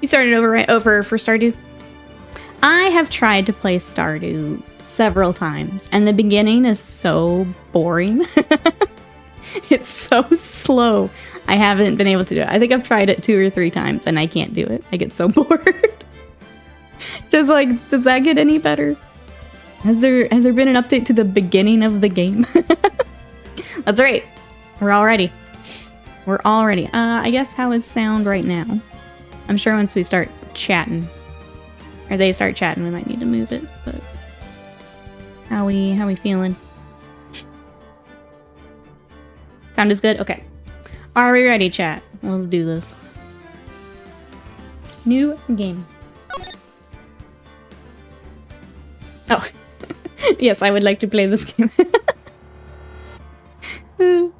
You started over right over for Stardew? I have tried to play Stardew several times, and the beginning is so boring. It's so slow. I haven't been able to do it. I think I've tried it 2 or 3 times, and I can't do it. I get so bored. Does that get any better? Has there been an update to the beginning of the game? That's right. We're all ready. We're all ready. I guess how is sound right now? I'm sure once we start chatting, or they start chatting, we might need to move it, but how we feeling? Sound is good? Okay. Are we ready, chat? Let's do this. New game. Oh. Yes, I would like to play this game. So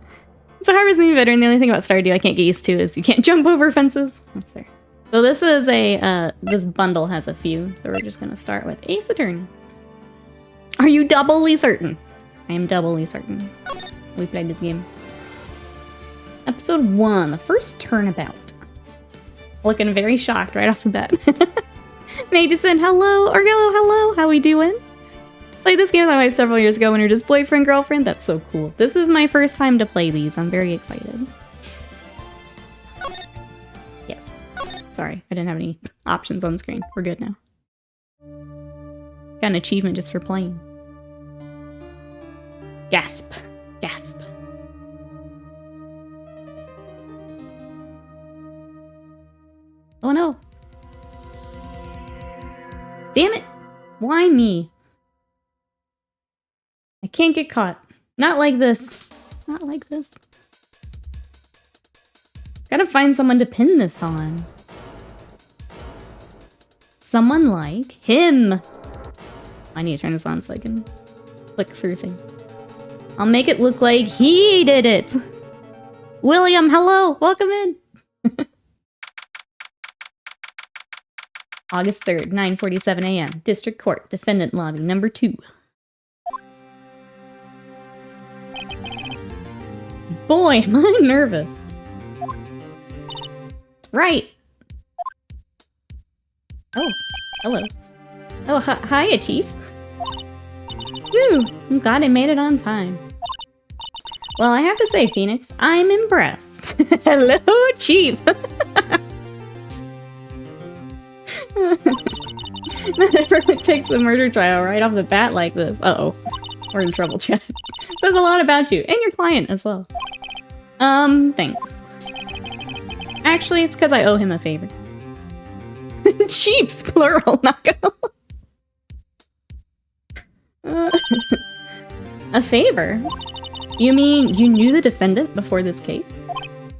Harvest Moon better, and the only thing about Stardew I can't get used to is you can't jump over fences. That's fair. So this is this bundle has a few, so we're just gonna start with Ace Attorney. Are you doubly certain? I am doubly certain. We played this game. Episode 1, the first turnabout. Looking very shocked right off the bat. Mason, hello. Orgello, hello. How we doing? Played this game with my wife several years ago when we were just boyfriend, girlfriend. That's so cool. This is my first time to play these. I'm very excited. Yes. Sorry, I didn't have any options on screen. We're good now. Got an achievement just for playing. Gasp. Gasp. Oh no. Damn it. Why me? I can't get caught. Not like this. Not like this. Gotta find someone to pin this on. Someone like him. I need to turn this on so I can click through things. I'll make it look like he did it. William, hello. Welcome in. August 3rd, 9:47 a.m. District Court, Defendant Lobby, number 2. Boy, am I nervous. Right. Oh, hello. Oh, hiya, Chief. Whew, I'm glad I made it on time. Well, I have to say, Phoenix, I'm impressed. Hello, Chief. Not everyone takes the murder trial right off the bat like this. Uh-oh. We're in trouble, chat. Says a lot about you, and your client as well. Thanks. Actually, it's because I owe him a favor. Chiefs, plural, not go. A favor? You mean you knew the defendant before this case?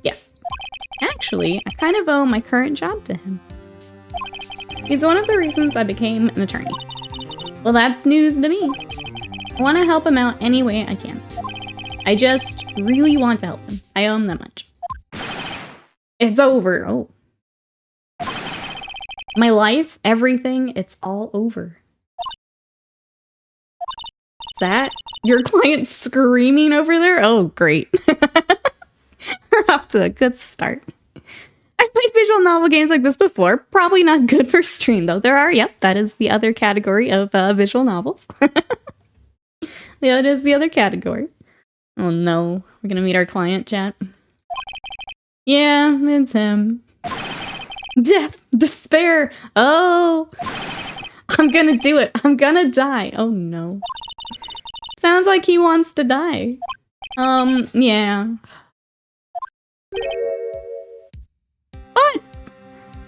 Yes. Actually, I kind of owe my current job to him. He's one of the reasons I became an attorney. Well, that's news to me. I want to help him out any way I can. I just really want to help him. I owe him that much. It's over. Oh. My life, everything, it's all over. Is that your client screaming over there? Oh, great. We're off to a good start. I've played visual novel games like this before. Probably not good for stream, though. There are, yep, that is the other category of visual novels. That is the other category. Oh no, we're gonna meet our client, chat. Yeah, it's him. Death, despair. Oh, I'm gonna do it. I'm gonna die. Oh no. Sounds like he wants to die. Yeah. What?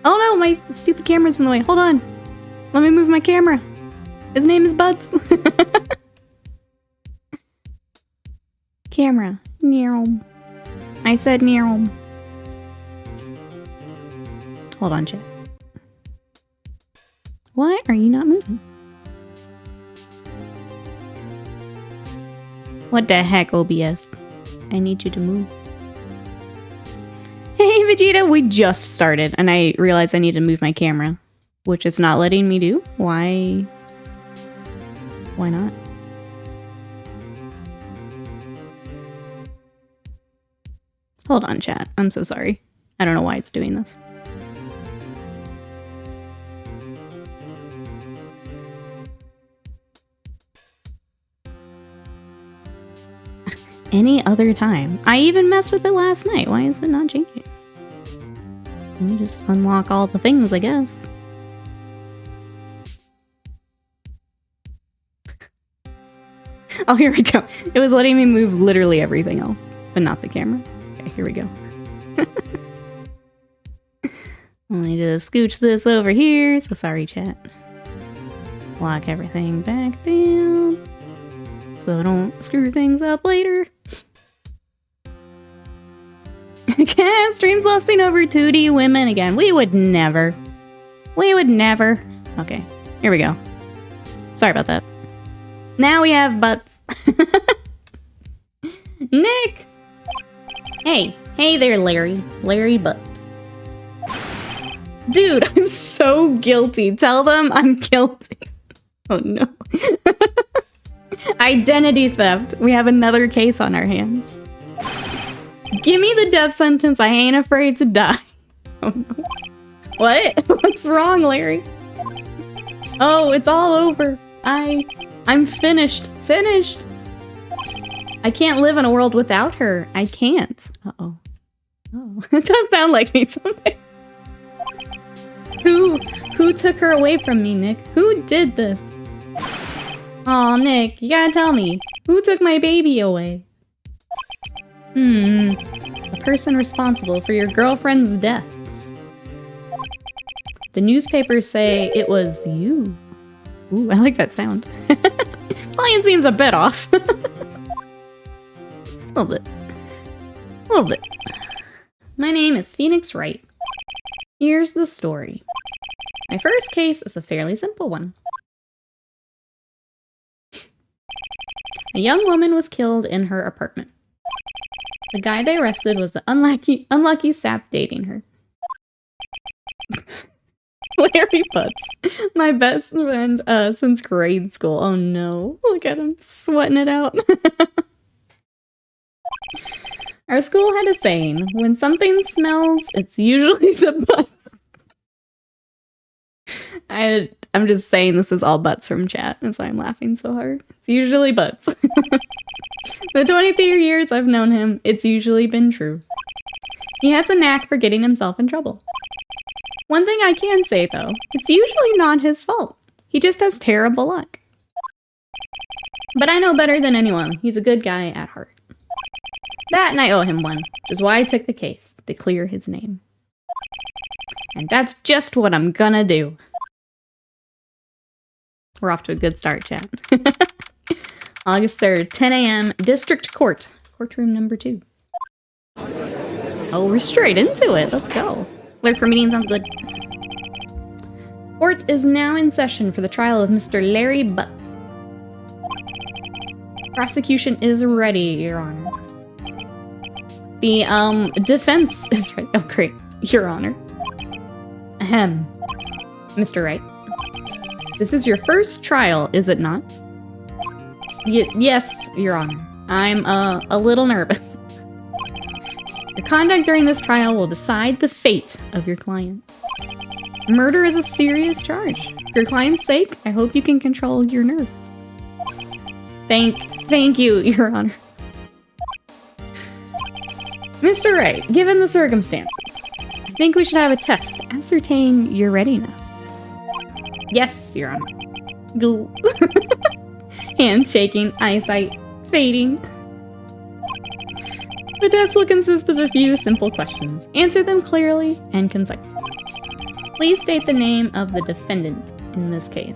Oh no, my stupid camera's in the way. Hold on. Let me move my camera. His name is Buds. Camera. Nearum. I said Nearum. Hold on, chat. Why are you not moving? What the heck, OBS? I need you to move. Hey, Vegeta, we just started, and I realized I need to move my camera, which it's not letting me do. Why? Why not? Hold on, chat. I'm so sorry. I don't know why it's doing this. any other time. I even messed with it last night. Why is it not changing? Let me just unlock all the things, I guess. Oh, here we go. It was letting me move literally everything else, but not the camera. Okay, here we go. Let me just scooch this over here. So sorry, chat. Lock everything back down so I don't screw things up later. Cat streams lusting over 2D women again. We would never. We would never. Okay, here we go. Sorry about that. Now we have butts. Nick! Hey. Hey there, Larry. Larry Butts. Dude, I'm so guilty. Tell them I'm guilty. Oh no. Identity theft. We have another case on our hands. Give me the death sentence. I ain't afraid to die. Oh no. What? What's wrong, Larry? Oh, it's all over. I'm finished. Finished. I can't live in a world without her. I can't. Uh-oh. Oh, it does sound like me sometimes. Who took her away from me, Nick? Who did this? Aw, Nick, you gotta tell me. Who took my baby away? The person responsible for your girlfriend's death. The newspapers say it was you. Ooh, I like that sound. Lion seems a bit off. A little bit. A little bit. My name is Phoenix Wright. Here's the story. My first case is a fairly simple one. A young woman was killed in her apartment. The guy they arrested was the unlucky sap dating her. Larry Butts, my best friend since grade school. Oh no, look at him sweating it out. Our school had a saying, when something smells, it's usually the butts. I'm just saying this is all butts from chat. That's why I'm laughing so hard. It's usually butts. The 23 years I've known him, it's usually been true. He has a knack for getting himself in trouble. One thing I can say, though, it's usually not his fault. He just has terrible luck. But I know better than anyone. He's a good guy at heart. That and I owe him one, which is why I took the case, to clear his name. And that's just what I'm gonna do. We're off to a good start, chat. August 3rd, 10 a.m., District Court. Courtroom number 2. Oh, we're straight into it. Let's go. Clerk for meeting sounds good. Court is now in session for the trial of Mr. Larry Butt. Prosecution is ready, Your Honor. The, defense is ready. Oh, great. Your Honor. Ahem. Mr. Wright. This is your first trial, is it not? Yes, Your Honor. I'm, a little nervous. Your conduct during this trial will decide the fate of your client. Murder is a serious charge. For your client's sake, I hope you can control your nerves. Thank you, Your Honor. Mr. Wright, given the circumstances, I think we should have a test to ascertain your readiness. Yes, Your Honor. Goo. Hands shaking, eyesight fading. The test will consist of a few simple questions. Answer them clearly and concisely. Please state the name of the defendant in this case.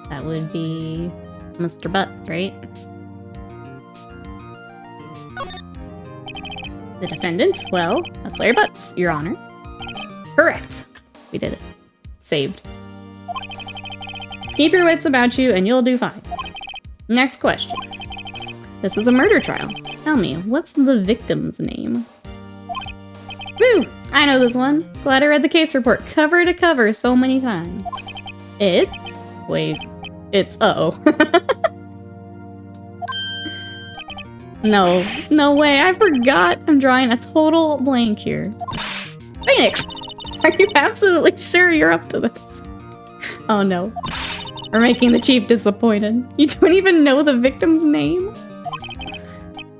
That would be Mr. Butts, right? The defendant? Well, that's Larry Butts, Your Honor. Correct. We did it. Saved. Keep your wits about you and you'll do fine. Next question. This is a murder trial. Tell me, what's the victim's name? Woo! I know this one. Glad I read the case report cover to cover so many times. It's... Wait. It's... Uh-oh. No. No way. I forgot. I'm drawing a total blank here. Phoenix! Are you absolutely sure you're up to this? Oh no. We're making the chief disappointed. You don't even know the victim's name?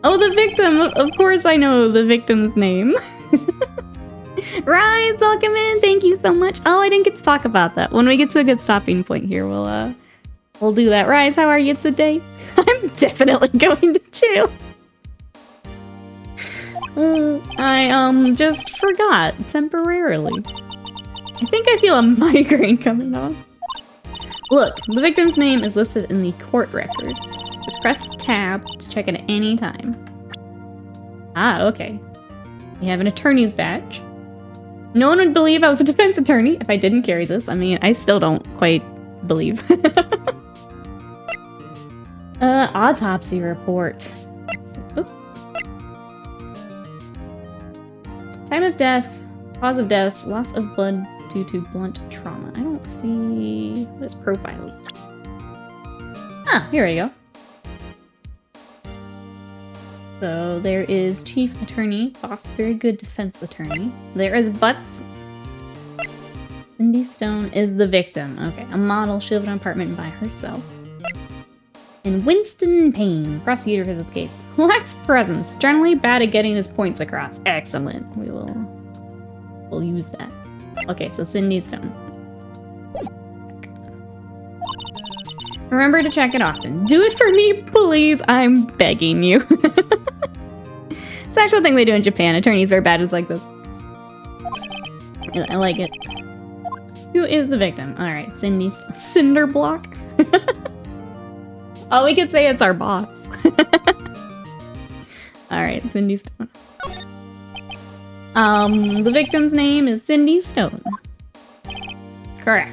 Oh, the victim! Of course I know the victim's name. Rise, welcome in! Thank you so much. Oh, I didn't get to talk about that. When we get to a good stopping point here, we'll do that. Rise, how are you today? I'm definitely going to jail. I just forgot temporarily. I think I feel a migraine coming on. Look, the victim's name is listed in the court record. Just press tab to check it at any time. Ah, okay. You have an attorney's badge. No one would believe I was a defense attorney if I didn't carry this. I mean, I still don't quite believe. Autopsy report. Oops. Time of death, cause of death, loss of blood due to blunt trauma. I don't see... What is profiles? Ah, here we go. So there is Chief Attorney, Boss, very good defense attorney. There is Butts. Cindy Stone is the victim. Okay, a model. She lived in an apartment by herself. And Winston Payne, prosecutor for this case. Lacks presence. Generally bad at getting his points across. Excellent. We'll use that. Okay, so Cindy Stone. Remember to check it often. Do it for me, please. I'm begging you. It's the actual thing they do in Japan. Attorneys wear badges like this. I like it. Who is the victim? All right, Cindy Cinderblock. Oh, we could say it's our boss. All right, Cindy Stone. The victim's name is Cindy Stone. Correct.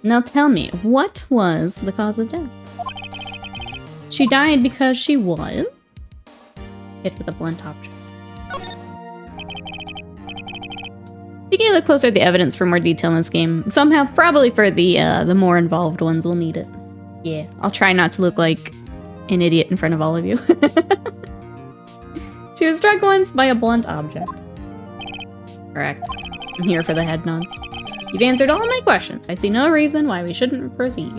Now tell me, what was the cause of death? She died because she was hit with a blunt object. Taking a look closer at the evidence for more detail in this game. Somehow, probably for the more involved ones, we'll need it. Yeah, I'll try not to look like an idiot in front of all of you. She was struck once by a blunt object. Correct. I'm here for the head nods. You've answered all of my questions. I see no reason why we shouldn't proceed.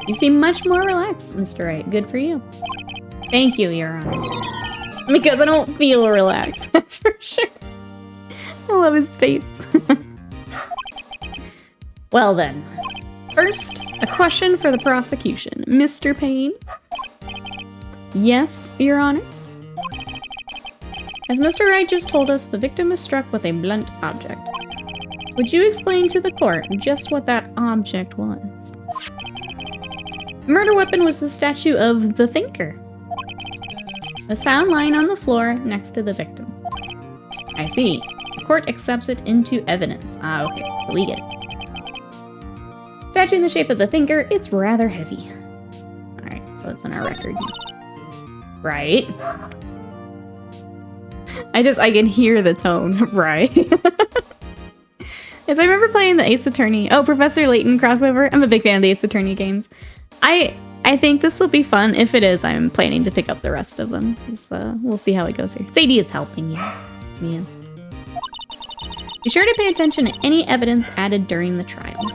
You seem much more relaxed, Mr. Wright. Good for you. Thank you, Your Honor. Because I don't feel relaxed, that's for sure. I love his face. Well then. First, a question for the prosecution. Mr. Payne? Yes, Your Honor? As Mr. Wright just told us, the victim was struck with a blunt object. Would you explain to the court just what that object was? The murder weapon was the statue of the Thinker. It was found lying on the floor next to the victim. I see. The court accepts it into evidence. Ah, okay, so we get it. Statue in the shape of the Thinker, it's rather heavy. Alright, so it's in our record. Right. I can hear the tone, right? As I remember playing the Ace Attorney, Professor Layton crossover. I'm a big fan of the Ace Attorney games. I think this will be fun. If it is, I'm planning to pick up the rest of them. We'll see how it goes here. Sadie is helping, yes. Yes. Be sure to pay attention to any evidence added during the trial.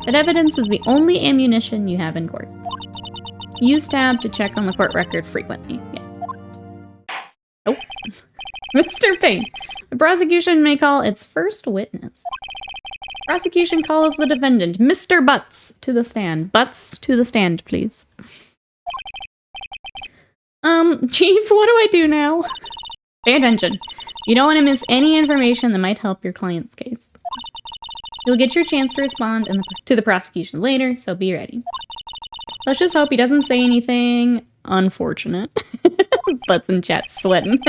That evidence is the only ammunition you have in court. Use tab to check on the court record frequently. Yeah. Oh. Mr. Payne, the prosecution may call its first witness. Prosecution calls the defendant, Mr. Butts, to the stand. Butts, to the stand, please. Chief, what do I do now? Pay attention. You don't want to miss any information that might help your client's case. You'll get your chance to respond to the prosecution later, so be ready. Let's just hope he doesn't say anything unfortunate. Butts in chat sweating.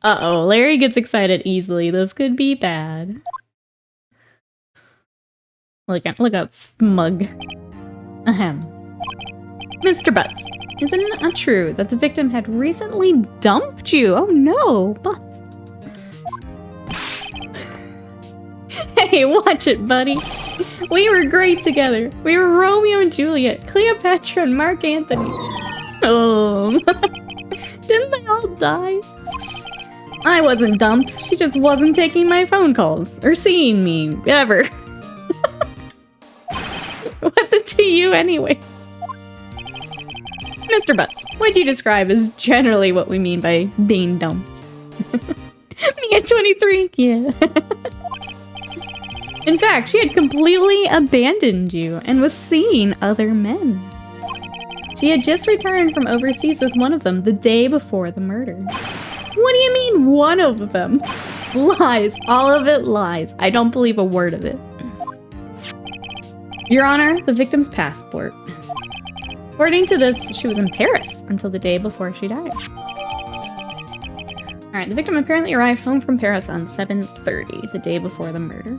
Uh-oh, Larry gets excited easily. This could be bad. Look out smug. Ahem. Mr. Butts, isn't it true that the victim had recently dumped you? Oh no, Butts. Hey, watch it, buddy. We were great together. We were Romeo and Juliet, Cleopatra and Mark Anthony. Oh, didn't they all die? I wasn't dumped. She just wasn't taking my phone calls or seeing me ever. What's it to you anyway? Mr. Butts, what you describe is generally what we mean by being dumb. Me at 23? Yeah. In fact, she had completely abandoned you and was seeing other men. She had just returned from overseas with one of them the day before the murder. What do you mean, one of them? Lies. All of it lies. I don't believe a word of it. Your Honor, the victim's passport. According to this, she was in Paris until the day before she died. Alright, the victim apparently arrived home from Paris on 7:30, the day before the murder.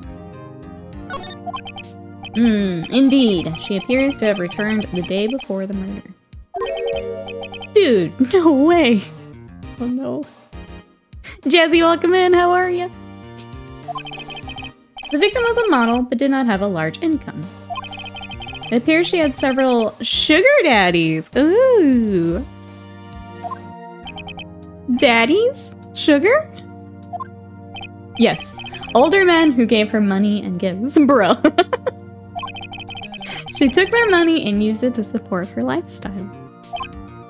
Indeed. She appears to have returned the day before the murder. Dude, no way. Oh no. Jazzy, welcome in. How are you? The victim was a model, but did not have a large income. It appears she had several sugar daddies. Ooh. Daddies? Sugar? Yes. Older men who gave her money and gifts. Bro. She took their money and used it to support her lifestyle.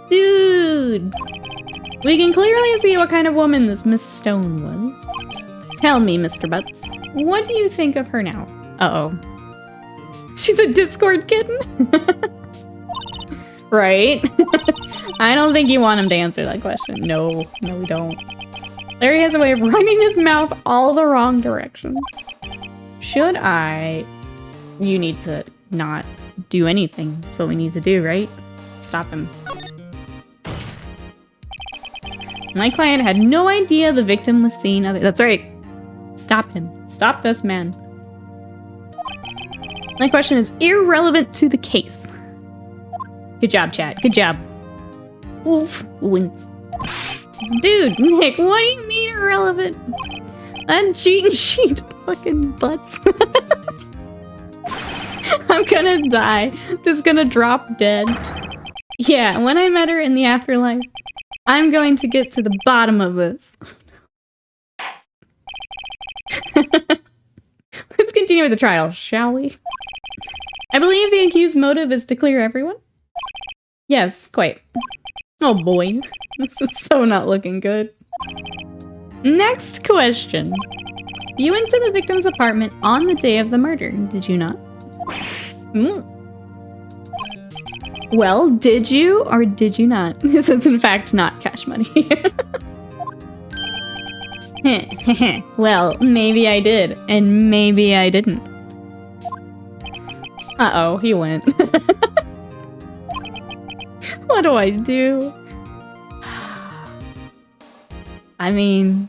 Dude! We can clearly see what kind of woman this Miss Stone was. Tell me, Mr. Butts, what do you think of her now? Uh-oh. She's a Discord kitten? Right? I don't think you want him to answer that question. No, we don't. Larry has a way of running his mouth all the wrong directions. Should I... You need to not do anything. That's what we need to do, right? Stop him. My client had no idea the victim was seeing other... That's right. Stop him. Stop this man. My question is irrelevant to the case. Good job, chat. Good job. Oof. Winks. Dude, Nick, what do you mean irrelevant? That cheating sheet fucking butts. I'm gonna die. I'm just gonna drop dead. Yeah, when I met her in the afterlife, I'm going to get to the bottom of this. Let's continue with the trial, shall we? I believe the accused's motive is to clear everyone. Yes, quite. Oh boy, this is so not looking good. Next question. You went to the victim's apartment on the day of the murder, did you not? Well, did you or did you not? This is in fact not cash money. Well, maybe I did, and maybe I didn't. Uh-oh, he went. What do I do? I mean,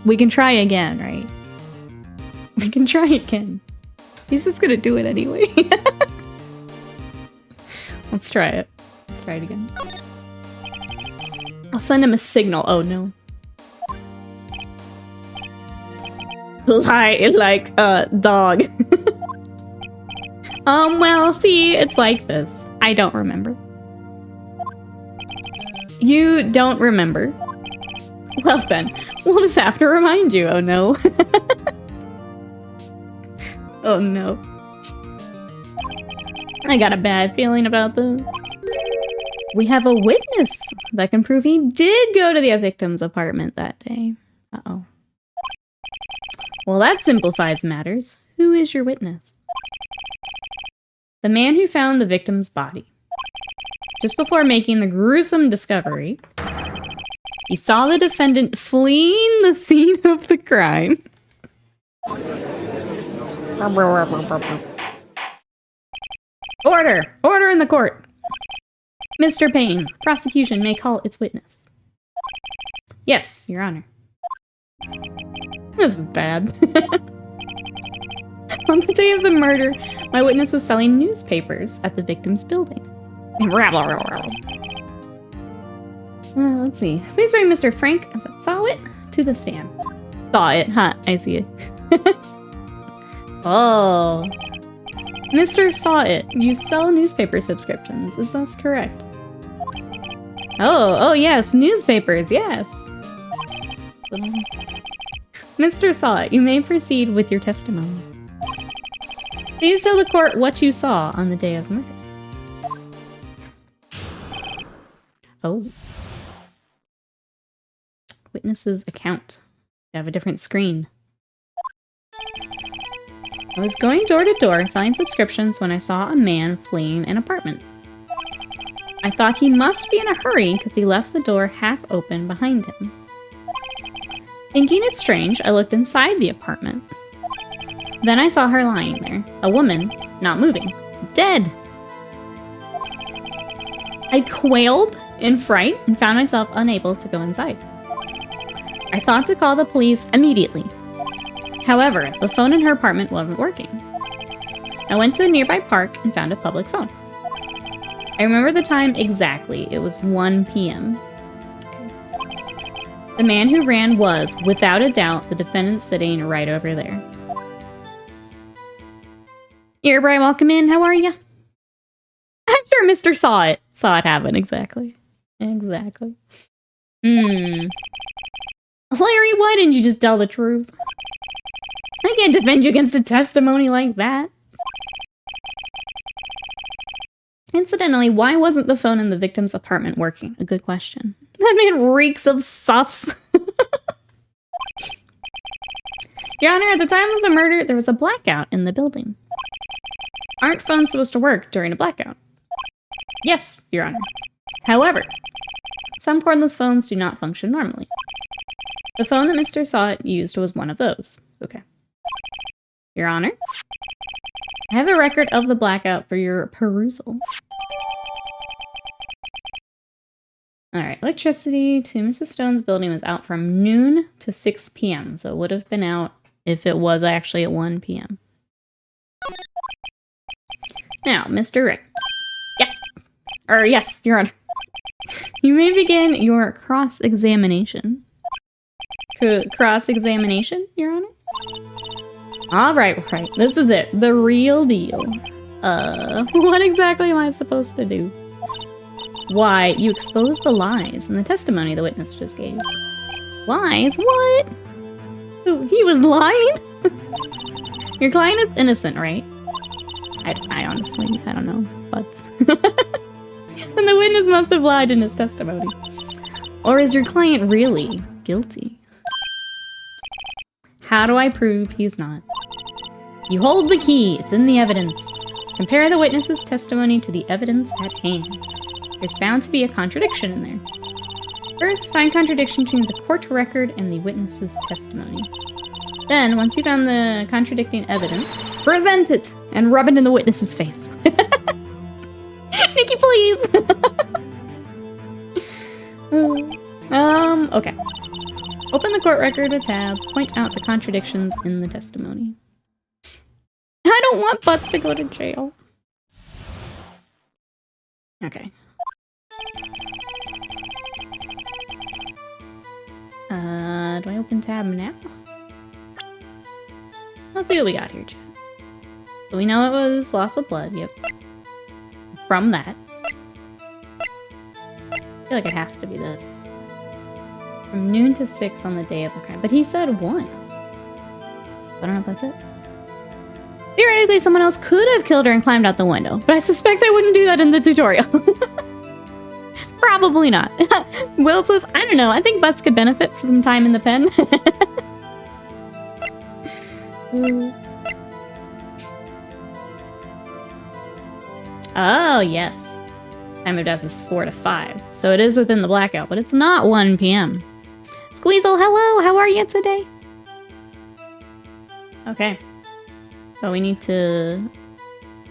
we can try again, right? We can try again. He's just gonna do it anyway. Let's try it. Let's try it again. I'll send him a signal. Oh no. Lie like a dog. Well, see, it's like this. I don't remember. You don't remember? Well then, we'll just have to remind you. Oh no. Oh no. I got a bad feeling about this. We have a witness that can prove he did go to the victim's apartment that day. Uh-oh. Well, that simplifies matters. Who is your witness? The man who found the victim's body. Just before making the gruesome discovery, he saw the defendant fleeing the scene of the crime. Order! Order in the court! Mr. Payne, prosecution may call its witness. Yes, Your Honor. This is bad. On the day of the murder, my witness was selling newspapers at the victim's building. Let's see. Please bring Mr. Frank Sawit to the stand. Saw it, huh? I see it. Oh. Mr. Sawit, you sell newspaper subscriptions. Is that correct? Oh, yes, newspapers, yes. Mr. Sawit, you may proceed with your testimony. Please tell the court what you saw on the day of the murder. Oh. Witness's account. You have a different screen. I was going door to door selling subscriptions when I saw a man fleeing an apartment. I thought he must be in a hurry because he left the door half open behind him. Thinking it strange, I looked inside the apartment. Then I saw her lying there, a woman, not moving, dead. I quailed in fright and found myself unable to go inside. I thought to call the police immediately. However, the phone in her apartment wasn't working. I went to a nearby park and found a public phone. I remember the time exactly. It was 1 p.m. The man who ran was, without a doubt, the defendant sitting right over there. Here, Brian, welcome in. How are you? I'm sure Mr. Saw it happen. Exactly. Exactly. Larry, why didn't you just tell the truth? I can't defend you against a testimony like that. Incidentally, why wasn't the phone in the victim's apartment working? A good question. That man reeks of sus. Your Honor, at the time of the murder, there was a blackout in the building. Aren't phones supposed to work during a blackout? Yes, Your Honor. However, some cordless phones do not function normally. The phone that Mr. Sawit used was one of those. Okay. Your Honor, I have a record of the blackout for your perusal. Alright, electricity to Mrs. Stone's building was out from noon to 6 p.m. So it would have been out if it was actually at 1 p.m. Now, Mr. Rick. Yes! Yes, Your Honor. You may begin your cross-examination. Cross-examination, Your Honor? Alright, right. This is it. The real deal. What exactly am I supposed to do? Why, you exposed the lies in the testimony the witness just gave. Lies? What? He was lying? Your client is innocent, right? I honestly, I don't know. But then the witness must have lied in his testimony. Or is your client really guilty? How do I prove he's not? You hold the key. It's in the evidence. Compare the witness's testimony to the evidence at hand. There's bound to be a contradiction in there. First, find contradiction between the court record and the witness's testimony. Then, once you found the contradicting evidence, present it and rub it in the witness's face. Nikki, please! Okay. Open the court record or tab, point out the contradictions in the testimony. I don't want Butts to go to jail. Okay. Do I open tab now? Let's see what we got here, chat. So we know it was loss of blood, yep. From that. I feel like it has to be this. From noon to 6 on the day of the crime. But he said 1. I don't know if that's it. Theoretically, someone else could have killed her and climbed out the window, but I suspect I wouldn't do that in the tutorial. Probably not. Will says, I don't know, I think Butts could benefit from some time in the pen. Oh, yes. Time of death is 4 to 5, so it is within the blackout, but it's not 1 p.m. Squeezel, hello, how are you today? Okay. So we need to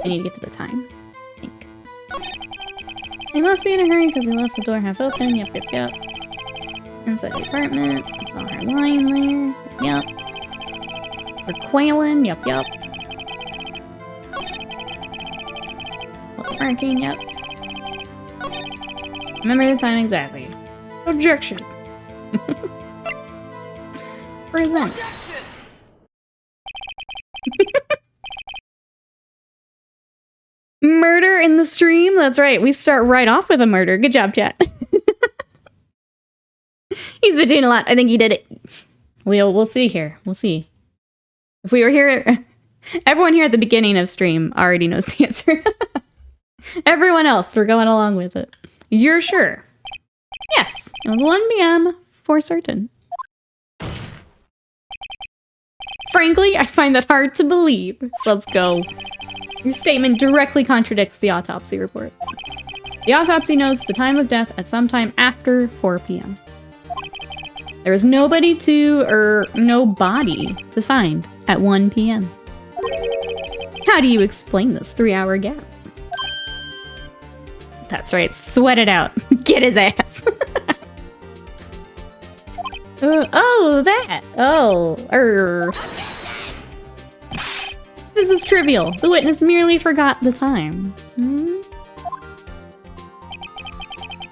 get to the time, I think. He must be in a hurry because he left the door half open. Yep. Inside the apartment. I saw her lying there. Yep. We're quailing. Yep. What's working? Yep. Remember the time exactly. Objection. Present. Murder in the stream? That's right. We start right off with a murder. Good job, chat. He's been doing a lot. I think he did it. We'll see here. We'll see. If we were here, everyone here at the beginning of stream already knows the answer. Everyone else, we're going along with it. You're sure? Yes, it was 1 p.m. for certain. Frankly, I find that hard to believe. Let's go. Your statement directly contradicts the autopsy report. The autopsy notes the time of death at some time after 4 p.m. There was no body to find at 1 p.m. How do you explain this 3-hour gap? That's right, sweat it out. Get his ass. This is trivial. The witness merely forgot the time.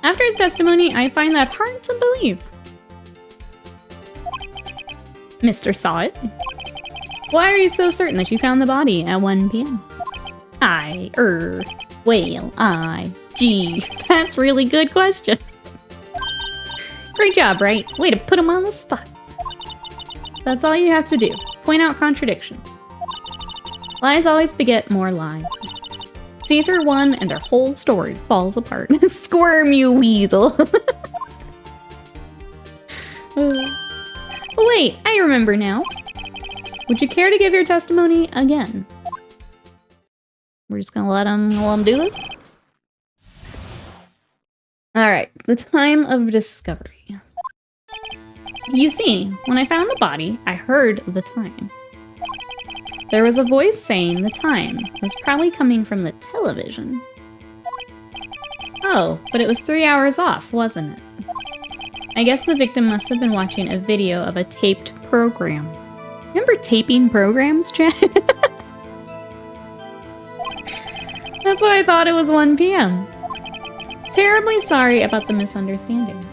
After his testimony, I find that hard to believe. Mr. Saw It. Why are you so certain that you found the body at 1 p.m.? Gee, that's a really good question. Great job, Wright. Way to put him on the spot. That's all you have to do. Point out contradictions. Lies always beget more lies. See through one and their whole story falls apart. Squirm, you weasel. Wait, I remember now. Would you care to give your testimony again? We're just gonna let him do this? Alright, the time of discovery. You see, when I found the body, I heard the time. There was a voice saying the time. It was probably coming from the television. Oh, but it was 3 hours off, wasn't it? I guess the victim must have been watching a video of a taped program. Remember taping programs, Chad? That's why I thought it was 1 p.m. Terribly sorry about the misunderstanding.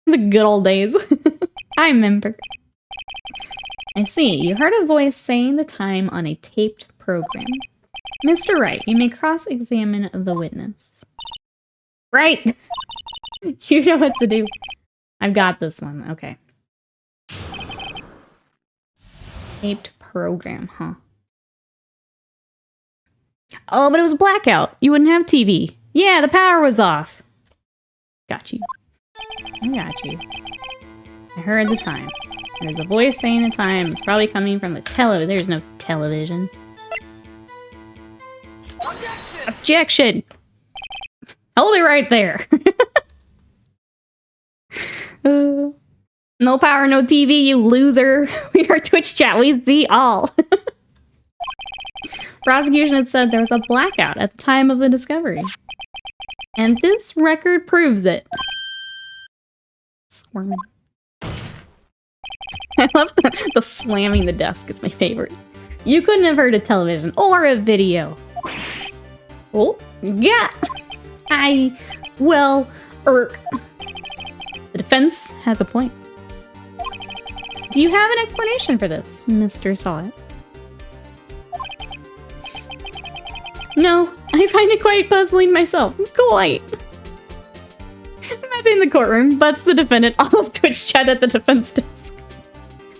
The good old days. I remember. I see, you heard a voice saying the time on a taped program. Mr. Wright, you may cross-examine the witness. Right! You know what to do. I've got this one, okay. Taped program, huh? Oh, but it was a blackout. You wouldn't have TV. Yeah, the power was off. Got you. I got you. I heard the time. There's a voice saying the time. It's probably coming from the television. There's no television. Objection! Hold it right there. No power, no TV, you loser. We are Twitch chat. We see all. Prosecution had said there was a blackout at the time of the discovery. And this record proves it. Squirming. I love the slamming the desk is my favorite. You couldn't have heard a television or a video. Oh, yeah. The defense has a point. Do you have an explanation for this, Mr. Saw It? No, I find it quite puzzling myself. Quite. Imagine the courtroom, Butts the defendant, all of Twitch chat at the defense desk.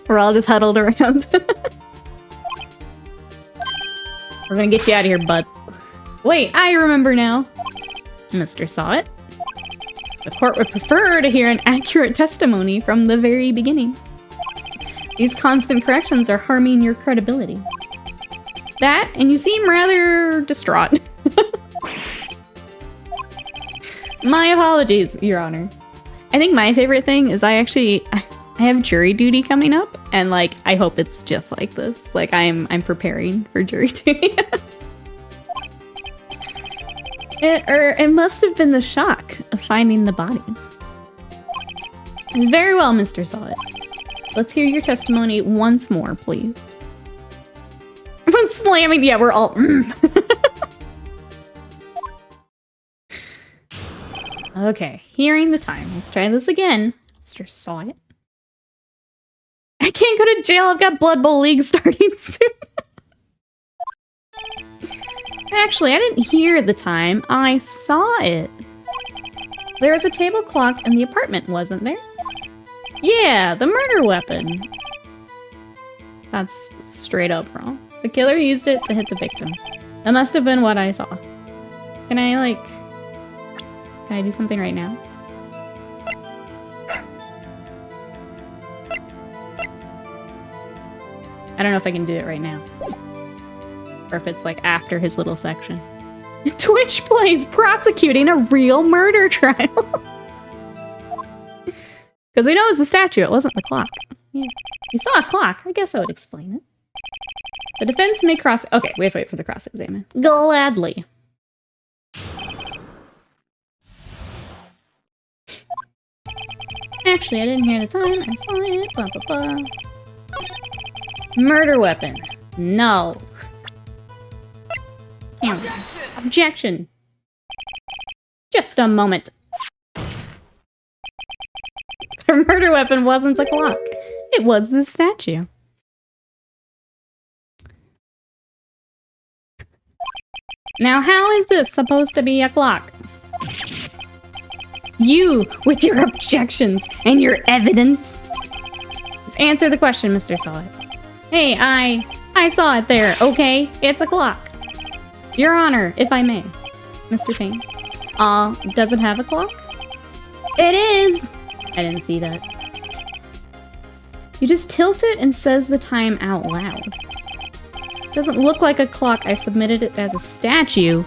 We're all just huddled around. We're gonna get you out of here, Butts. Wait, I remember now. Mr. Saw It. The court would prefer to hear an accurate testimony from the very beginning. These constant corrections are harming your credibility. That, and you seem rather distraught. My apologies, Your Honor. I think my favorite thing is I have jury duty coming up, and like I hope it's just like this. Like I'm preparing for jury duty. It must have been the shock of finding the body. Very well, Mr. Saw It. Let's hear your testimony once more, please. Slamming, yeah, we're all. Okay, hearing the time. Let's try this again. Mr. Saw It. I can't go to jail. I've got Blood Bowl League starting soon. Actually, I didn't hear the time. I saw it. There was a table clock in the apartment, wasn't there? Yeah, the murder weapon. That's straight up wrong. The killer used it to hit the victim. That must have been what I saw. Can I do something right now? I don't know if I can do it right now. Or if it's like after his little section. Twitch plays prosecuting a real murder trial. Because we know it was the statue, it wasn't the clock. Yeah. You saw a clock, I guess I would explain it. The defense may cross... Okay, we have to wait for the cross-examine. Gladly. Actually, I didn't hear the time. I saw it. Blah, blah, blah. Murder weapon. No. Camera. Objection. Just a moment. Her murder weapon wasn't a clock. It was the statue. Now, how is this supposed to be a clock? You, with your objections and your evidence. Just answer the question, Mr. Saw It. Hey, I saw it there, okay? It's a clock. Your Honor, if I may. Mr. Payne. Does it have a clock? It is! I didn't see that. You just tilt it and says the time out loud. Doesn't look like a clock. I submitted it as a statue.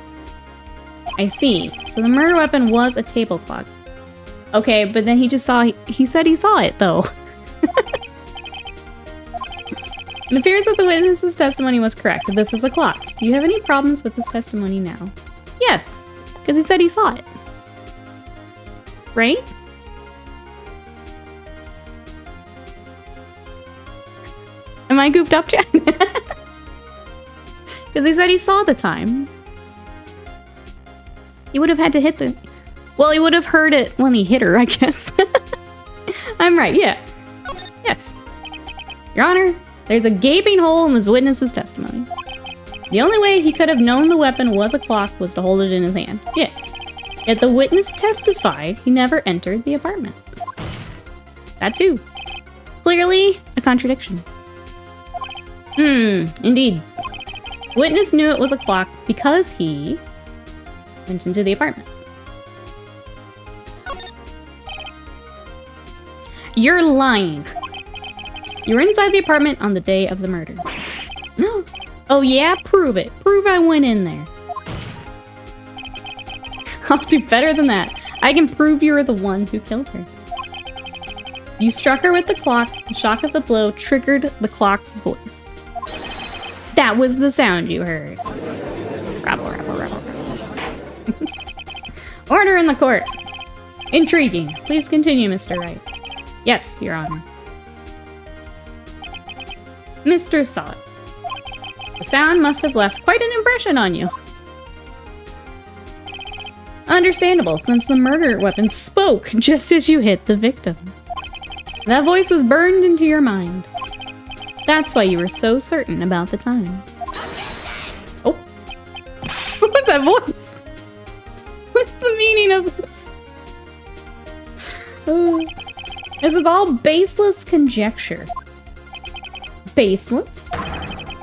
I see. So the murder weapon was a table clock. Okay, but then he just saw... He said he saw it, though. It appears that the witness's testimony was correct. This is a clock. Do you have any problems with this testimony now? Yes, because he said he saw it. Right? Am I goofed up, Jack? Because he said he saw the time. He would have had to hit the... Well, he would have heard it when he hit her, I guess. I'm right, yeah. Yes. Your Honor, there's a gaping hole in this witness's testimony. The only way he could have known the weapon was a clock was to hold it in his hand. Yeah. Yet the witness testified he never entered the apartment. That too. Clearly a contradiction. Indeed. Witness knew it was a clock because he went into the apartment. You're lying. You were inside the apartment on the day of the murder. No. Oh yeah? Prove it. Prove I went in there. I'll do better than that. I can prove you were the one who killed her. You struck her with the clock. The shock of the blow triggered the clock's voice. That was the sound you heard. Rabble, rabble, rabble. Order in the court. Intriguing. Please continue, Mr. Wright. Yes, Your Honor. Mr. Saw It. The sound must have left quite an impression on you. Understandable, since the murder weapon spoke just as you hit the victim. That voice was burned into your mind. That's why you were so certain about the time. Oh. What was that voice? What's the meaning of this? This is all baseless conjecture. Baseless?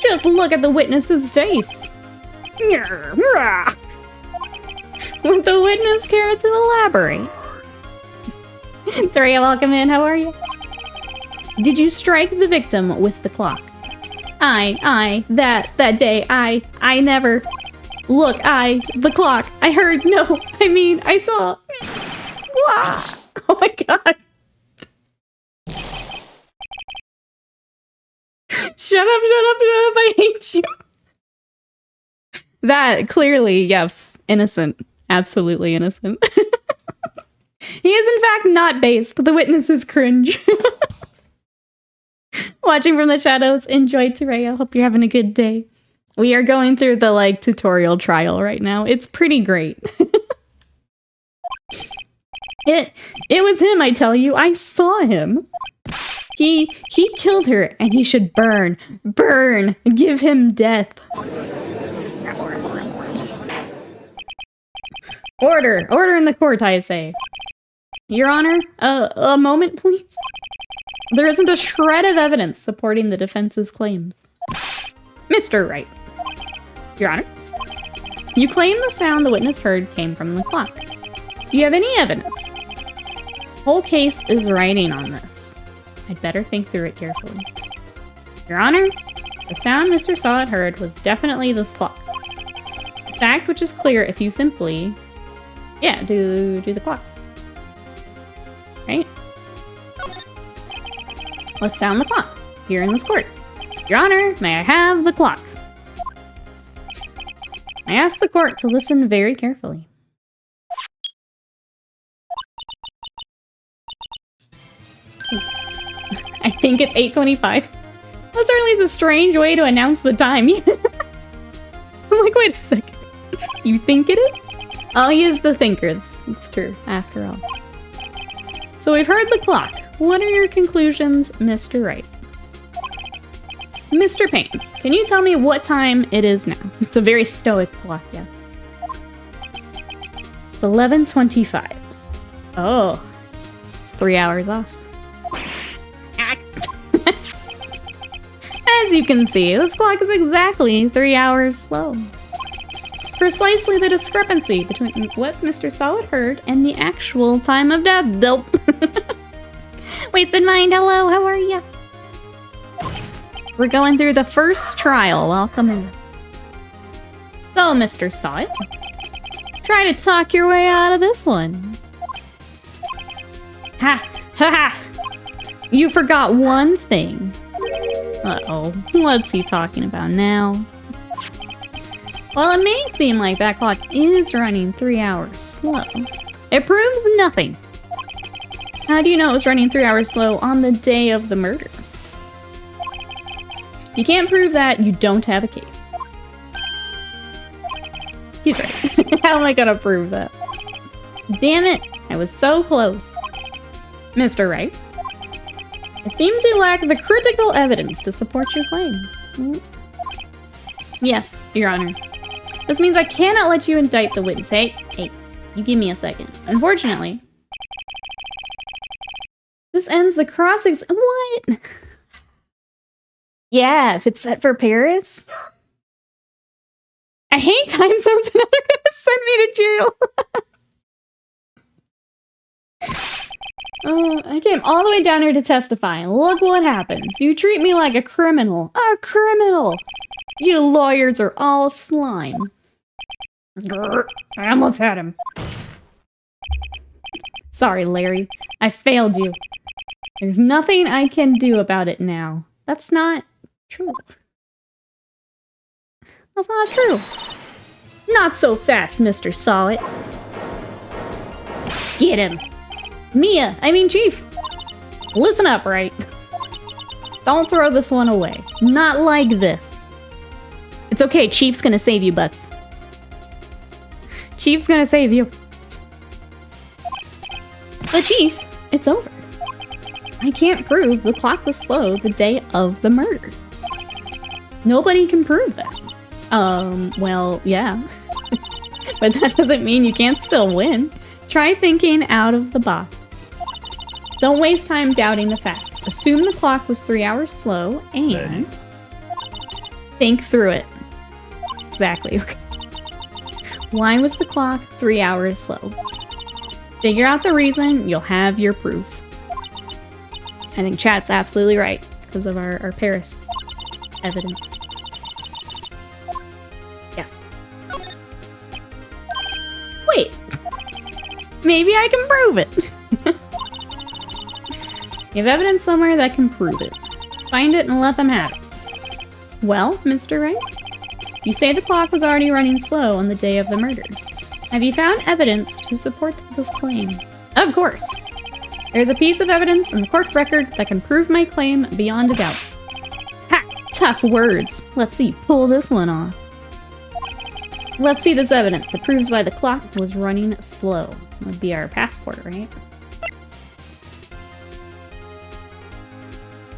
Just look at the witness's face. Would the witness care to elaborate? Three, welcome in. How are you? Did you strike the victim with the clock? That day, I never... Look, the clock. I heard, no, I mean, I saw... Wow. Oh my god. Shut up, I hate you. That, clearly, yes, innocent. Absolutely innocent. He is, in fact, not based. The witness is cringe. Watching from the shadows, enjoy Tereo. Hope you're having a good day. We are going through the, like, tutorial trial right now. It's pretty great. It was him, I tell you. I saw him. He killed her, and he should burn. Burn! Give him death. Order in the court, I say. Your Honor, a moment, please. There isn't a shred of evidence supporting the defense's claims. Mr. Wright. Your Honor, you claim the sound the witness heard came from the clock. Do you have any evidence? The whole case is riding on this. I'd better think through it carefully. Your Honor, The sound Mr. Solid heard was definitely the clock. A fact which is clear if you simply... Yeah, do the clock. Right? Let's sound the clock here in this court. Your Honor, may I have the clock? I ask the court to listen very carefully. I think it's 8:25. That certainly is a strange way to announce the time. I'm like, wait a second. You think it is? Oh, he is the thinker. It's true, after all. So we've heard the clock. What are your conclusions, Mr. Wright? Mr. Payne, can you tell me what time it is now? It's a very stoic clock, yes. It's 11:25. Oh, it's 3 hours off. As you can see, this clock is exactly 3 hours slow. Precisely the discrepancy between what Mr. Solid heard and the actual time of death. Dope. Wasted Mind, hello, how are ya? We're going through the first trial. Welcome in. So, Mr. Solid, try to talk your way out of this one. Ha! Ha ha! You forgot one thing. Uh-oh. What's he talking about now? Well, it may seem like that clock is running 3 hours slow. It proves nothing. How do you know it was running 3 hours slow on the day of the murder? You can't prove that, you don't have a case. He's right. How am I gonna prove that? Damn it, I was so close. Mr. Wright, it seems you lack the critical evidence to support your claim. Yes, Your Honor. This means I cannot let you indict the witness. Hey, you give me a second. Unfortunately, this ends the What? Yeah, if it's set for Paris. I hate time zones and they're gonna send me to jail. I came all the way down here to testify, and look what happens. You treat me like a criminal. A criminal! You lawyers are all slime. Grr, I almost had him. Sorry, Larry. I failed you. There's nothing I can do about it now. That's not true. That's not true. Not so fast, Mr. Solid. Get him. Chief. Listen up, Wright. Don't throw this one away. Not like this. It's okay, Chief's gonna save you, Butts. Chief's gonna save you. But Chief, it's over. I can't prove the clock was slow the day of the murder. Nobody can prove that. Well, yeah. But that doesn't mean you can't still win. Try thinking out of the box. Don't waste time doubting the facts. Assume the clock was 3 hours slow and think through it. Exactly. Okay. Why was the clock 3 hours slow? Figure out the reason, you'll have your proof. I think chat's absolutely right because of our Paris evidence. Yes. Wait. Maybe I can prove it. You have evidence somewhere that can prove it. Find it and let them have it. Well, Mr. Wright, you say the clock was already running slow on the day of the murder. Have you found evidence to support this claim? Of course. There's a piece of evidence in the court record that can prove my claim beyond a doubt. Ha! Tough words. Let's see, pull this one off. Let's see this evidence that proves why the clock was running slow. That would be our passport, right?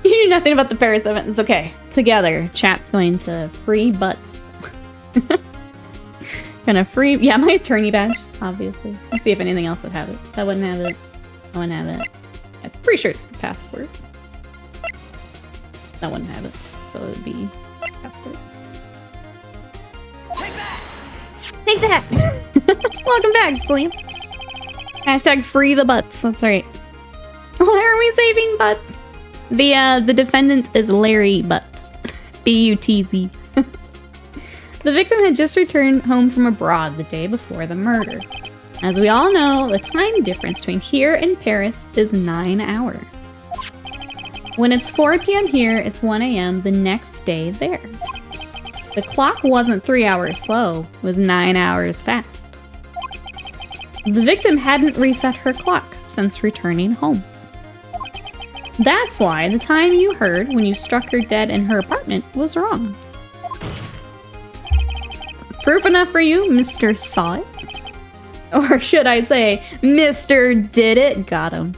You knew nothing about the Paris event. It's okay. Together, chat's going to free Butts. Gonna free... Yeah, my attorney badge, obviously. Let's see if anything else would have it. That wouldn't have it. I wouldn't have it. I'm pretty sure it's the passport. That wouldn't have it. So it would be passport. Take that! Take that! Welcome back, Slim. Hashtag free the Butts. That's right. Why are we saving Butts? The defendant is Larry Butts. B-U-T-Z. The victim had just returned home from abroad the day before the murder. As we all know, the time difference between here and Paris is 9 hours. When it's 4 p.m. here, it's 1 a.m. the next day there. The clock wasn't 3 hours slow, it was 9 hours fast. The victim hadn't reset her clock since returning home. That's why the time you heard when you struck her dead in her apartment was wrong. Proof enough for you, Mr. Saw It? Or should I say, Mr. Did It? Got him.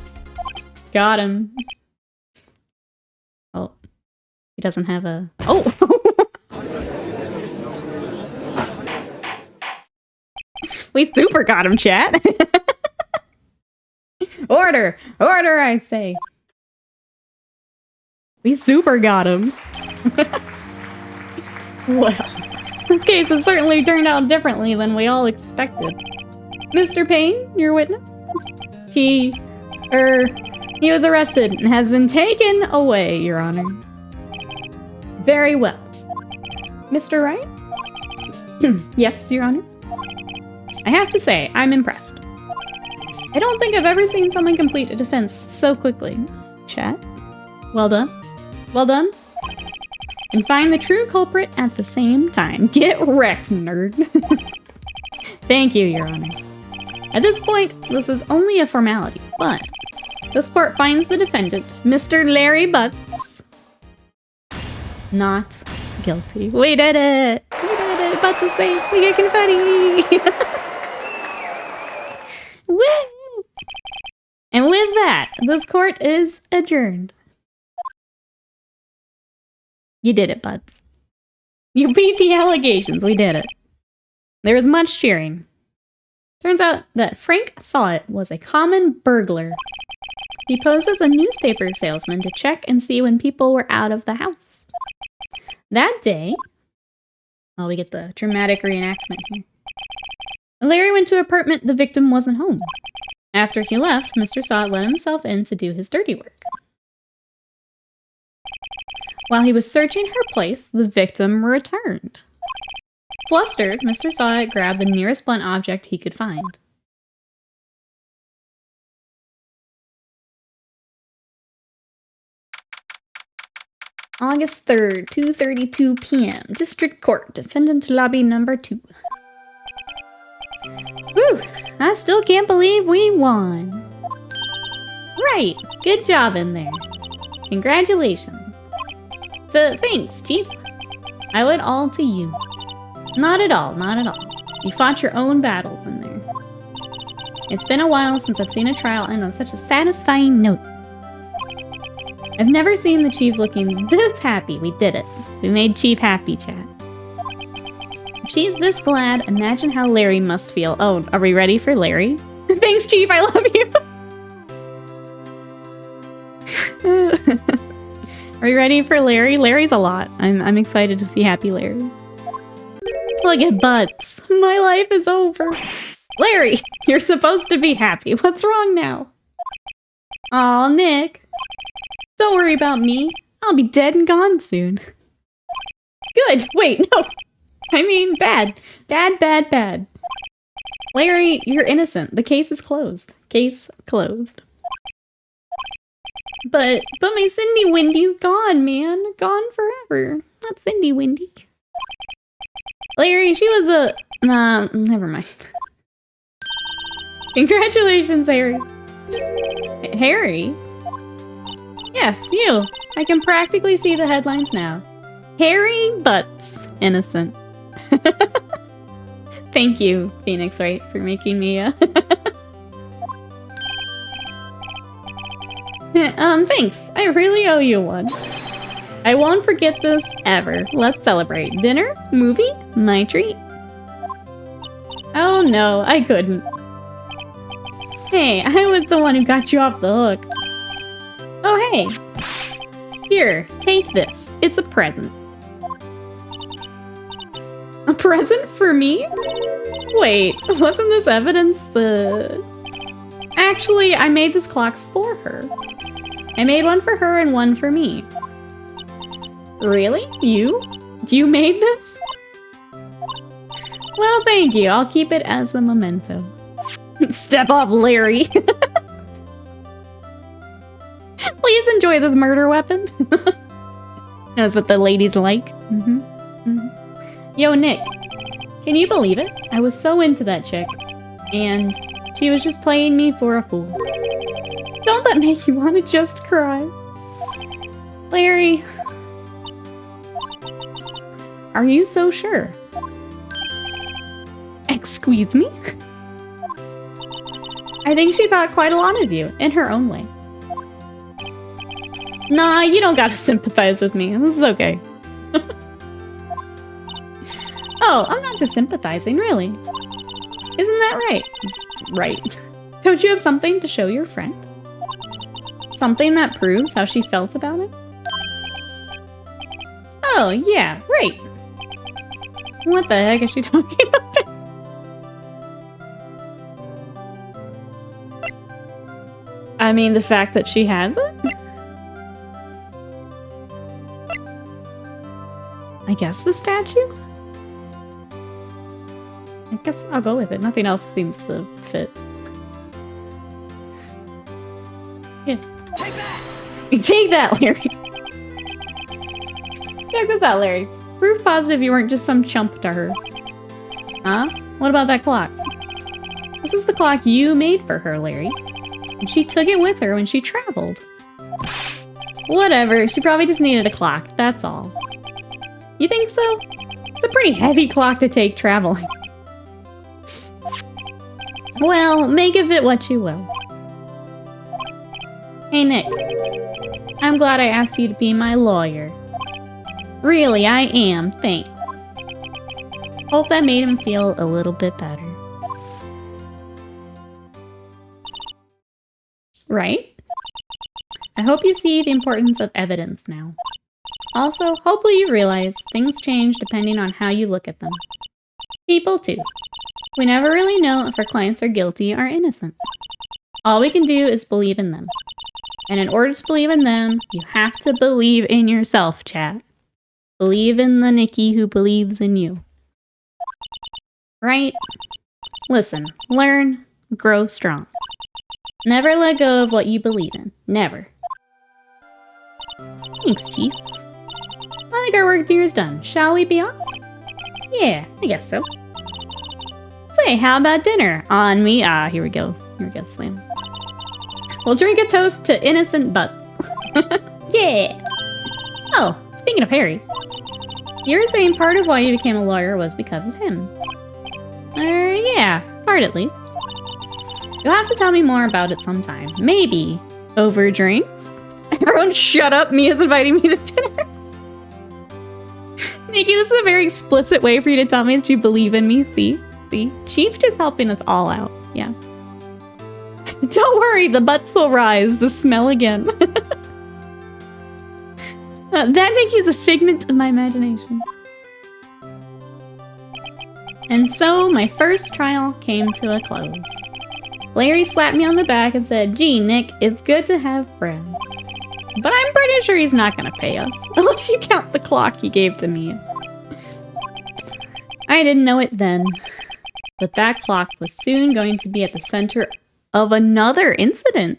Got him. Oh, he doesn't have a... Oh! We super got him, chat. Order! Order, I say. We super got him. Well, this case has certainly turned out differently than we all expected. Mr. Payne, your witness? He was arrested and has been taken away, Your Honor. Very well. Mr. Wright? Yes, Your Honor. I have to say, I'm impressed. I don't think I've ever seen someone complete a defense so quickly. Chat? Well done. Well done. And find the true culprit at the same time. Get wrecked, nerd. Thank you, Your Honor. At this point, this is only a formality, but this court finds the defendant, Mr. Larry Butts, not guilty. We did it! We did it! Butts is safe! We get confetti! Woo! And with that, this court is adjourned. You did it, Butts. You beat the allegations. We did it. There was much cheering. Turns out that Frank Saw It was a common burglar. He posed as a newspaper salesman to check and see when people were out of the house. That day... Oh, we get the dramatic reenactment here. Larry went to an apartment. The victim wasn't home. After he left, Mr. Saw It let himself in to do his dirty work. While he was searching her place, the victim returned. Flustered, Mr. Saw It grabbed the nearest blunt object he could find. August 3rd, 2:32 p.m. District Court, Defendant Lobby Number 2. Whew! I still can't believe we won! Right! Good job in there. Congratulations. Thanks, Chief. I owe it all to you. Not at all, not at all. You fought your own battles in there. It's been a while since I've seen a trial end on such a satisfying note. I've never seen the Chief looking this happy. We did it. We made Chief happy, chat. If she's this glad, imagine how Larry must feel. Oh, are we ready for Larry? Thanks, Chief, I love you! Are we ready for Larry? Larry's a lot. I'm excited to see happy Larry. Look at Butts. My life is over. Larry, you're supposed to be happy. What's wrong now? Aw, Nick. Don't worry about me. I'll be dead and gone soon. Good. Wait, no. I mean, bad. Bad, bad, bad. Larry, you're innocent. The case is closed. Case closed. But my Cindy Windy's gone, man. Gone forever. Not Cindy Windy. Larry, she was a... never mind. Congratulations, Harry. Harry? Yes, you. I can practically see the headlines now. Harry Butts, innocent. Thank you, Phoenix Wright, for making me, thanks. I really owe you one. I won't forget this ever. Let's celebrate. Dinner? Movie? My treat. Oh no, I couldn't. Hey, I was the one who got you off the hook. Oh hey. Here, take this. It's a present. A present for me? Wait, wasn't this evidence the... Actually, I made this clock for her. I made one for her and one for me. Really? You? You made this? Well, thank you. I'll keep it as a memento. Step off, Larry. Please enjoy this murder weapon. That's what the ladies like. Yo, Nick. Can you believe it? I was so into that chick. And she was just playing me for a fool. Don't that make you want to just cry? Larry. Are you so sure? Excuse me? I think she thought quite a lot of you, in her own way. Nah, you don't gotta sympathize with me. This is okay. Oh, I'm not just sympathizing, really. Isn't that right? Right. Don't you have something to show your friend? Something that proves how she felt about it? Oh, yeah, right. What the heck is she talking about? I mean, the fact that she has it? I guess the statue? I guess I'll go with it. Nothing else seems to fit. Yeah. Take that! Take that, Larry! Check this out, Larry. Proof positive you weren't just some chump to her. Huh? What about that clock? This is the clock you made for her, Larry. And she took it with her when she traveled. Whatever, she probably just needed a clock, that's all. You think so? It's a pretty heavy clock to take traveling. Well, make of it what you will. Hey, Nick. I'm glad I asked you to be my lawyer. Really, I am, thanks. Hope that made him feel a little bit better. Right? I hope you see the importance of evidence now. Also, hopefully you realize things change depending on how you look at them. People, too. We never really know if our clients are guilty or innocent. All we can do is believe in them. And in order to believe in them, you have to believe in yourself, chat. Believe in the Nikki who believes in you. Right? Listen, learn, grow strong. Never let go of what you believe in. Never. Thanks, Chief. I think our work here is done. Shall we be off? Yeah, I guess so. Say, how about dinner? On me. Ah, here we go. Here we go, Slam. We'll drink a toast to innocent butts. Yeah! Oh, speaking of Harry. You were saying part of why you became a lawyer was because of him. Yeah, part at least. You'll have to tell me more about it sometime. Maybe over drinks? Everyone shut up, Mia's inviting me to dinner. Nikki, this is a very explicit way for you to tell me that you believe in me. See? Chief just helping us all out. Yeah. Don't worry, the butts will rise to smell again. That Nikki's a figment of my imagination. And so my first trial came to a close. Larry slapped me on the back and said, "Gee, Nick, it's good to have friends." But I'm pretty sure he's not gonna pay us, unless you count the clock he gave to me. I didn't know it then, but that clock was soon going to be at the center of another incident.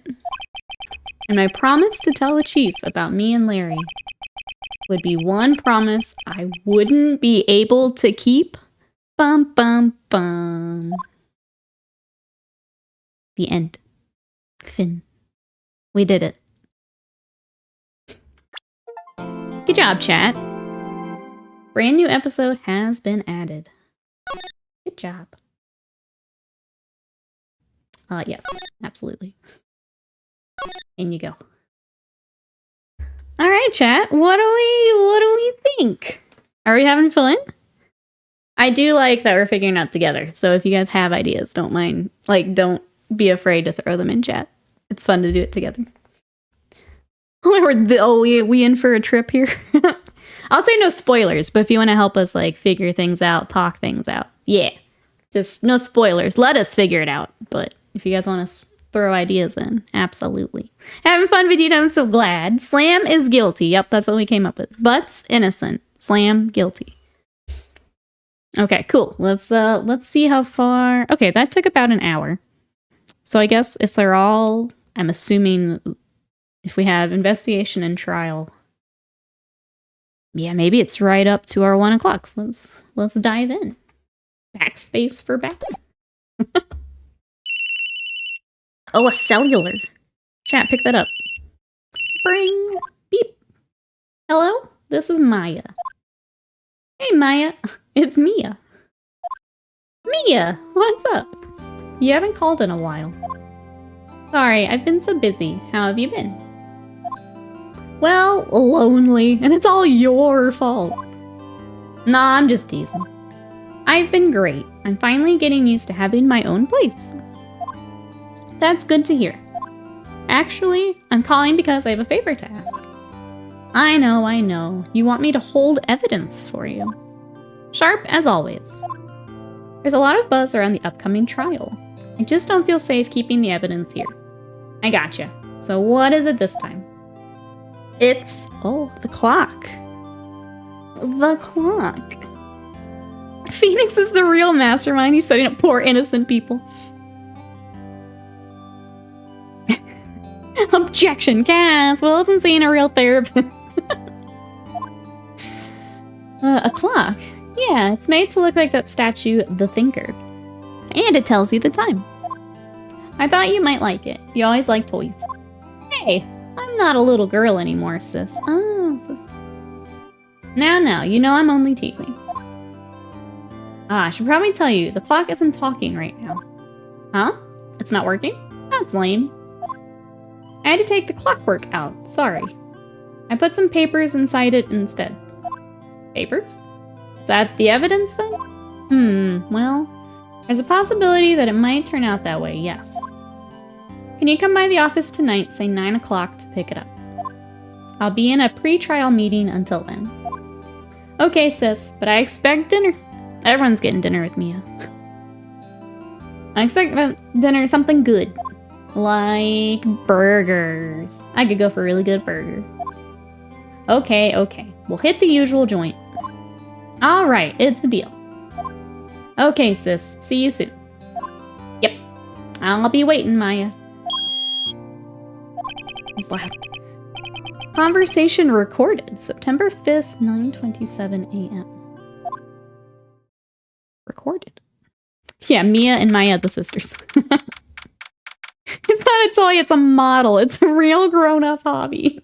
And my promise to tell the chief about me and Larry would be one promise I wouldn't be able to keep. Bum, bum, bum. The end. Finn. We did it. Good job, chat. Brand new episode has been added. Good job. Yes, absolutely. In you go. All right, chat. What do we think? Are we having fun? I do like that we're figuring it out together. So if you guys have ideas, don't mind. Like, don't be afraid to throw them in chat. It's fun to do it together. We in for a trip here. I'll say no spoilers, but if you want to help us like figure things out, talk things out, yeah, just no spoilers. Let us figure it out. But if you guys want us throw ideas in. Absolutely. Having fun, Vegeta. I'm so glad. Slam is guilty. Yep, that's what we came up with. Butts, innocent. Slam, guilty. Okay, cool. Let's see how far. Okay, that took about an hour. So I guess if they're all, I'm assuming if we have investigation and trial, yeah, maybe it's right up to our 1 o'clock. So let's dive in. Backspace for back. Oh, a cellular. Chat, pick that up. Bring. Beep. Hello? This is Maya. Hey, Maya. It's Mia. Mia, what's up? You haven't called in a while. Sorry, I've been so busy. How have you been? Well, lonely, and it's all your fault. Nah, I'm just teasing. I've been great. I'm finally getting used to having my own place. That's good to hear. Actually, I'm calling because I have a favor to ask. I know. You want me to hold evidence for you. Sharp as always. There's a lot of buzz around the upcoming trial. I just don't feel safe keeping the evidence here. I gotcha. So what is it this time? It's, the clock. The clock. Phoenix is the real mastermind. He's setting up poor innocent people. Objection, Cass. Well, isn't seeing a real therapist. A clock? Yeah, it's made to look like that statue, The Thinker. And it tells you the time. I thought you might like it. You always like toys. Hey, I'm not a little girl anymore, sis. Oh, sis. Now, you know I'm only teasing. I should probably tell you, the clock isn't talking right now. Huh? It's not working? That's lame. I had to take the clockwork out, sorry. I put some papers inside it instead. Papers? Is that the evidence then? Well, there's a possibility that it might turn out that way, yes. Can you come by the office tonight, say 9 o'clock, to pick it up? I'll be in a pre-trial meeting until then. Okay, sis, but I expect dinner. Everyone's getting dinner with Mia. I expect dinner something good. Like burgers. I could go for a really good burger. Okay. We'll hit the usual joint. Alright, it's a deal. Okay, sis. See you soon. Yep. I'll be waiting, Maya. It's loud. Conversation recorded. September 5th, 9:27 a.m. Recorded. Yeah, Mia and Maya, the sisters. It's not a toy, it's a model. It's a real grown-up hobby.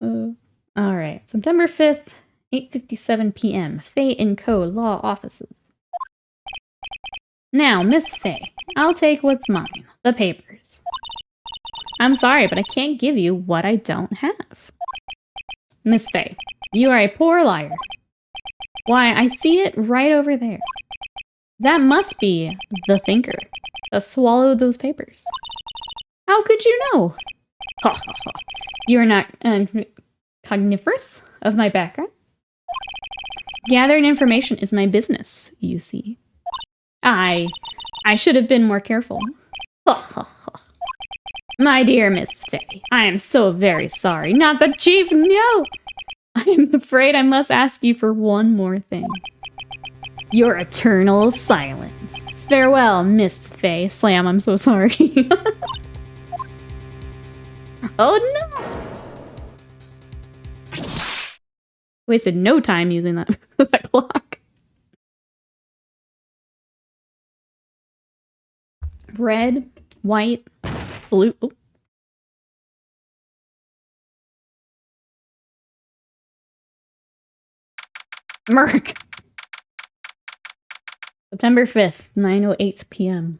Alright, September 5th, 8:57 p.m. Faye & Co. Law Offices. Now, Miss Faye, I'll take what's mine. The papers. I'm sorry, but I can't give you what I don't have. Miss Faye, you are a poor liar. Why, I see it right over there. That must be the Thinker that swallowed those papers. How could you know? You are not cogniferous of my background? Gathering information is my business, you see. I should have been more careful. My dear Miss Faye, I am so very sorry. Not the chief, no! I am afraid I must ask you for one more thing. Your eternal silence. Farewell, Miss Faye. Slam, I'm so sorry. Oh no! Wasted no time using that, that clock. Red, white, blue. Ooh. Merc. September 5th, 9:08 p.m.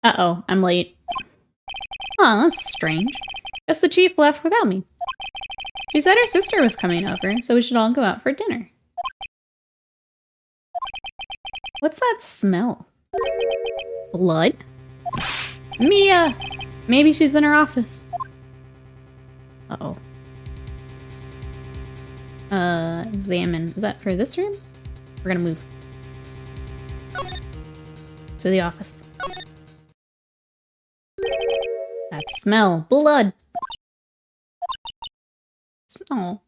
Uh-oh, I'm late. Huh, that's strange. Guess the chief left without me. She said her sister was coming over, so we should all go out for dinner. What's that smell? Blood? Mia! Maybe she's in her office. Uh-oh. Examine. Is that for this room? We're gonna move. to the office. That smell. Blood. Oh.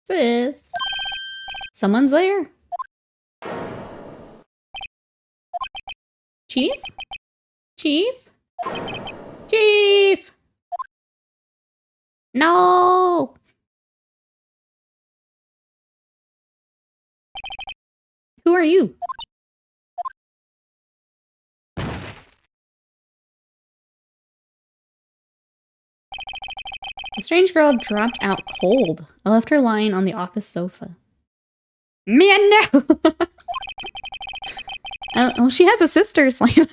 Sis. Someone's there. Chief? Chief? Chief! No! Who are you? The strange girl dropped out cold. I left her lying on the office sofa. Man, no! Oh, she has a sister. Went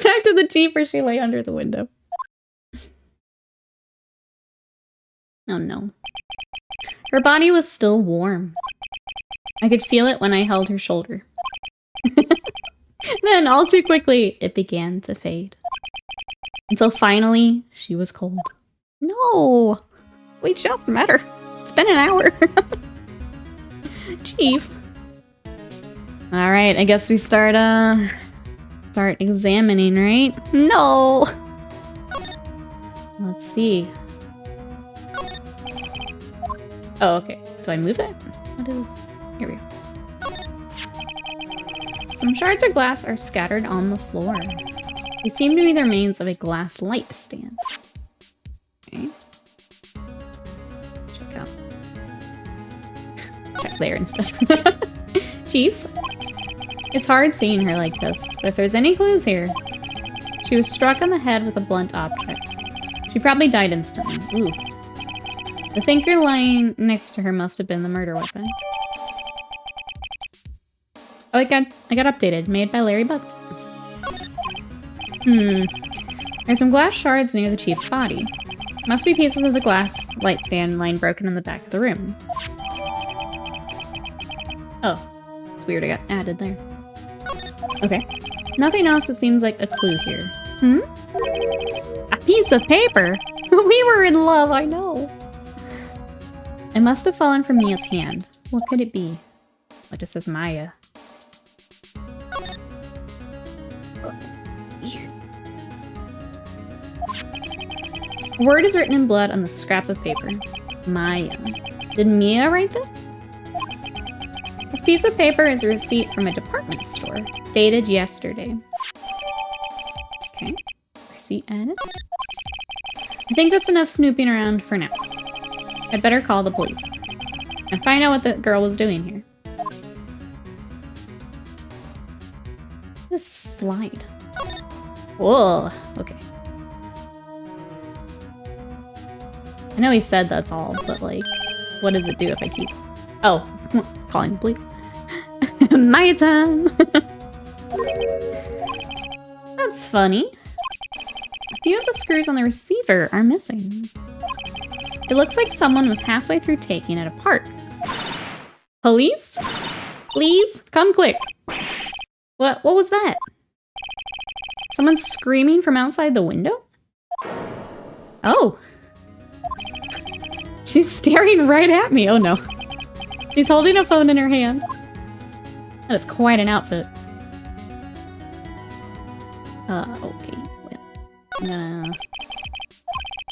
back to the chief where she lay under the window. Oh no. Her body was still warm. I could feel it when I held her shoulder. Then, all too quickly, it began to fade. Until finally, she was cold. No! We just met her. It's been an hour. Chief. Alright, I guess we start examining, right? No! Let's see. Oh, okay. Do I move it? What is... Here we go. Some shards of glass are scattered on the floor. They seem to be the remains of a glass light stand. Okay. Check there instead. Chief? It's hard seeing her like this, but if there's any clues here... She was struck on the head with a blunt object. She probably died instantly. Ooh. The thinker lying next to her must have been the murder weapon. Oh, I got updated. Made by Larry Bucks. There's some glass shards near the chief's body. Must be pieces of the glass light stand lying broken in the back of the room. Oh. It's weird I got added there. Okay. Nothing else that seems like a clue here. A piece of paper? We were in love, I know. It must have fallen from Mia's hand. What could it be? What just says Maya? A word is written in blood on the scrap of paper. Maya. Did Mia write this? This piece of paper is a receipt from a department store, dated yesterday. Okay, receipt added. I think that's enough snooping around for now. I'd better call the police and find out what the girl was doing here. This slide. Whoa, okay. I know he said that's all, but like, what does it do if I keep... Oh, calling the police. My time! That's funny. A few of the screws on the receiver are missing. It looks like someone was halfway through taking it apart. Police? Please, come quick. What was that? Someone screaming from outside the window? Oh. She's staring right at me. Oh no. She's holding a phone in her hand. That is quite an outfit. Okay. Well, I'm gonna...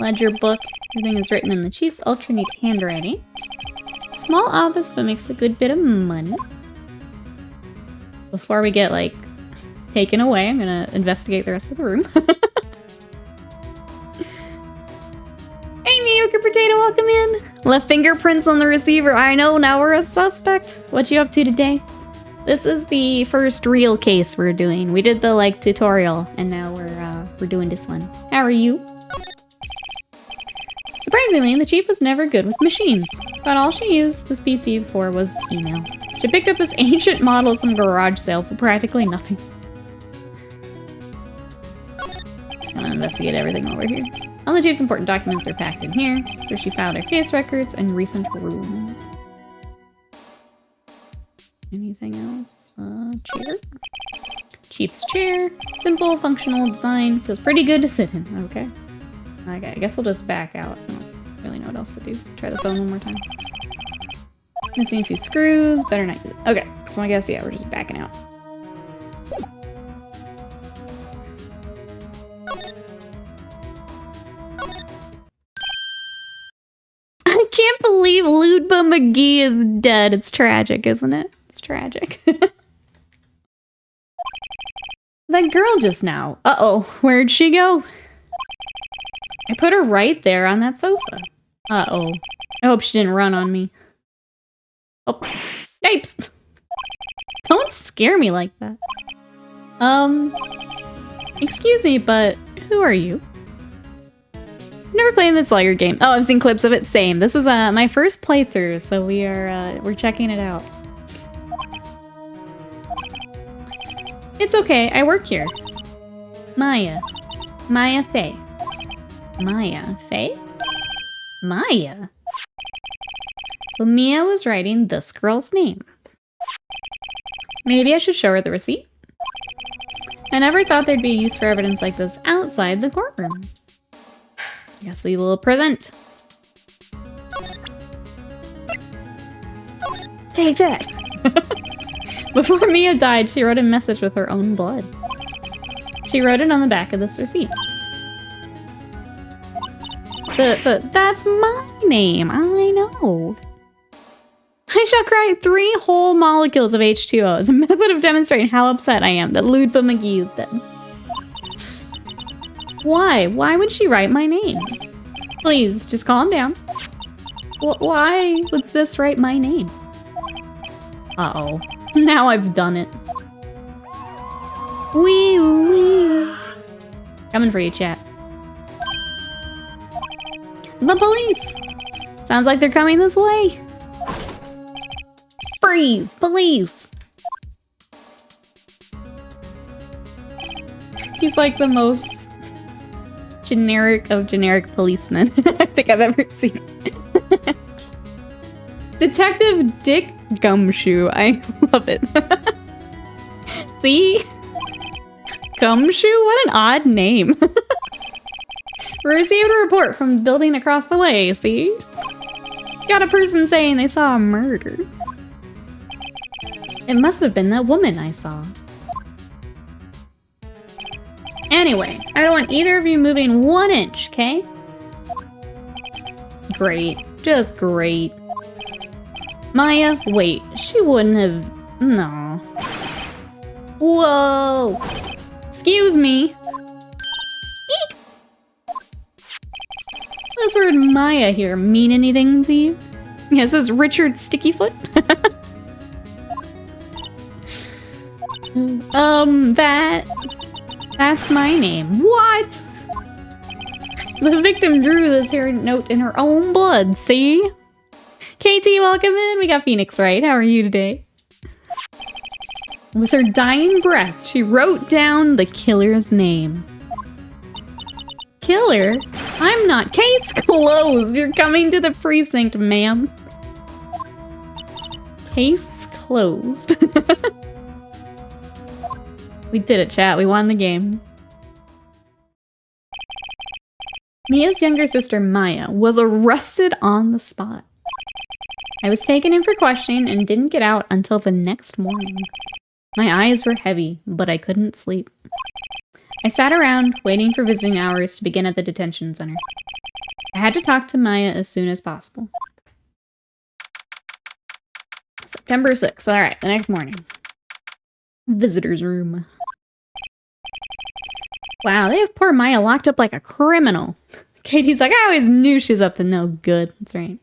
Ledger book. Everything is written in the chief's ultra neat handwriting. Small office, but makes a good bit of money. Before we get, like, taken away, I'm gonna investigate the rest of the room. Hey, mediocre potato, welcome in! Left fingerprints on the receiver. I know, now we're a suspect. What you up to today? This is the first real case we're doing. We did the, like, tutorial, and now we're doing this one. How are you? Surprisingly, the chief was never good with machines, but all she used this PC for was email. She picked up this ancient model at some garage sale for practically nothing. I'm gonna investigate everything over here. All the chief's important documents are packed in here, so she filed her case records and recent rulings. Anything else? Chair? Chief's chair. Simple, functional design. Feels pretty good to sit in. Okay. Okay, I guess we'll just back out. I don't really know what else to do. Try the phone one more time. Missing a few screws. Better not use it. Okay, so I guess, yeah, we're just backing out. Loompa McGee is dead. It's tragic, isn't it? It's tragic. That girl just now. Uh-oh, where'd she go? I put her right there on that sofa. Uh-oh. I hope she didn't run on me. Oh, yipes! Don't scare me like that. Excuse me, but who are you? I've never played this lawyer game. Oh, I've seen clips of it. Same. This is my first playthrough, so we're checking it out. It's okay, I work here. Maya. Maya Faye. Maya Faye? Maya? So Mia was writing this girl's name. Maybe I should show her the receipt? I never thought there'd be a use for evidence like this outside the courtroom. Guess we will present. Take that! Before Mia died, she wrote a message with her own blood. She wrote it on the back of this receipt. That's my name, I know. I shall cry 3 whole molecules of H2O as a method of demonstrating how upset I am that Loompa McGee is dead. Why? Why would she write my name? Please, just calm down. Why would this write my name? Uh-oh. Now I've done it. Wee wee. Coming for you, chat. The police! Sounds like they're coming this way. Freeze! Police! He's like the most generic of generic policemen I think I've ever seen. Detective Dick Gumshoe. I love it. See? Gumshoe? What an odd name. Received a report from the building across the way, see? Got a person saying they saw a murder. It must have been that woman I saw. Anyway, I don't want either of you moving 1 inch, okay? Great. Just great. Maya, wait. She wouldn't have... No. Whoa! Excuse me. Eek! Does word Maya here mean anything to you? Yes, this is Richard Stickyfoot. That's my name. What? The victim drew this here note in her own blood, see? Katie, welcome in. We got Phoenix, right? How are you today? With her dying breath, she wrote down the killer's name. Killer? I'm not. Case closed. You're coming to the precinct, ma'am. Case closed. We did it, chat. We won the game. Mia's younger sister, Maya, was arrested on the spot. I was taken in for questioning and didn't get out until the next morning. My eyes were heavy, but I couldn't sleep. I sat around, waiting for visiting hours to begin at the detention center. I had to talk to Maya as soon as possible. September 6th. Alright, the next morning. Visitor's room. Wow, they have poor Maya locked up like a criminal. Katie's like, I always knew she was up to no good. That's right.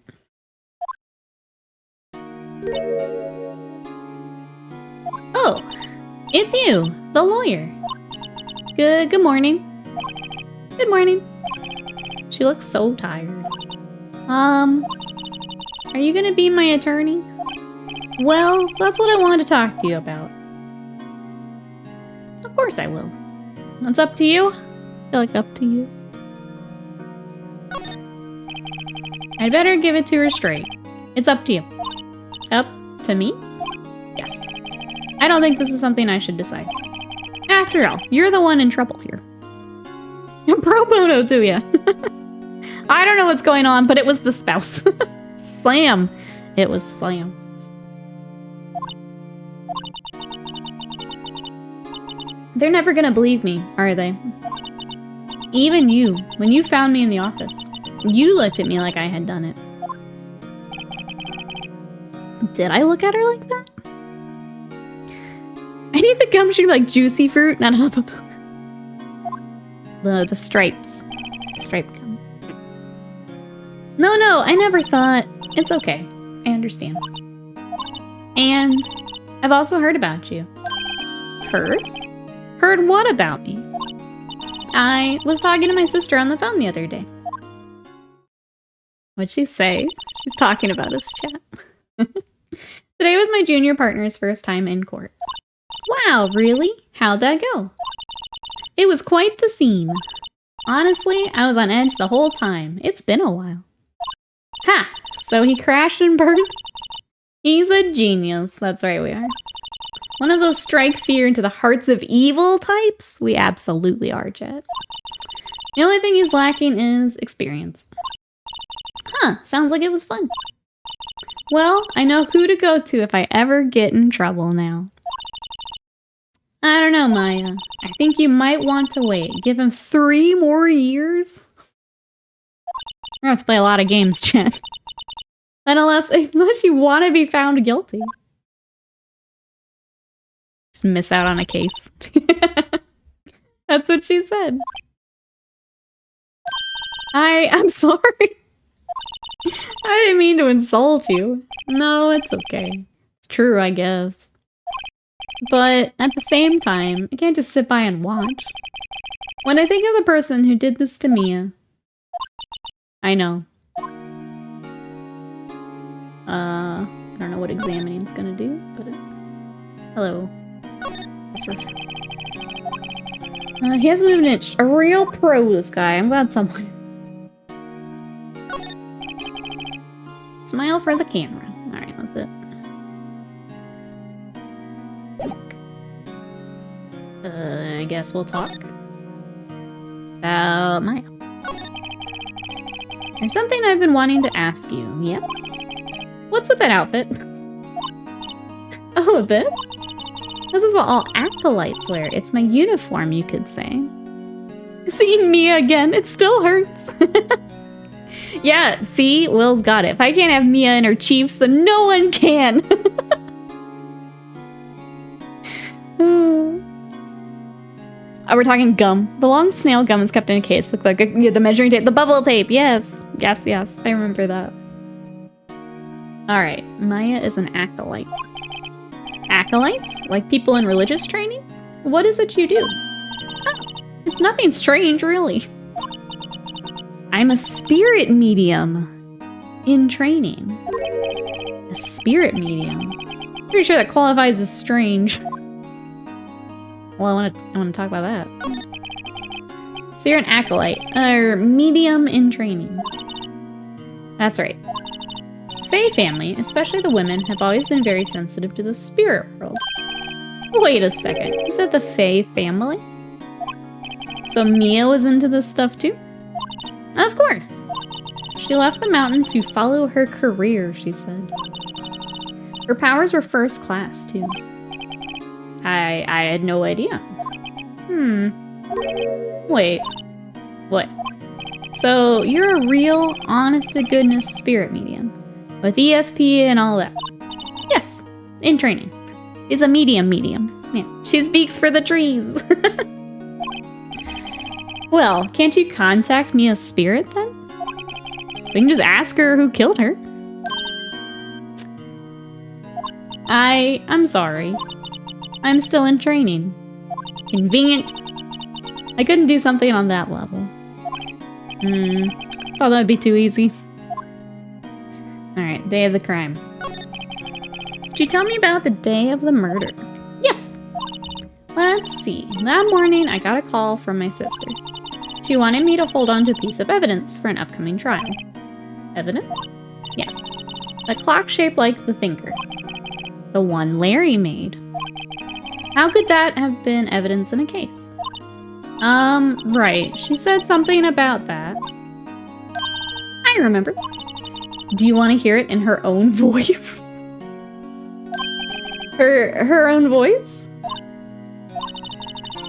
Oh, it's you, the lawyer. Good morning. Good morning. She looks so tired. Are you gonna be my attorney? Well, that's what I wanted to talk to you about. Of course I will. It's up to you. I feel like up to you. I'd better give it to her straight. It's up to you. Up to me? Yes. I don't think this is something I should decide. After all, you're the one in trouble here. Pro bono to ya. I don't know what's going on, but it was the spouse. Slam. It was slam. They're never gonna believe me, are they? Even you, when you found me in the office, you looked at me like I had done it. Did I look at her like that? I need the gumshoe like juicy fruit, not the stripes. Stripe gum. No, I never thought. It's okay. I understand. And I've also heard about you. Heard? Heard what about me? I was talking to my sister on the phone the other day. What'd she say? She's talking about us, chat. Today was my junior partner's first time in court. Wow, really? How'd that go? It was quite the scene. Honestly, I was on edge the whole time. It's been a while. Ha! So he crashed and burned? He's a genius. That's right, we are. One of those strike fear into the hearts of evil types? We absolutely are, Jet. The only thing he's lacking is experience. Huh, sounds like it was fun. Well, I know who to go to if I ever get in trouble now. I don't know, Maya. I think you might want to wait. Give him 3 more years? We're gonna have to play a lot of games, Jen. Unless you want to be found guilty. Just miss out on a case. That's what she said. I'm sorry. I didn't mean to insult you. No, it's okay. It's true, I guess. But at the same time, I can't just sit by and watch. When I think of the person who did this to Mia, I know. I don't know what examining's gonna do, but hello. He hasn't moved an inch. A real pro, this guy. I'm glad someone... Smile for the camera. Alright, that's it. I guess we'll talk about Maya. There's something I've been wanting to ask you. Yes? What's with that outfit? Oh, this? This is what all acolytes wear. It's my uniform, you could say. Seeing Mia again, it still hurts. Yeah, see? Will's got it. If I can't have Mia and her chiefs, then no one can. Oh, we're talking gum. The long snail gum is kept in a case. Look like the measuring tape. The bubble tape. Yes. Yes, yes. I remember that. Alright. Maya is an acolyte. Acolytes? Like people in religious training? What is it you do? Oh, it's nothing strange, really. I'm a spirit medium in training. A spirit medium? Pretty sure that qualifies as strange. Well, I want to talk about that. So you're an acolyte, or medium in training. That's right. Fae family, especially the women, have always been very sensitive to the spirit world. Wait a second, you said the Fae family? So Mia was into this stuff too? Of course. She left the mountain to follow her career, she said. Her powers were first class too. I had no idea. Wait. What? So you're a real, honest-to-goodness spirit medium. With ESP and all that. Yes, in training. Is a medium. Yeah, she speaks for the trees. Well, can't you contact Mia's spirit then? We can just ask her who killed her. I'm sorry. I'm still in training. Convenient. I couldn't do something on that level. Thought that would be too easy. Alright, day of the crime. Could you tell me about the day of the murder? Yes! Let's see. That morning, I got a call from my sister. She wanted me to hold on to a piece of evidence for an upcoming trial. Evidence? Yes. A clock shaped like the thinker. The one Larry made. How could that have been evidence in a case? Right. She said something about that. I remember. Do you want to hear it in her own voice? Her own voice?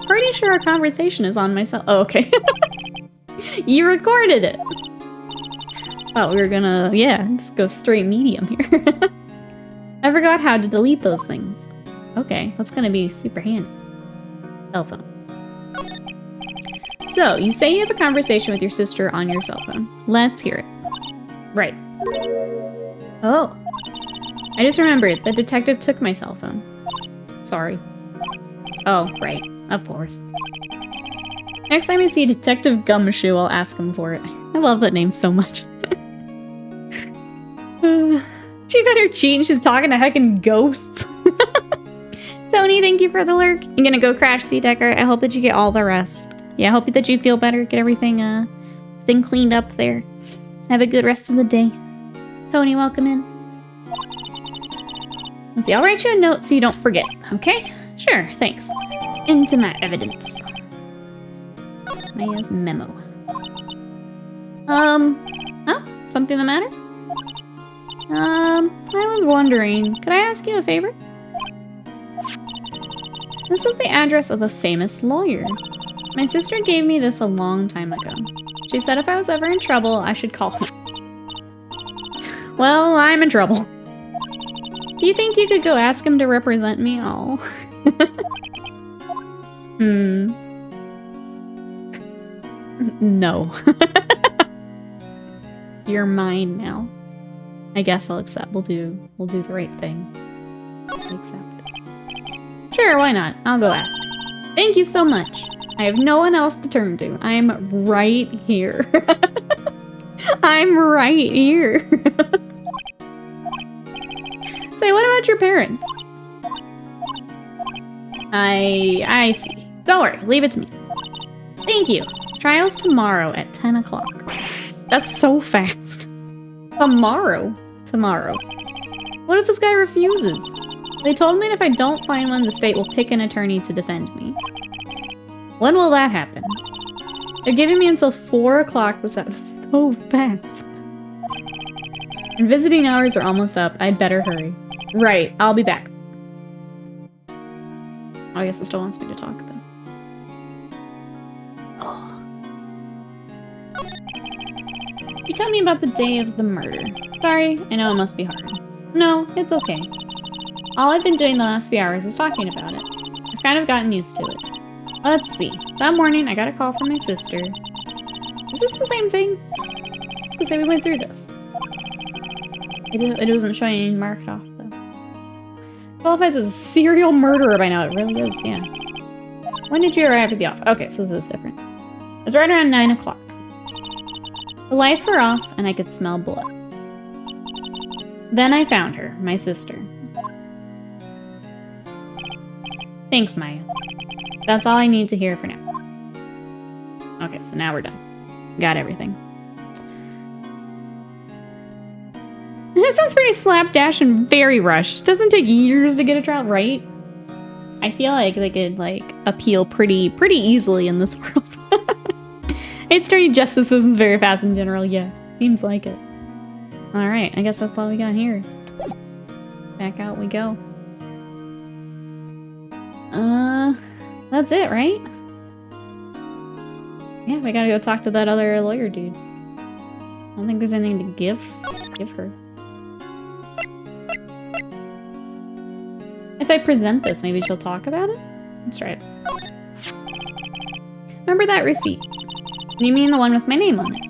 Pretty sure our conversation is on myself. Oh, okay. You recorded it. Oh, we were gonna, yeah, just go straight medium here. I forgot how to delete those things. Okay, that's gonna be super handy. Cell phone. So, you say you have a conversation with your sister on your cell phone. Let's hear it. Right. Oh. I just remembered, the detective took my cell phone. Sorry. Oh, right. Of course. Next time I see Detective Gumshoe, I'll ask him for it. I love that name so much. She better cheat, she's talking to heckin' ghosts. Tony, thank you for the lurk. I'm gonna go crash Sea Decker. I hope that you get all the rest. Yeah, I hope that you feel better, get everything cleaned up there. Have a good rest of the day. Tony, welcome in. Let's see, I'll write you a note so you don't forget, okay? Sure, thanks. Into my evidence. Maya's memo. Oh, something the matter? I was wondering, could I ask you a favor? This is the address of a famous lawyer. My sister gave me this a long time ago. She said if I was ever in trouble, I should call him. Well, I'm in trouble. Do you think you could go ask him to represent me? Oh. No. You're mine now. I guess I'll accept. We'll do the right thing. Accept. Sure, why not? I'll go ask. Thank you so much. I have no one else to turn to. I'm right here. I'm right here. Say, what about your parents? I see. Don't worry, leave it to me. Thank you. Trial's tomorrow at 10 o'clock. That's so fast. Tomorrow? Tomorrow. What if this guy refuses? They told me if I don't find one, the state will pick an attorney to defend me. When will that happen? They're giving me until 4 o'clock. That's so fast. And visiting hours are almost up. I'd better hurry. Right, I'll be back. Oh, I guess it still wants me to talk then. Oh. You tell me about the day of the murder. Sorry, I know it must be hard. No, it's okay. All I've been doing the last few hours is talking about it. I've kind of gotten used to it. Let's see. That morning, I got a call from my sister. Is this the same thing? I was gonna say we went through this. It wasn't showing any marked off, though. Qualifies as a serial murderer by now. It really is, yeah. When did you arrive at the office? Okay, so this is different. It was right around 9 o'clock. The lights were off, and I could smell blood. Then I found her, my sister. Thanks, Maya. That's all I need to hear for now. Okay, so now we're done. Got everything. This sounds pretty slapdash and very rushed. Doesn't take years to get a trial, right? I feel like they could, like, appeal pretty easily in this world. It's turning justice systems very fast in general, yeah. Seems like it. Alright, I guess that's all we got here. Back out we go. That's it, right? Yeah, we gotta go talk to that other lawyer dude. I don't think there's anything to give her. If I present this, maybe she'll talk about it? Let's try it. Remember that receipt? You mean the one with my name on it?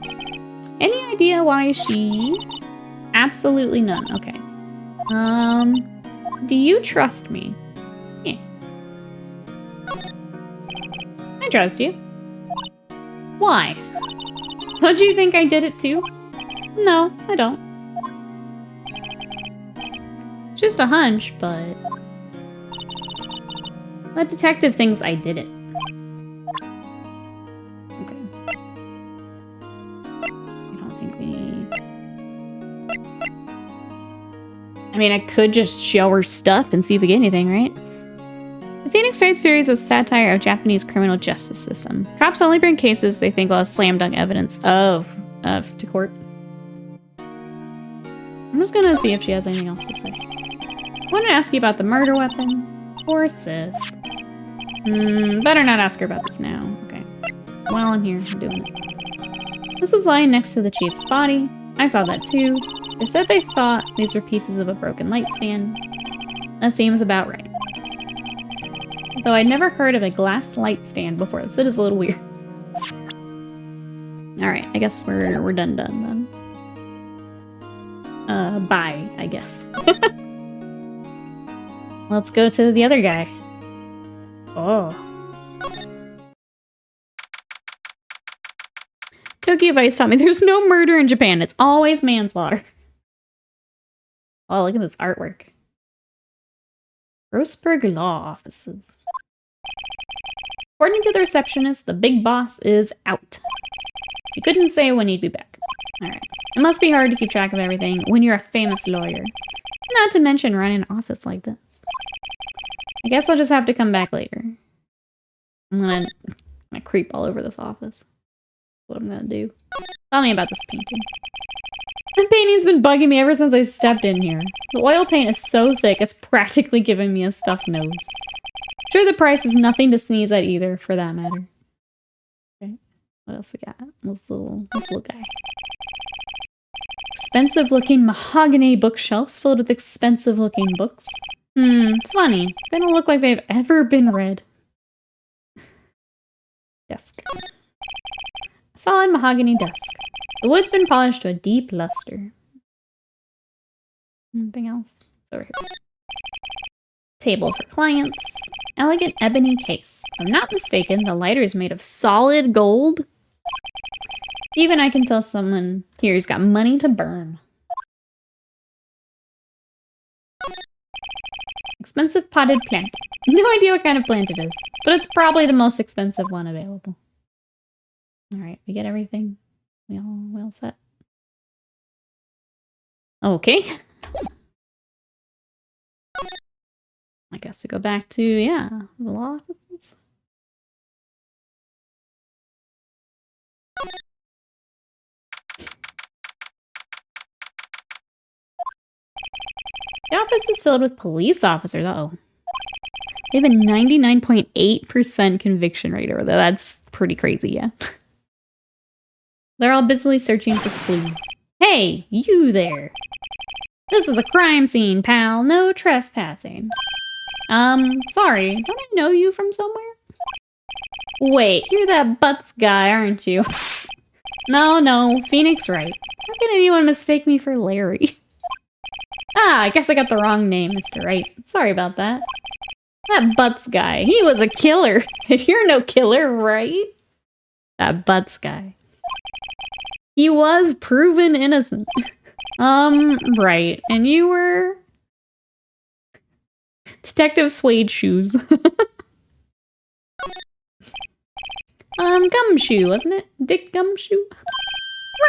Any idea why she... Absolutely none. Okay. Do you trust me? Yeah. I trust you. Why? Don't you think I did it too? No, I don't. Just a hunch, but... That detective thinks I did it. Okay. I don't think we... I mean, I could just show her stuff and see if we get anything, right? The Phoenix Wright series is satire of Japanese criminal justice system. Cops only bring cases they think will have slam dunk evidence of to court. I'm just gonna see if she has anything else to say. I want to ask you about the murder weapon. Poor sis. Better not ask her about this now. Okay. While I'm here, I'm doing it. This was lying next to the chief's body. I saw that too. They said they thought these were pieces of a broken light stand. That seems about right. Though I'd never heard of a glass light stand before. This is a little weird. Alright, I guess we're done then. Bye, I guess. Let's go to the other guy. Oh. Tokyo Vice taught me there's no murder in Japan. It's always manslaughter. Oh, look at this artwork. Grossberg Law Offices. According to the receptionist, the big boss is out. He couldn't say when he'd be back. Alright. It must be hard to keep track of everything when you're a famous lawyer. Not to mention running an office like this. I guess I'll just have to come back later. I'm gonna creep all over this office. That's what I'm gonna do. Tell me about this painting. The painting's been bugging me ever since I stepped in here. The oil paint is so thick, it's practically giving me a stuffed nose. Sure, the price is nothing to sneeze at either, for that matter. Okay, what else we got? This little guy. Expensive-looking mahogany bookshelves filled with expensive-looking books. Funny. They don't look like they've ever been read. Desk. A solid mahogany desk. The wood's been polished to a deep luster. Anything else? It's over here. Table for clients. Elegant ebony case. If I'm not mistaken, the lighter is made of solid gold. Even I can tell someone here's got money to burn. Expensive potted plant. No idea what kind of plant it is, but it's probably the most expensive one available. Alright, we get everything. We all set? Okay. I guess we go back to, yeah, the law offices. The office is filled with police officers. Uh-oh. They have a 99.8% conviction rate over there. That's pretty crazy, yeah. They're all busily searching for clues. Hey, you there. This is a crime scene, pal. No trespassing. Sorry. Don't I know you from somewhere? Wait, you're that Butts guy, aren't you? No, Phoenix Wright. How can anyone mistake me for Larry? Ah, I guess I got the wrong name, Mr. Wright. Sorry about that. That Butts guy, he was a killer. You're no killer, right? That Butts guy. He was proven innocent. Right. And you were... Detective Suede Shoes. Gumshoe, wasn't it? Dick Gumshoe?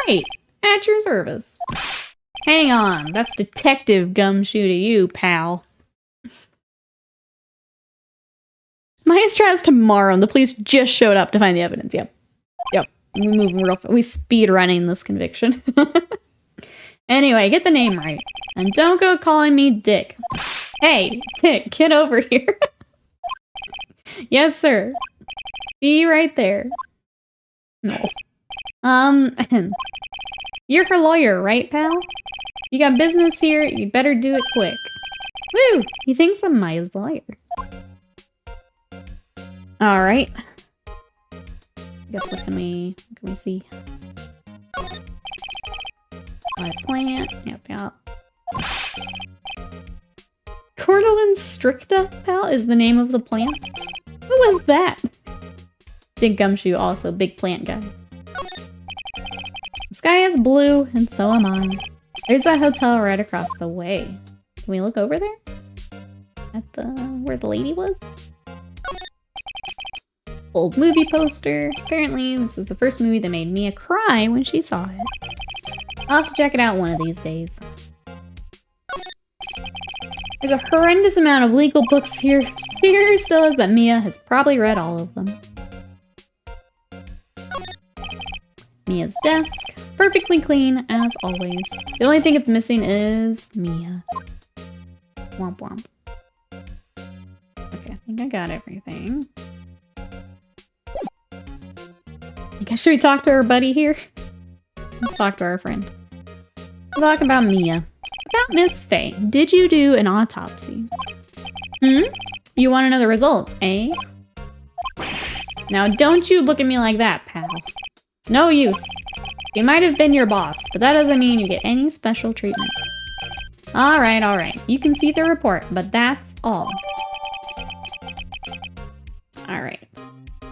Right. At your service. Hang on. That's Detective Gumshoe to you, pal. Maestra has tomorrow, and the police just showed up to find the evidence. Yep. We're moving real fast. We speed running this conviction. Anyway, get the name right. And don't go calling me Dick. Hey, Dick, get over here. Yes, sir. Be right there. No. You're her lawyer, right, pal? You got business here, you better do it quick. Woo! He thinks I'm Maya's lawyer. Alright. I guess what can we see? Plant. Yep. Cordylan stricta, pal, is the name of the plant. Who was that? Big Gumshoe, also big plant guy. The sky is blue, and so am I. There's that hotel right across the way. Can we look over there? At where the lady was? Old movie poster. Apparently, this is the first movie that made Mia cry when she saw it. I'll have to check it out one of these days. There's a horrendous amount of legal books here. Fear still is that Mia has probably read all of them. Mia's desk. Perfectly clean, as always. The only thing it's missing is Mia. Womp womp. Okay, I think I got everything. I guess should we talk to our buddy here? Let's talk to our friend. Talk about Mia. About Miss Faye. Did you do an autopsy? You want to know the results, eh? Now don't you look at me like that, pal. It's no use. He might have been your boss, but that doesn't mean you get any special treatment. Alright. You can see the report, but that's all. Alright.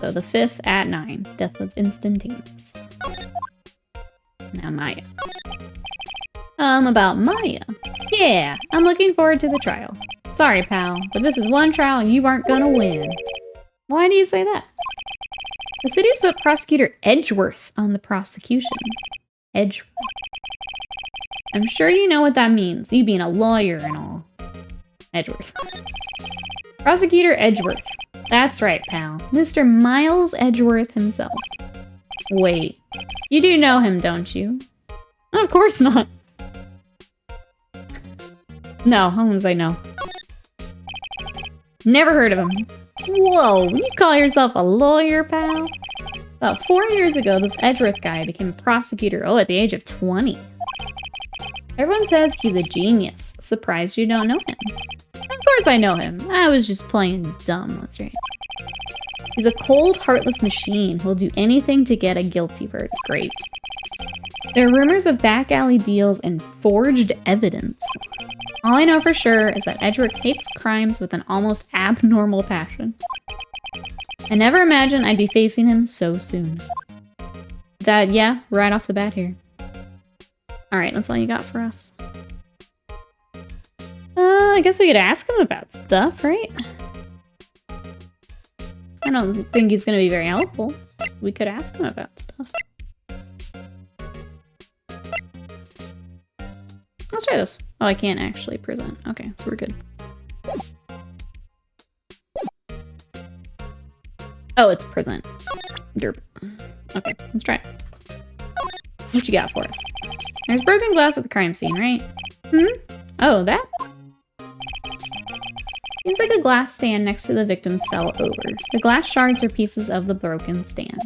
So the 5th at 9. Death was instantaneous. Now Maya. About Maya. Yeah, I'm looking forward to the trial. Sorry, pal, but this is one trial you aren't gonna win. Why do you say that? The city's put Prosecutor Edgeworth on the prosecution. Edgeworth. I'm sure you know what that means, you being a lawyer and all. Edgeworth. Prosecutor Edgeworth. That's right, pal. Mr. Miles Edgeworth himself. Wait, you do know him, don't you? Of course not. No, I'm gonna say no. Never heard of him. Whoa, you call yourself a lawyer, pal? About 4 years ago, this Edgeworth guy became a prosecutor, at the age of 20. Everyone says he's a genius. Surprised you don't know him. Of course I know him. I was just playing dumb, that's right. He's a cold, heartless machine who'll do anything to get a guilty verdict. Great. There are rumors of back alley deals and forged evidence. All I know for sure is that Edgeworth hates crimes with an almost abnormal passion. I never imagined I'd be facing him so soon. Yeah, right off the bat here. Alright, that's all you got for us. I guess we could ask him about stuff, right? I don't think he's gonna be very helpful. We could ask him about stuff. Let's try this. Oh, I can't actually present. Okay, so we're good. Oh, it's present. Derp. Okay, let's try it. What you got for us? There's broken glass at the crime scene, right? Oh, that? Seems like a glass stand next to the victim fell over. The glass shards are pieces of the broken stand.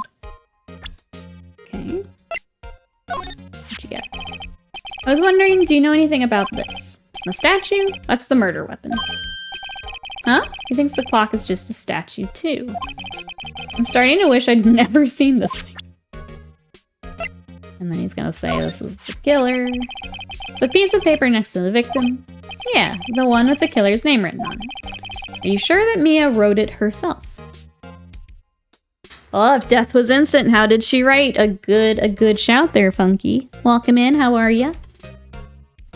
Okay. What you got? I was wondering, do you know anything about this? The statue? That's the murder weapon. Huh? He thinks the clock is just a statue, too. I'm starting to wish I'd never seen this thing. And then he's gonna say this is the killer. It's a piece of paper next to the victim. Yeah, the one with the killer's name written on it. Are you sure that Mia wrote it herself? Oh, if death was instant, how did she write? A good shout there, Funky. Welcome in, how are ya?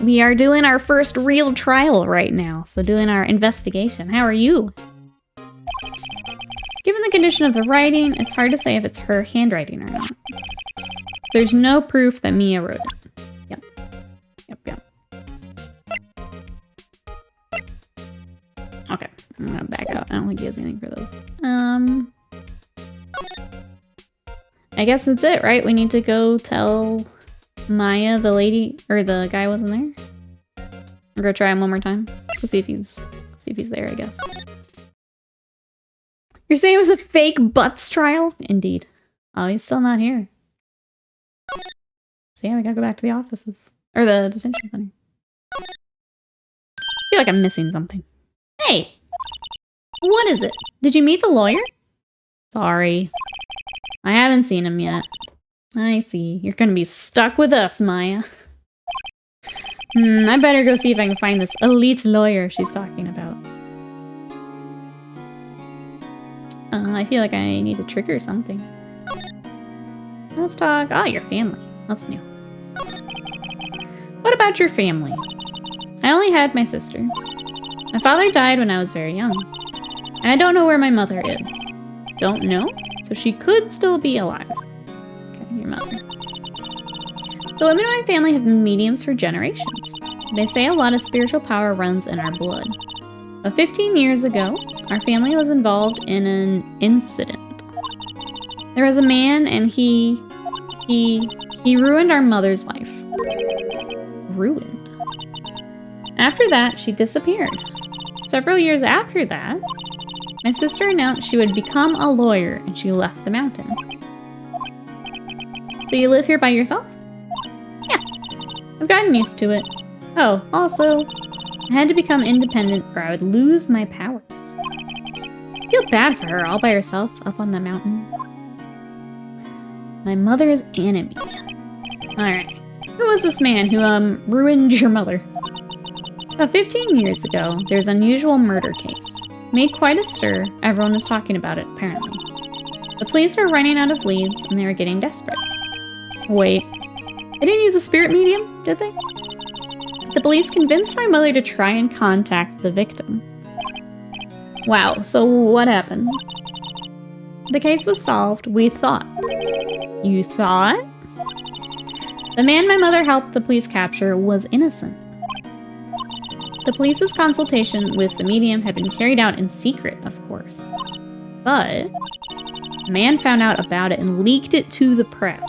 We are doing our first real trial right now, so doing our investigation. How are you? Given the condition of the writing, it's hard to say if it's her handwriting or not. There's no proof that Mia wrote it. Yep. Okay, I'm gonna back out. I don't think he has anything for those. I guess that's it, right? We need to go tell Maya the lady, or the guy wasn't there. We're gonna try him one more time. Let's go see if he's there, I guess. You're saying it was a fake butts trial? Indeed. Oh, he's still not here. So yeah, we gotta go back to the offices. Or the detention center. I feel like I'm missing something. Hey! What is it? Did you meet the lawyer? Sorry. I haven't seen him yet. I see. You're gonna be stuck with us, Maya. I better go see if I can find this elite lawyer she's talking about. I feel like I need to trigger something. Let's talk. Oh, your family. That's new. What about your family? I only had my sister. My father died when I was very young. And I don't know where my mother is. Don't know? So she could still be alive. Okay, your mother. The women in my family have been mediums for generations. They say a lot of spiritual power runs in our blood. But 15 years ago, our family was involved in an incident. There was a man and he ruined our mother's life. Ruined. After that, she disappeared. Several years after that, my sister announced she would become a lawyer and she left the mountain. So you live here by yourself? Yeah. I've gotten used to it. Oh, also, I had to become independent or I would lose my powers. I feel bad for her all by herself up on the mountain. My mother's enemy. Alright. Who was this man who, ruined your mother? About 15 years ago, there's an unusual murder case. Made quite a stir. Everyone was talking about it, apparently. The police were running out of leads, and they were getting desperate. Wait. They didn't use a spirit medium, did they? The police convinced my mother to try and contact the victim. Wow, so what happened? The case was solved, we thought. You thought? The man my mother helped the police capture was innocent. The police's consultation with the medium had been carried out in secret, of course. But a man found out about it and leaked it to the press.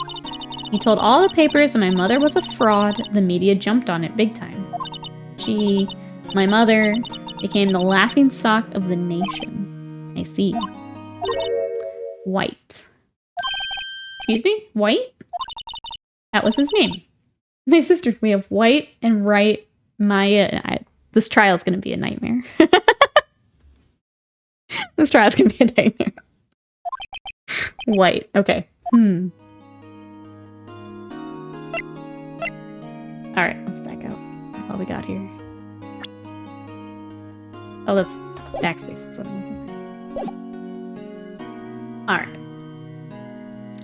He told all the papers that my mother was a fraud. The media jumped on it big time. My mother, became the laughingstock of the nation. I see. White. Excuse me? White? That was his name. My sister, we have White and Wright, Maya, and this trial's gonna be a nightmare. This trial's gonna be a nightmare. White, okay. Alright, let's back out. That's all we got here. Oh, that's backspace is what I'm looking for. Alright.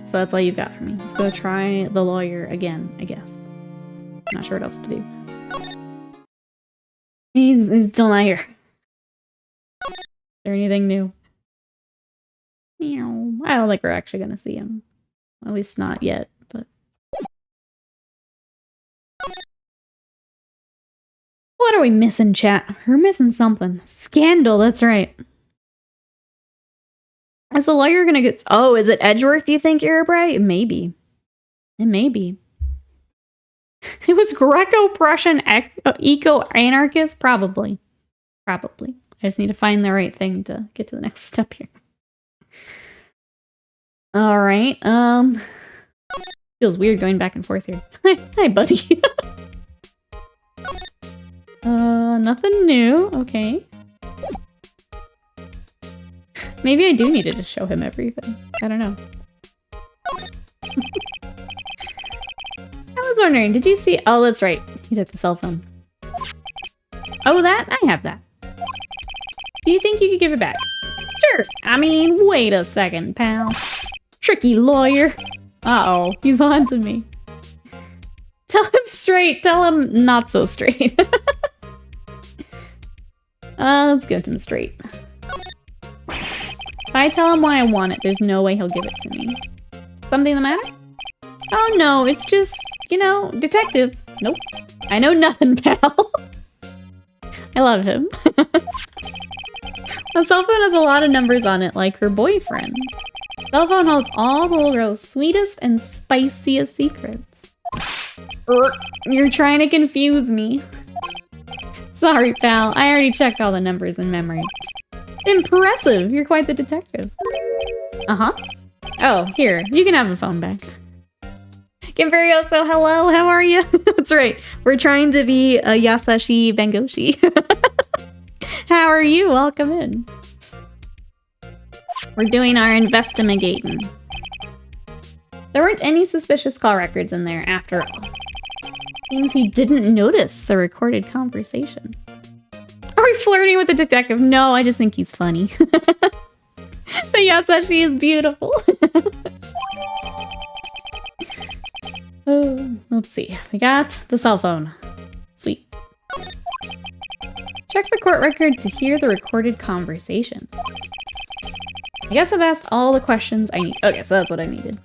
So that's all you've got for me. Let's go try the lawyer again, I guess. I'm not sure what else to do. He's still not here. Is there anything new? Meow. I don't think we're actually gonna see him. At least not yet, but... What are we missing, chat? We're missing something. Scandal, that's right. Is the lawyer gonna get... Oh, is it Edgeworth, you think, Erebray? It may be. It may be. It was Greco-Prussian eco-anarchist? Probably. Probably. I just need to find the right thing to get to the next step here. Alright, feels weird going back and forth here. Hi, buddy. Nothing new. Okay. Maybe I do need to just show him everything. I don't know. I was wondering, did you see... Oh, that's right. You took the cell phone. Oh, that? I have that. Do you think you could give it back? Sure. I mean, wait a second, pal. Tricky lawyer. Uh-oh. He's on to me. Tell him straight. Tell him not so straight. Let's give it to him straight. If I tell him why I want it, there's no way he'll give it to me. Something the matter? Oh no, it's just, you know, detective. Nope. I know nothing, pal. I love him. The cell phone has a lot of numbers on it, like her boyfriend. Cell phone holds all the little girl's sweetest and spiciest secrets. You're trying to confuse me. Sorry, pal. I already checked all the numbers in memory. Impressive! You're quite the detective. Uh-huh. Oh, here. You can have the phone back. Kimberioso, hello, how are you? That's right. We're trying to be a Yasashi Bengoshi. How are you? Welcome in. We're doing our investigating. There weren't any suspicious call records in there after all. Seems he didn't notice the recorded conversation. Are we flirting with the detective? No, I just think he's funny. The Yasashi is beautiful. Oh, let's see. We got the cell phone. Sweet. Check the court record to hear the recorded conversation. I guess I've asked all the questions I need. Okay, so that's what I needed.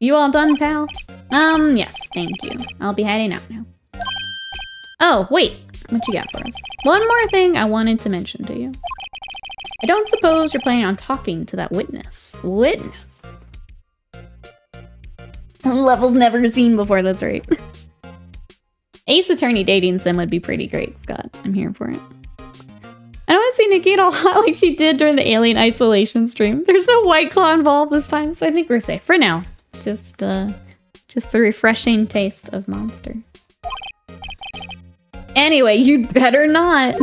You all done, pal? Yes, thank you. I'll be heading out now. Oh, wait. What you got for us? One more thing I wanted to mention to you. I don't suppose you're planning on talking to that witness. Witness? Levels never seen before, that's right. Ace Attorney dating sim would be pretty great, Scott. I'm here for it. I don't want to see Nikki all hot like she did during the Alien Isolation stream. There's no White Claw involved this time, so I think we're safe for now. Just the refreshing taste of Monster. Anyway, you'd better not.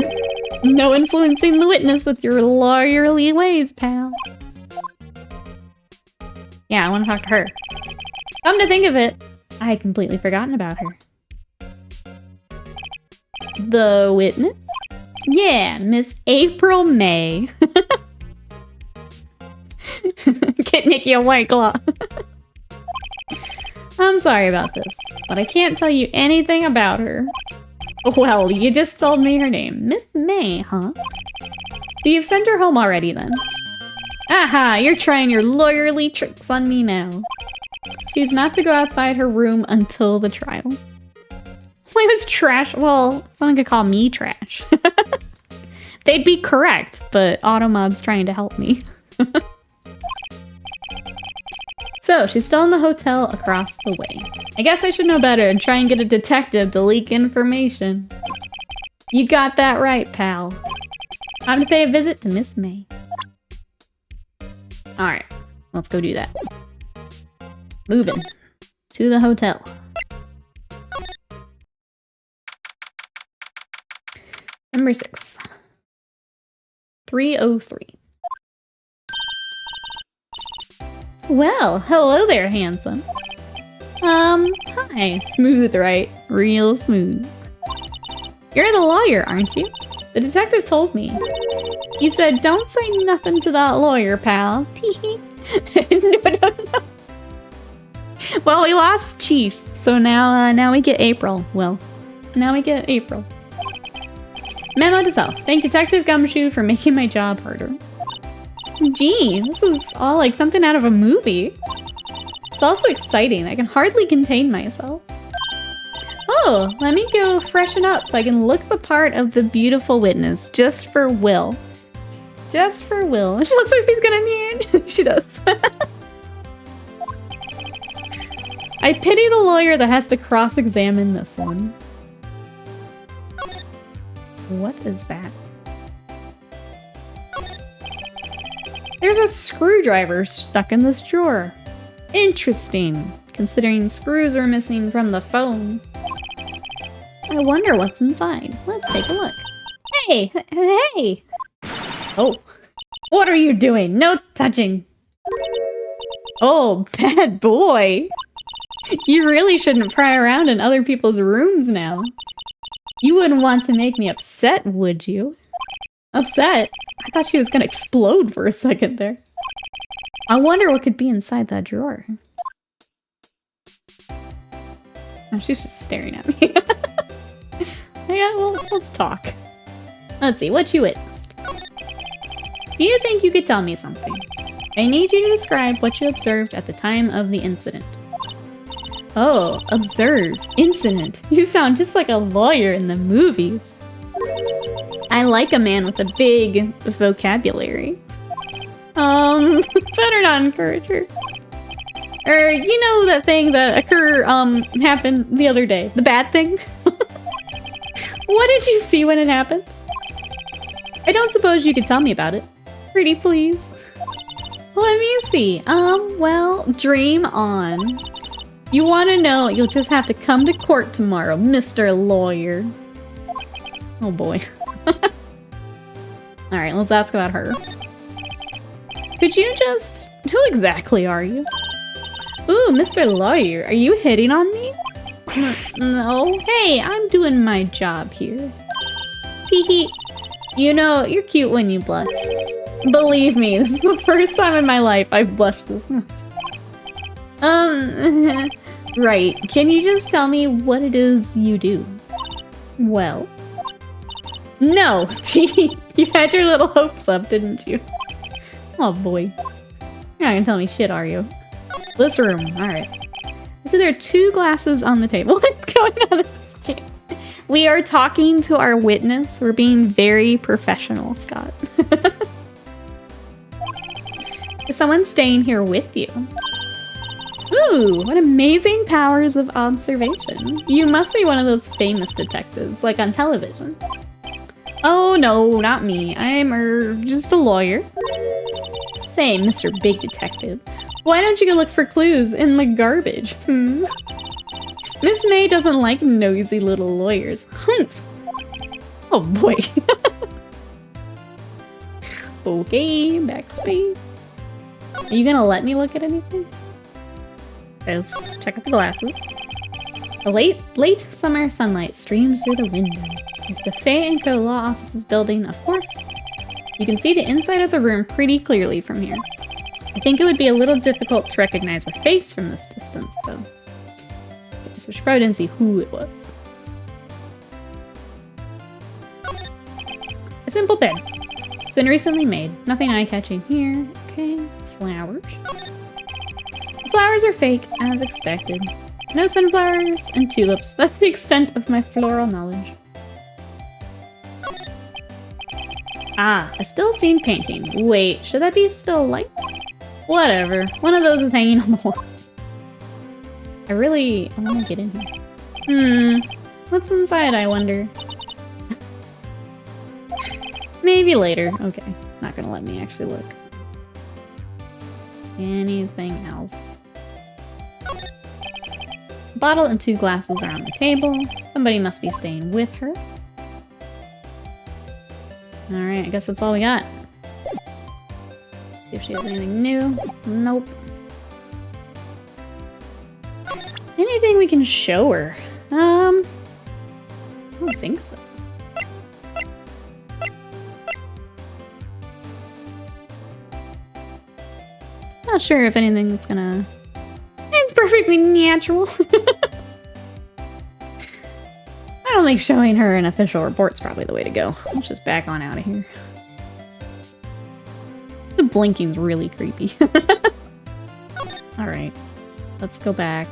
No influencing the witness with your lawyerly ways, pal. Yeah, I want to talk to her. Come to think of it, I had completely forgotten about her. The witness? Yeah, Miss April May. Get Nikki a White Claw. I'm sorry about this, but I can't tell you anything about her. Well, you just told me her name. Miss May, huh? So you've sent her home already, then? Aha! You're trying your lawyerly tricks on me now. She's not to go outside her room until the trial. Well, it was trash. Well, someone could call me trash. They'd be correct, but Automod's trying to help me. So, she's still in the hotel across the way. I guess I should know better and try and get a detective to leak information. You got that right, pal. Time to pay a visit to Miss May. Alright, let's go do that. Moving to the hotel. Number 6. 303. Well, hello there, handsome. Hi. Smooth, right? Real smooth. You're the lawyer, aren't you? The detective told me. He said, don't say nothing to that lawyer, pal. Teehee. No. Well, we lost Chief, so now we get April. Well, now we get April. Memo to self. Thank Detective Gumshoe for making my job harder. Gee, this is all like something out of a movie. It's also exciting. I can hardly contain myself. Oh, let me go freshen up so I can look the part of the beautiful witness just for Will. Just for Will. She looks like she's gonna need. She does. I pity the lawyer that has to cross-examine this one. What is that? There's a screwdriver stuck in this drawer. Interesting, considering screws are missing from the phone. I wonder what's inside. Let's take a look. Hey! Hey! Oh. What are you doing? No touching! Oh, bad boy! You really shouldn't pry around in other people's rooms now. You wouldn't want to make me upset, would you? Upset? I thought she was gonna explode for a second there. I wonder what could be inside that drawer. Oh, she's just staring at me. Yeah, well, let's talk. Let's see, what you witnessed. Do you think you could tell me something? I need you to describe what you observed at the time of the incident. Oh, observe. Incident. You sound just like a lawyer in the movies. I like a man with a big vocabulary. Better not encourage her. Or, you know that thing that happened the other day. The bad thing? What did you see when it happened? I don't suppose you could tell me about it. Pretty please. Let me see. Well, dream on. You want to know, you'll just have to come to court tomorrow, Mr. Lawyer. Oh boy. Alright, let's ask about her. Could you just... Who exactly are you? Ooh, Mr. Lawyer, are you hitting on me? No. Hey, I'm doing my job here. Teehee. You know, you're cute when you blush. Believe me, this is the first time in my life I've blushed this much. Right. Can you just tell me what it is you do? Well... No! Teehee. You had your little hopes up, didn't you? Oh boy. You're not gonna tell me shit, are you? This room. Alright. So there are 2 glasses on the table. What's going on in this game? We are talking to our witness. We're being very professional, Scott. Is someone staying here with you? Ooh, what amazing powers of observation. You must be one of those famous detectives, like on television. Oh no, not me. I'm just a lawyer. Say, Mr. Big Detective, why don't you go look for clues in the garbage? Miss May doesn't like nosy little lawyers. Humph! Oh boy. Okay, backspace. Are you gonna let me look at anything? Okay, let's check out the glasses. The late summer sunlight streams through the window. There's the Fay & Co. Law Offices building, of course. You can see the inside of the room pretty clearly from here. I think it would be a little difficult to recognize a face from this distance, though. So she probably didn't see who it was. A simple bed. It's been recently made. Nothing eye-catching here. Okay, flowers. The flowers are fake, as expected. No sunflowers and tulips. That's the extent of my floral knowledge. Ah, a still scene painting. Wait, should that be still life? Whatever. One of those is hanging on the wall. I want to get in here. What's inside, I wonder? Maybe later. Okay, not gonna let me actually look. Anything else? A bottle and 2 glasses are on the table. Somebody must be staying with her. Alright, I guess that's all we got. See if she has anything new. Nope. Anything we can show her? I don't think so. Not sure if anything that's gonna... It's perfectly natural. I don't think showing her an official report's probably the way to go. Let's just back on out of here. The blinking's really creepy. Alright. Let's go back.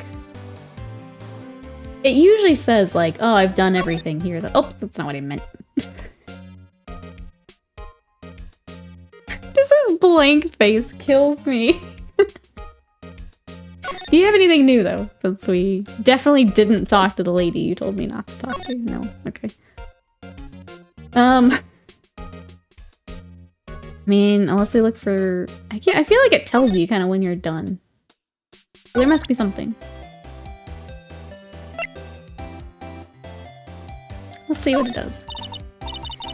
It usually says, like, oh, I've done everything here. Oh, that's not what I meant. This blank face kills me. Do you have anything new, though? Since we definitely didn't talk to the lady you told me not to talk to. No? Okay. I mean, unless we look for... I feel like it tells you kind of when you're done. There must be something. Let's see what it does.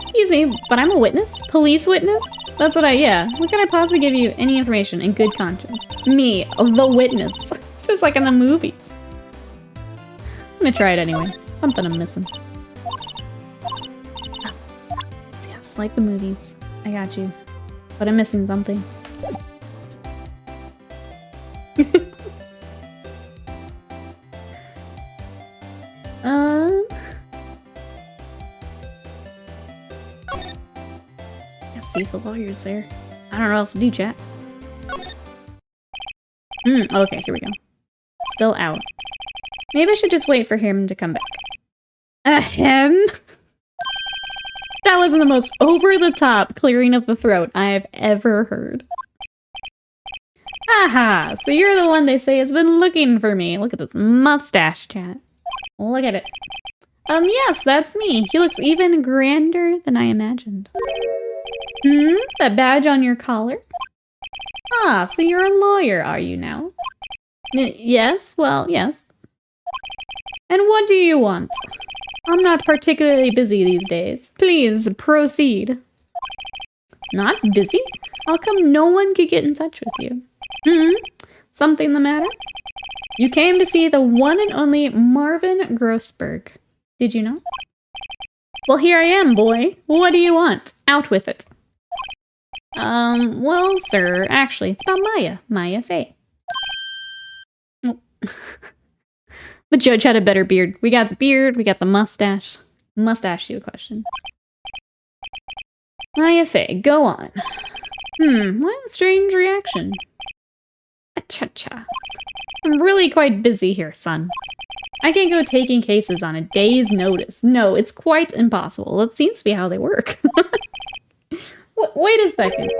Excuse me, but I'm a witness? Police witness? That's what yeah. What can I possibly give you any information in good conscience? Me, the witness. It's just like in the movies. I'm gonna try it anyway. Something I'm missing. Yes, like the movies. I got you. But I'm missing something. See if the lawyer's there. I don't know what else to do, chat. Okay, here we go. Still out. Maybe I should just wait for him to come back. Ahem. That wasn't the most over-the-top clearing of the throat I have ever heard. Aha! So you're the one they say has been looking for me. Look at this mustache, chat. Look at it. Yes, that's me. He looks even grander than I imagined. That badge on your collar? Ah, so you're a lawyer, are you now? Yes, well, yes. And what do you want? I'm not particularly busy these days. Please, proceed. Not busy? How come no one could get in touch with you? Something the matter? You came to see the one and only Marvin Grossberg. Did you know? Well, here I am, boy. What do you want? Out with it. Well, sir, actually, it's about Maya Fay. Oh. The judge had a better beard. We got the beard, we got the mustache. Must ask you a question. Maya Fay, go on. What a strange reaction. Cha-cha. I'm really quite busy here, son. I can't go taking cases on a day's notice. No, it's quite impossible. That seems to be how they work. Wait a second.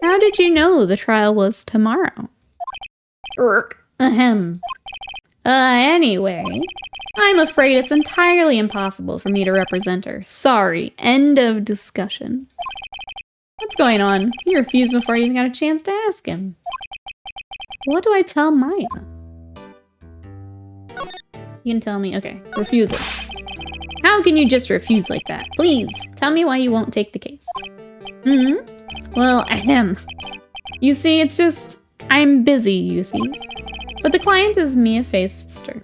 How did you know the trial was tomorrow? Ahem. Anyway, I'm afraid it's entirely impossible for me to represent her. Sorry. End of discussion. What's going on? He refused before I even got a chance to ask him. What do I tell Maya? You can tell me. Okay, refusal. How How can you just refuse like that? Please, tell me why you won't take the case. Hmm? Well, ahem. You see, it's just... I'm busy, you see. But the client is Mia Faye's sister.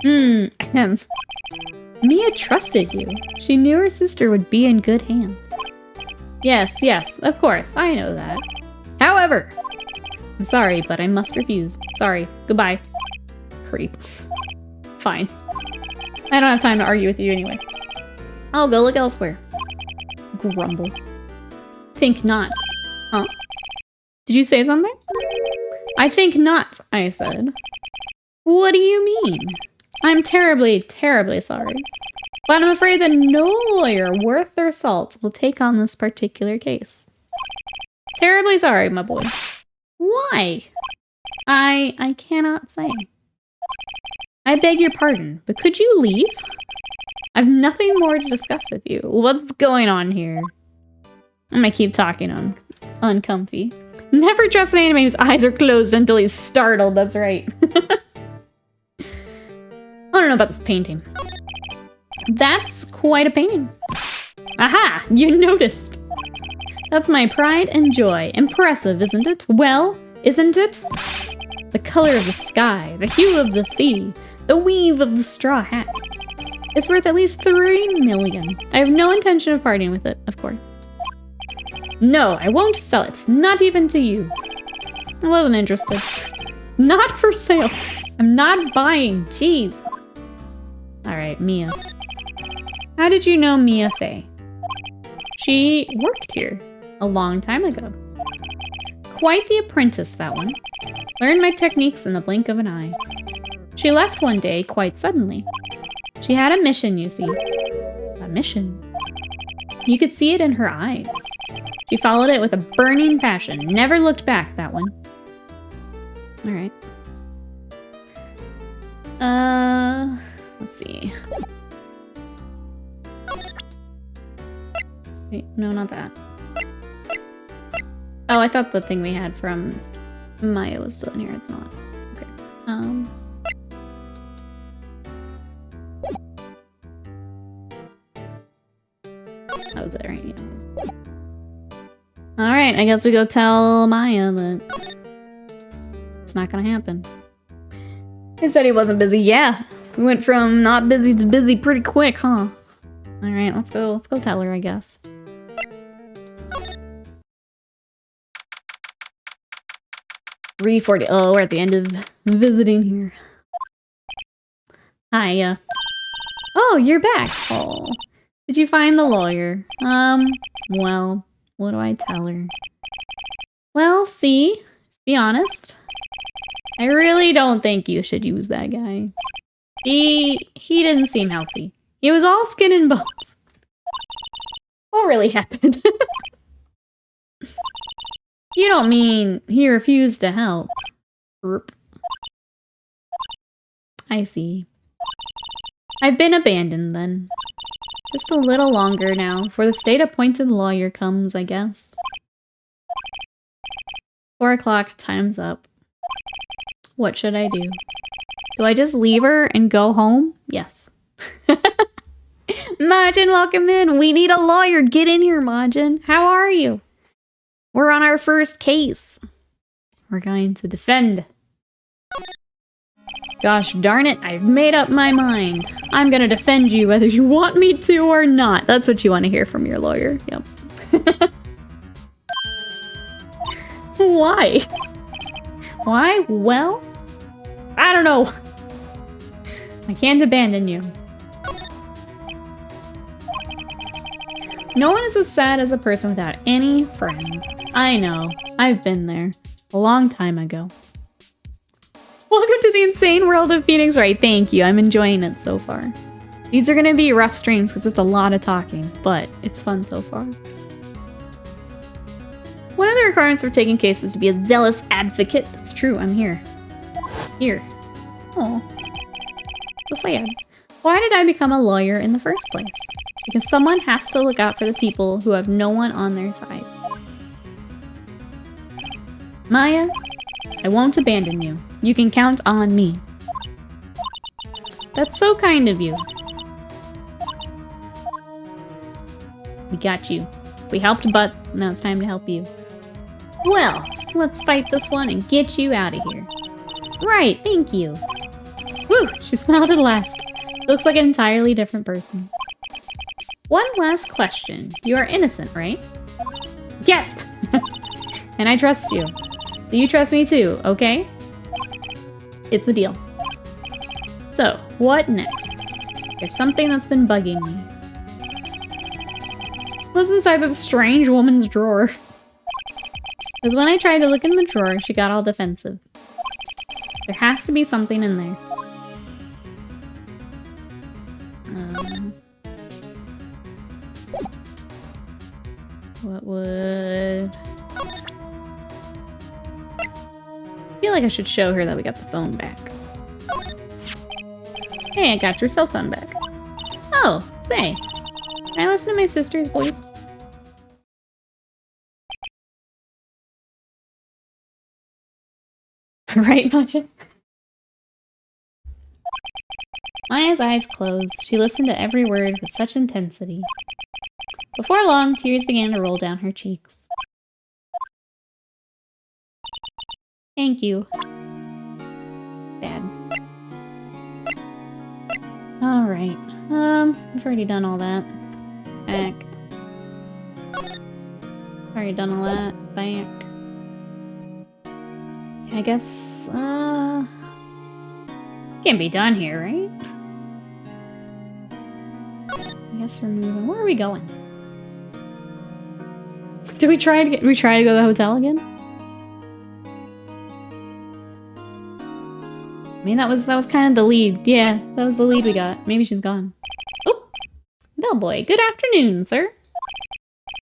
Ahem. Mia trusted you. She knew her sister would be in good hands. Yes, of course, I know that. However, I'm sorry, but I must refuse. Sorry, goodbye. Creep. Fine. I don't have time to argue with you anyway. I'll go look elsewhere. Grumble. Think not. Huh? Did you say something? I think not, I said. What do you mean? I'm terribly, terribly sorry. But I'm afraid that no lawyer worth their salt will take on this particular case. Terribly sorry, my boy. Why? I cannot say. I beg your pardon, but could you leave? I've nothing more to discuss with you. What's going on here? I'm gonna keep talking on uncomfy. Never trust an anime whose eyes are closed until he's startled, that's right. I don't know about this painting. That's quite a painting. Aha! You noticed! That's my pride and joy. Impressive, isn't it? Well, isn't it? The color of the sky, the hue of the sea, the weave of the straw hat. It's worth at least 3 million. I have no intention of parting with it, of course. No, I won't sell it. Not even to you. I wasn't interested. It's not for sale. I'm not buying. Jeez. Alright, Mia. How did you know Mia Faye? She worked here a long time ago. Quite the apprentice, that one. Learned my techniques in the blink of an eye. She left one day quite suddenly. She had a mission, you see. A mission? You could see it in her eyes. She followed it with a burning passion. Never looked back, that one. Alright. Let's see. Wait, no, not that. Oh, I thought the thing we had from Maya was still in here. It's not. Okay. That was it, right? Yeah. Alright, I guess we go tell Maya that it's not gonna happen. He said he wasn't busy. Yeah. We went from not busy to busy pretty quick, huh? Alright, let's go tell her, I guess. Read 40. Oh, we're at the end of visiting here. Hi, Oh, you're back. Oh. Did you find the lawyer? Well, what do I tell her? Well, see, to be honest, I really don't think you should use that guy. He didn't seem healthy. He was all skin and bones. What really happened? You don't mean he refused to help? Erp. I see. I've been abandoned then. Just a little longer now, before the state-appointed lawyer comes, I guess. 4 o'clock, time's up. What should I do? Do I just leave her and go home? Yes. Majin, welcome in. We need a lawyer. Get in here, Majin. How are you? We're on our first case. We're going to defend. Gosh darn it, I've made up my mind. I'm gonna defend you whether you want me to or not. That's what you want to hear from your lawyer. Yep. Why? Why? Well, I don't know. I can't abandon you. No one is as sad as a person without any friends. I know. I've been there. A long time ago. Welcome to the insane world of Phoenix Wright. Thank you. I'm enjoying it so far. These are going to be rough streams because it's a lot of talking, but it's fun so far. One of the requirements for taking cases is to be a zealous advocate. That's true. I'm here. Here. Oh. So sad. Why did I become a lawyer in the first place? Because someone has to look out for the people who have no one on their side. Maya, I won't abandon you. You can count on me. That's so kind of you. We got you. We helped Butts, now it's time to help you. Well, let's fight this one and get you out of here. Right, thank you. Whew, she smiled at last. Looks like an entirely different person. One last question. You are innocent, right? Yes! And I trust you. You trust me too, okay? It's a deal. So, what next? There's something that's been bugging me. What's inside that strange woman's drawer? Because when I tried to look in the drawer, she got all defensive. There has to be something in there. What would... I feel like I should show her that we got the phone back. Hey, I got your cell phone back. Oh, say. Can I listen to my sister's voice? Right, Budget? Maya's eyes closed. She listened to every word with such intensity. Before long, tears began to roll down her cheeks. Thank you. Bad. Alright. We've already done all that. Back. Already done all that. Back. I guess, can't be done here, right? I guess we're moving. Where are we going? Did we try to go to the hotel again? I mean, that was kind of the lead. Yeah, that was the lead we got. Maybe she's gone. Oh, bellboy. Good afternoon, sir.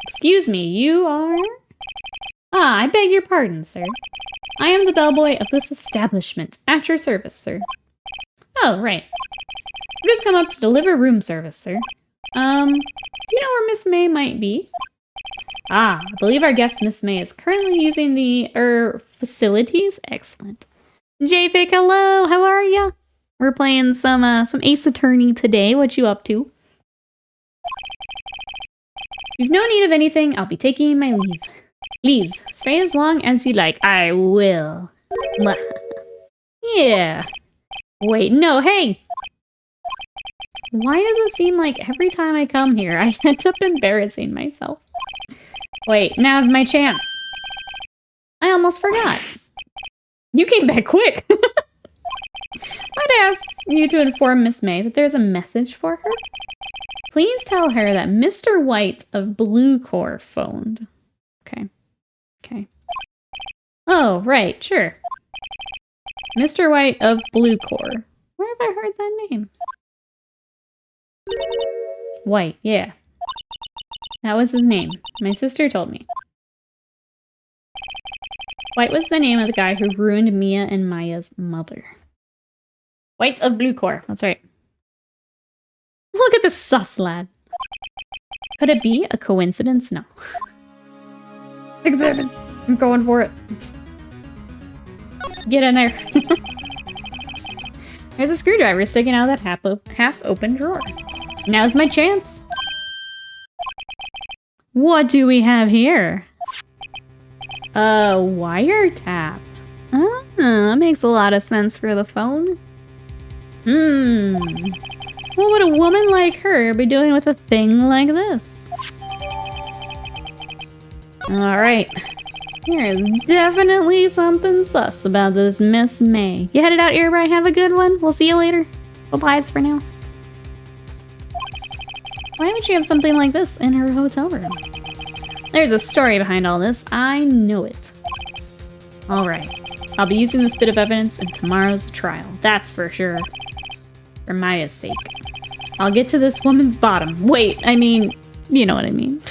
Excuse me, you are? Ah, I beg your pardon, sir. I am the bellboy of this establishment. At your service, sir. Oh, right. I've just come up to deliver room service, sir. Do you know where Miss May might be? Ah, I believe our guest Miss May is currently using the, facilities? Excellent. JPic, hello, how are ya? We're playing some Ace Attorney today. What you up to? You've no need of anything. I'll be taking my leave. Please, stay as long as you like. I will. Yeah. Wait, no, hey! Why does it seem like every time I come here, I end up embarrassing myself? Wait, now's my chance. I almost forgot. You came back quick. I'd ask you to inform Miss May that there's a message for her. Please tell her that Mr. White of Blue Corps phoned. Okay. Okay. Oh, right, sure. Mr. White of Blue Corps. Where have I heard that name? White, yeah. That was his name. My sister told me. White was the name of the guy who ruined Mia and Maya's mother. White of Blue Corps, that's right. Look at this sus lad. Could it be a coincidence? No. Examine. I'm going for it. Get in there. There's a screwdriver sticking out of that half-open drawer. Now's my chance. What do we have here? A wiretap. Ah, that makes a lot of sense for the phone. What would a woman like her be doing with a thing like this? Alright. There is definitely something sus about this Miss May. You headed out here, right? Have a good one. We'll see you later. Bye-byes for now. Why would she have something like this in her hotel room? There's a story behind all this. I know it. Alright. I'll be using this bit of evidence in tomorrow's trial. That's for sure. For Maya's sake. I'll get to this woman's bottom. Wait, I mean, you know what I mean.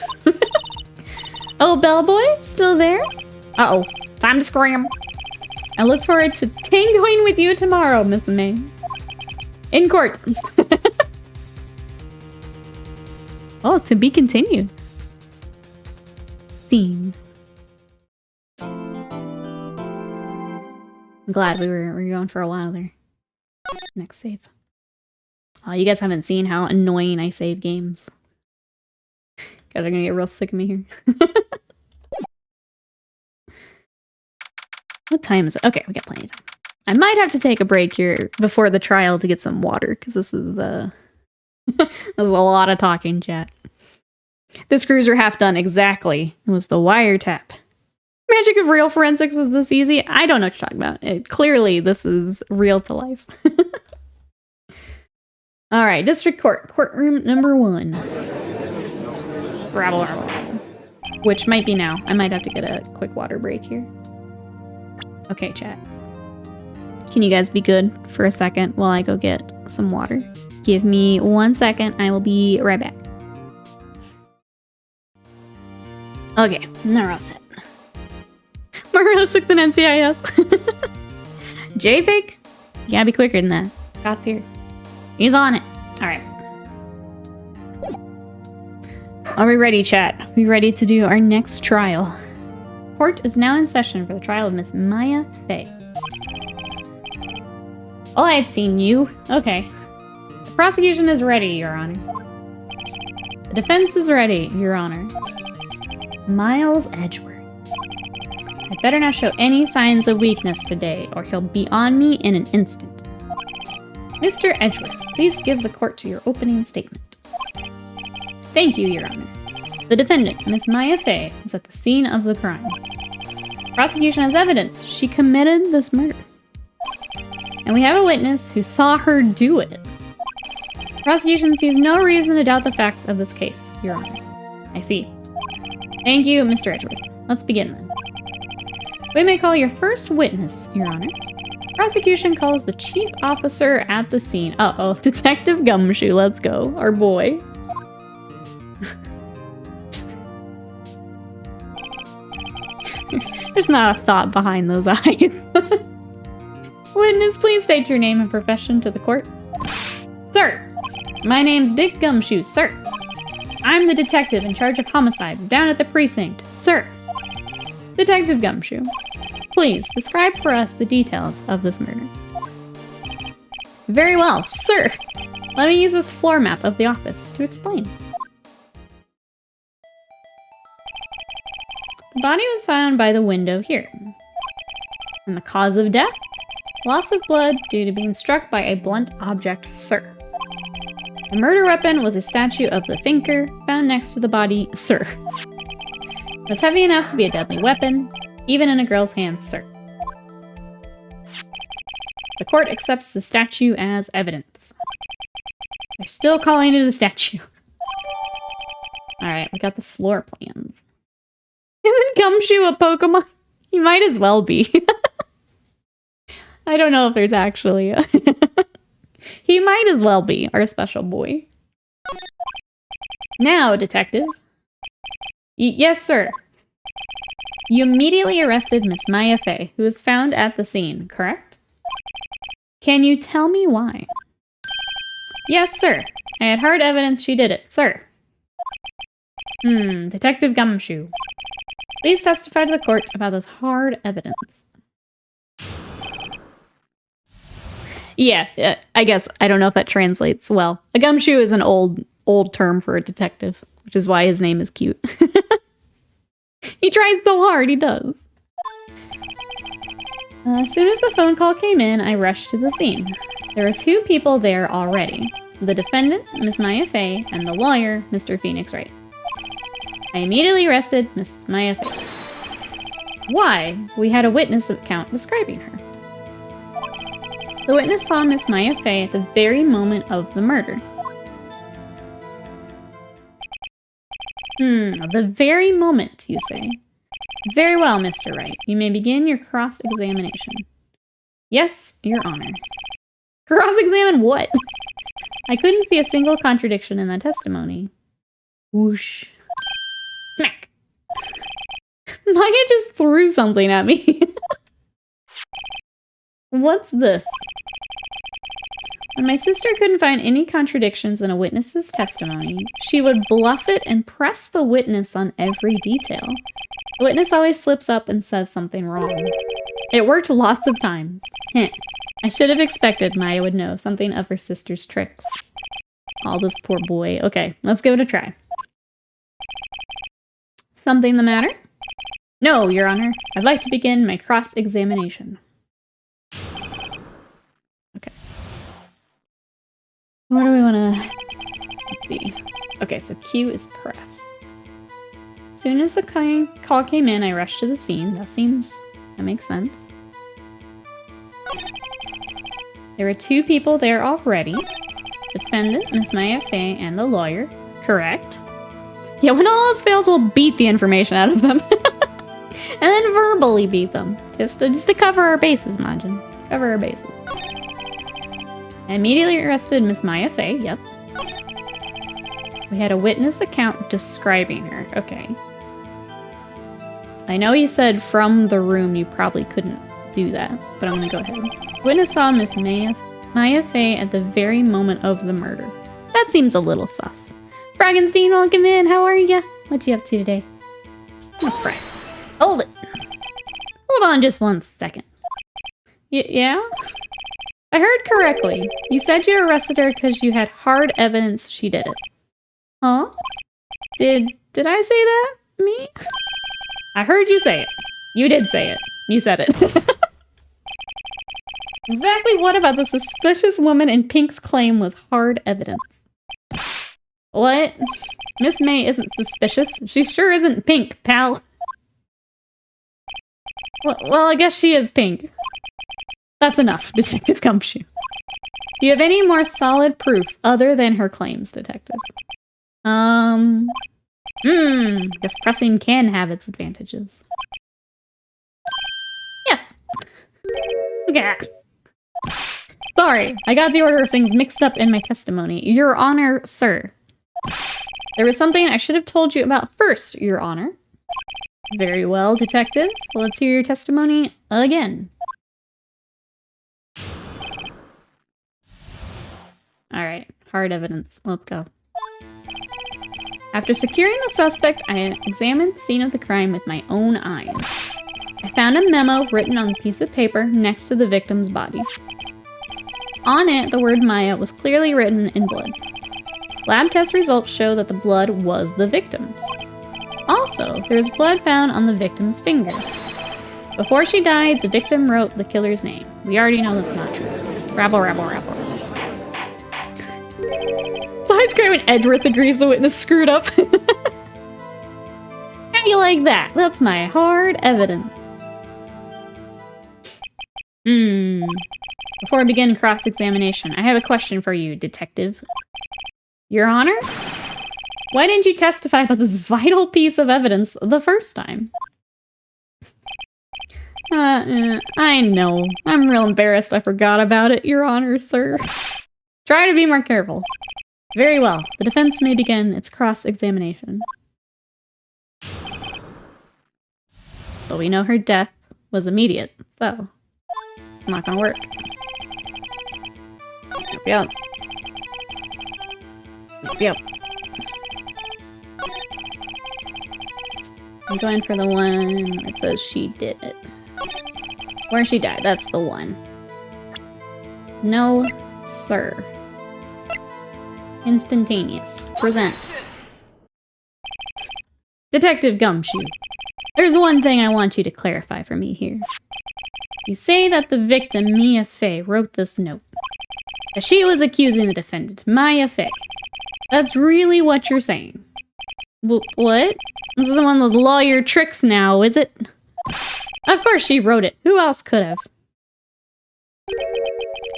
Oh, bellboy? Still there? Uh-oh. Time to scram. I look forward to tangoing with you tomorrow, Miss May. In court. Oh, to be continued. Scene. I'm glad we were going for a while there. Next save. Oh, you guys haven't seen how annoying I save games. they're gonna get real sick of me here. What time is it? Okay, we got plenty of time. I might have to take a break here before the trial to get some water, because this is there's a lot of talking, chat. The screws are half done. Exactly. It was the wiretap. Magic of real forensics was this easy? I don't know what you're talking about. Clearly, this is real to life. All right, district court, courtroom number 1. Rabble, rabble, rabble. Which might be now. I might have to get a quick water break here. Okay, chat. Can you guys be good for a second while I go get some water? Give me 1 second. I will be right back. Okay, now we're all set. More realistic than NCIS. JPEG? You gotta be quicker than that. Scott's here. He's on it. Alright. Are we ready, chat? We ready to do our next trial? Court is now in session for the trial of Miss Maya Fey. Oh, I've seen you. Okay. The prosecution is ready, Your Honor. The defense is ready, Your Honor. Miles Edgeworth. I better not show any signs of weakness today, or he'll be on me in an instant. Mr. Edgeworth, please give the court to your opening statement. Thank you, Your Honor. The defendant, Miss Maya Fey, was at the scene of the crime. Prosecution has evidence she committed this murder. And we have a witness who saw her do it. Prosecution sees no reason to doubt the facts of this case, Your Honor. I see. Thank you, Mr. Edgeworth. Let's begin then. We may call your first witness, Your Honor. Prosecution calls the chief officer at the scene. Uh-oh, Detective Gumshoe, let's go. Our boy. There's not a thought behind those eyes. Witness, please state your name and profession to the court. Sir, my name's Dick Gumshoe, sir. I'm the detective in charge of homicide down at the precinct, sir. Detective Gumshoe, please describe for us the details of this murder. Very well, sir. Let me use this floor map of the office to explain. The body was found by the window here. And the cause of death? Loss of blood due to being struck by a blunt object, sir. The murder weapon was a statue of the thinker found next to the body, sir. It was heavy enough to be a deadly weapon, even in a girl's hands, sir. The court accepts the statue as evidence. They're still calling it a statue. Alright, we got the floor plans. Isn't Gumshoe a Pokemon? He might as well be. I don't know if there's actually a... He might as well be our special boy. Now, detective. Yes, sir. You immediately arrested Miss Maya Fey, who was found at the scene, correct? Can you tell me why? Yes, sir. I had hard evidence she did it, sir. Detective Gumshoe. Please testify to the court about this hard evidence. Yeah, I guess. I don't know if that translates well. A gumshoe is an old term for a detective, which is why his name is cute. He tries so hard, he does. As soon as the phone call came in, I rushed to the scene. There were 2 people there already. The defendant, Miss Maya Fey, and the lawyer, Mr. Phoenix Wright. I immediately arrested Miss Maya Fey. Why? We had a witness account describing her. The witness saw Miss Maya Fey at the very moment of the murder. The very moment, you say? Very well, Mr. Wright. You may begin your cross-examination. Yes, Your Honor. Cross-examine what? I couldn't see a single contradiction in that testimony. Whoosh. Smack. Maya just threw something at me. What's this? When my sister couldn't find any contradictions in a witness's testimony, she would bluff it and press the witness on every detail. The witness always slips up and says something wrong. It worked lots of times. Heh. I should have expected Maya would know something of her sister's tricks. Oh, this poor boy. Okay, let's give it a try. Something the matter? No, Your Honor. I'd like to begin my cross-examination. Okay. What do we want to... Let's see. Okay, so Q is press. As soon as the call came in, I rushed to the scene. That makes sense. There were 2 people there already. Defendant, Miss Maya Fey, and the lawyer. Correct. Yeah, when all else fails, we'll beat the information out of them. And then verbally beat them. Just to cover our bases, Majin. Cover our bases. I immediately arrested Miss Maya Fey, yep. We had a witness account describing her. Okay. I know you said from the room you probably couldn't do that, but I'm gonna go ahead. Witness saw Miss Maya Fey at the very moment of the murder. That seems a little sus. Fragenstein, welcome in. How are ya? What you up to today? I'm gonna press. Hold it. Hold on just one second. Yeah? I heard correctly. You said you arrested her because you had hard evidence she did it. Huh? Did I say that? Me? I heard you say it. You did say it. You said it. Exactly what about the suspicious woman in Pink's claim was hard evidence? What? Miss May isn't suspicious. She sure isn't Pink, pal. Well, I guess she is Pink. That's enough, Detective Gumshoe. Do you have any more solid proof other than her claims, Detective? Guess pressing can have its advantages. Yes. Yeah. Sorry, I got the order of things mixed up in my testimony. Your Honor, sir. There was something I should have told you about first, Your Honor. Very well, Detective. Well, let's hear your testimony again. Alright, hard evidence. Let's go. After securing the suspect, I examined the scene of the crime with my own eyes. I found a memo written on a piece of paper next to the victim's body. On it, the word Maya was clearly written in blood. Lab test results show that the blood was the victim's. Also, there was blood found on the victim's finger. Before she died, the victim wrote the killer's name. We already know that's not true. Rabble, rabble, rabble. So I scream when Edgeworth agrees the witness screwed up. How do you like that? That's my hard evidence. Before I begin cross-examination, I have a question for you, Detective. Your Honor? Why didn't you testify about this vital piece of evidence the first time? I know. I'm real embarrassed I forgot about it, Your Honor, sir. Try to be more careful. Very well. The defense may begin its cross-examination. But we know her death was immediate, so it's not gonna work. Yep. Yep. I'm going for the one that says she did it. Where she died, that's the one. No, sir. Instantaneous. Present. Detective Gumshoe, there's one thing I want you to clarify for me here. You say that the victim, Mia Fey, wrote this note. That she was accusing the defendant, Maya Fey. That's really what you're saying. What? This isn't one of those lawyer tricks now, is it? Of course she wrote it. Who else could have?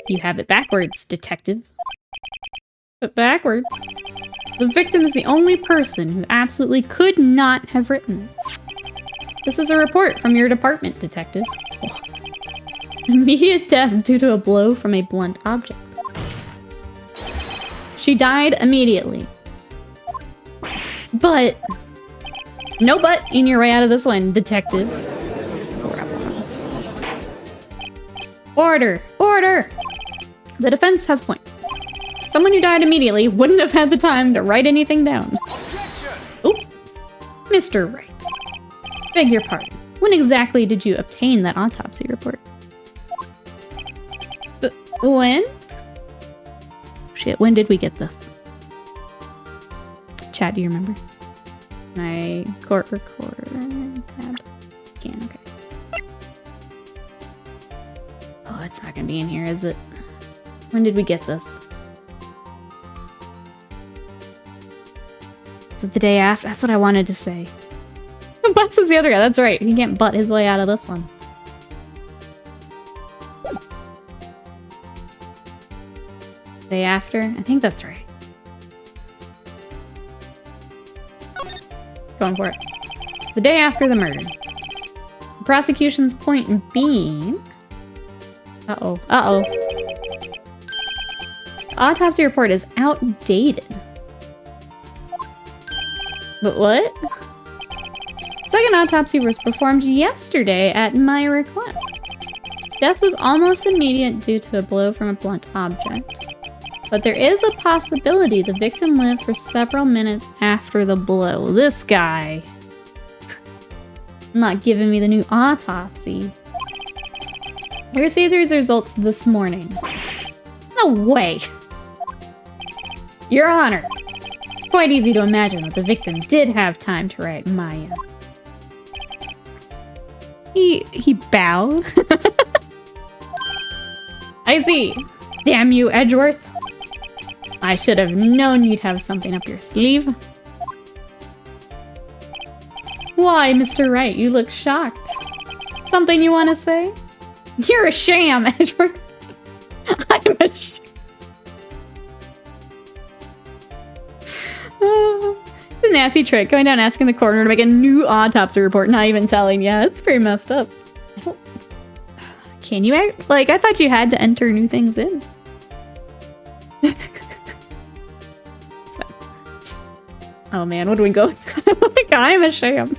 You have it backwards, Detective. But backwards? The victim is the only person who absolutely could not have written it. This is a report from your department, Detective. Oh. Immediate death due to a blow from a blunt object. She died immediately. But... no but in your way out of this one, Detective. Order! Order! The defense has point. Someone who died immediately wouldn't have had the time to write anything down. Oop. Mr. Wright. Beg your pardon. When exactly did you obtain that autopsy report? When? Shit, when did we get this? Chat, do you remember? My court recorder tab. Can, okay. Oh, it's not gonna be in here, is it? When did we get this? Is it the day after? That's what I wanted to say. Butts was the other guy, that's right. He can't butt his way out of this one. Day after? I think that's right. Going for it. The day after the murder. The prosecution's point being... Uh-oh. Uh-oh. The autopsy report is outdated. But what? Second autopsy was performed yesterday at my request. Death was almost immediate due to a blow from a blunt object. But there is a possibility the victim lived for several minutes after the blow. This guy. Not giving me the new autopsy. I received these results this morning. No way! Your Honor! Quite easy to imagine that the victim did have time to write Maya. He bowed? I see. Damn you, Edgeworth. I should have known you'd have something up your sleeve. Why, Mr. Wright, you look shocked. Something you want to say? You're a sham, Edgeworth. I'm a sham. It's a nasty trick, going down asking the coroner to make a new autopsy report, not even telling. Yeah, it's pretty messed up. Can you act like I thought you had to enter new things in? Oh man, what do we go with? Like, I'm a sham.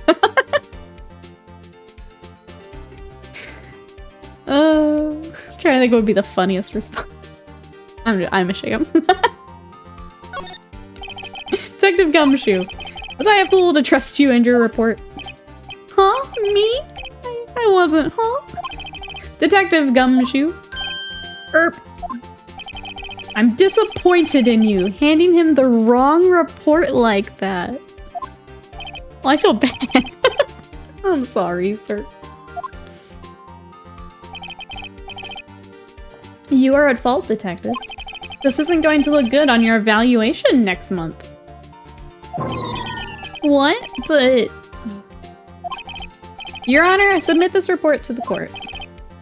Trying to think what would be the funniest response. I'm a sham. Detective Gumshoe. Was I a fool to trust you and your report? Huh? Me? I wasn't, huh? Detective Gumshoe. I'm disappointed in you, handing him the wrong report like that. Well, I feel bad. I'm sorry, sir. You are at fault, Detective. This isn't going to look good on your evaluation next month. What? But... Your Honor, I submit this report to the court.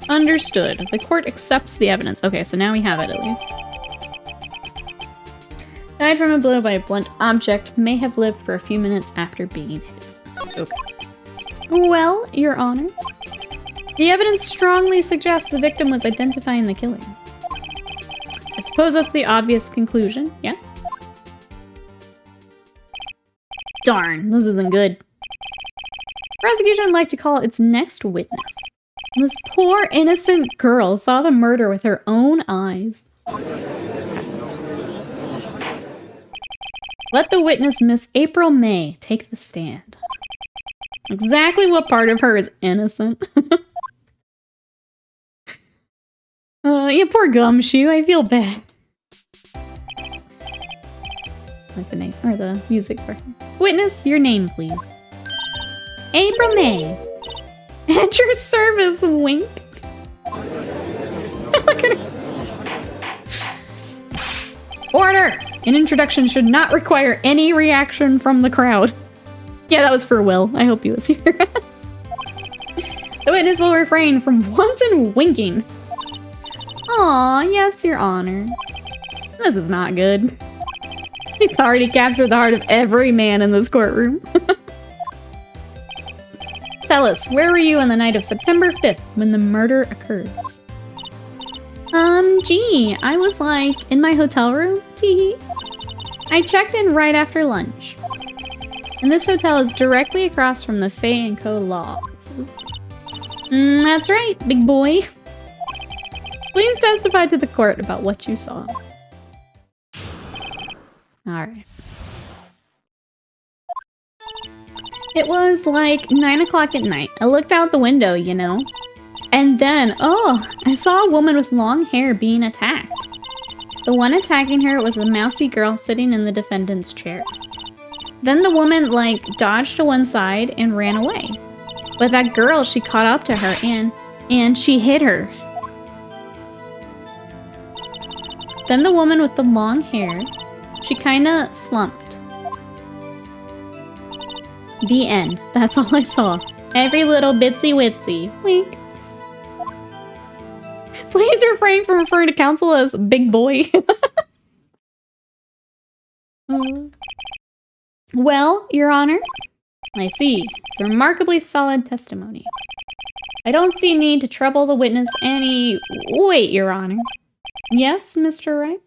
Understood. The court accepts the evidence. Okay, so now we have it at least. Died from a blow by a blunt object, may have lived for a few minutes after being hit. Okay. Well, Your Honor, the evidence strongly suggests the victim was identifying the killing. I suppose that's the obvious conclusion, yes? Darn, this isn't good. Prosecution would like to call its next witness. This poor innocent girl saw the murder with her own eyes. Let the witness, Miss April May, take the stand. Exactly what part of her is innocent? Yeah, poor Gumshoe, I feel bad. Like the name, or the music part. Witness, your name, please. April May. At your service, wink. Look at her. Order! An introduction should not require any reaction from the crowd. Yeah, that was for Will. I hope he was here. The witness will refrain from wanton winking. Aw, yes, Your Honor. This is not good. He's already captured the heart of every man in this courtroom. Tell us, where were you on the night of September 5th when the murder occurred? Gee, I was like, in my hotel room, teehee. I checked in right after lunch. And this hotel is directly across from the Fay & Co. law offices. That's right, big boy. Please testify to the court about what you saw. Alright. It was like 9 o'clock at night. I looked out the window, you know. And then, oh, I saw a woman with long hair being attacked. The one attacking her was a mousy girl sitting in the defendant's chair. Then the woman, like, dodged to one side and ran away. But that girl, she caught up to her and she hit her. Then the woman with the long hair, she kinda slumped. The end. That's all I saw. Every little bitsy witsy. Wink. Please refrain from referring to counsel as big boy. Well, Your Honor, I see. It's a remarkably solid testimony. I don't see need to trouble the witness any... Wait, Your Honor. Yes, Mr. Wright?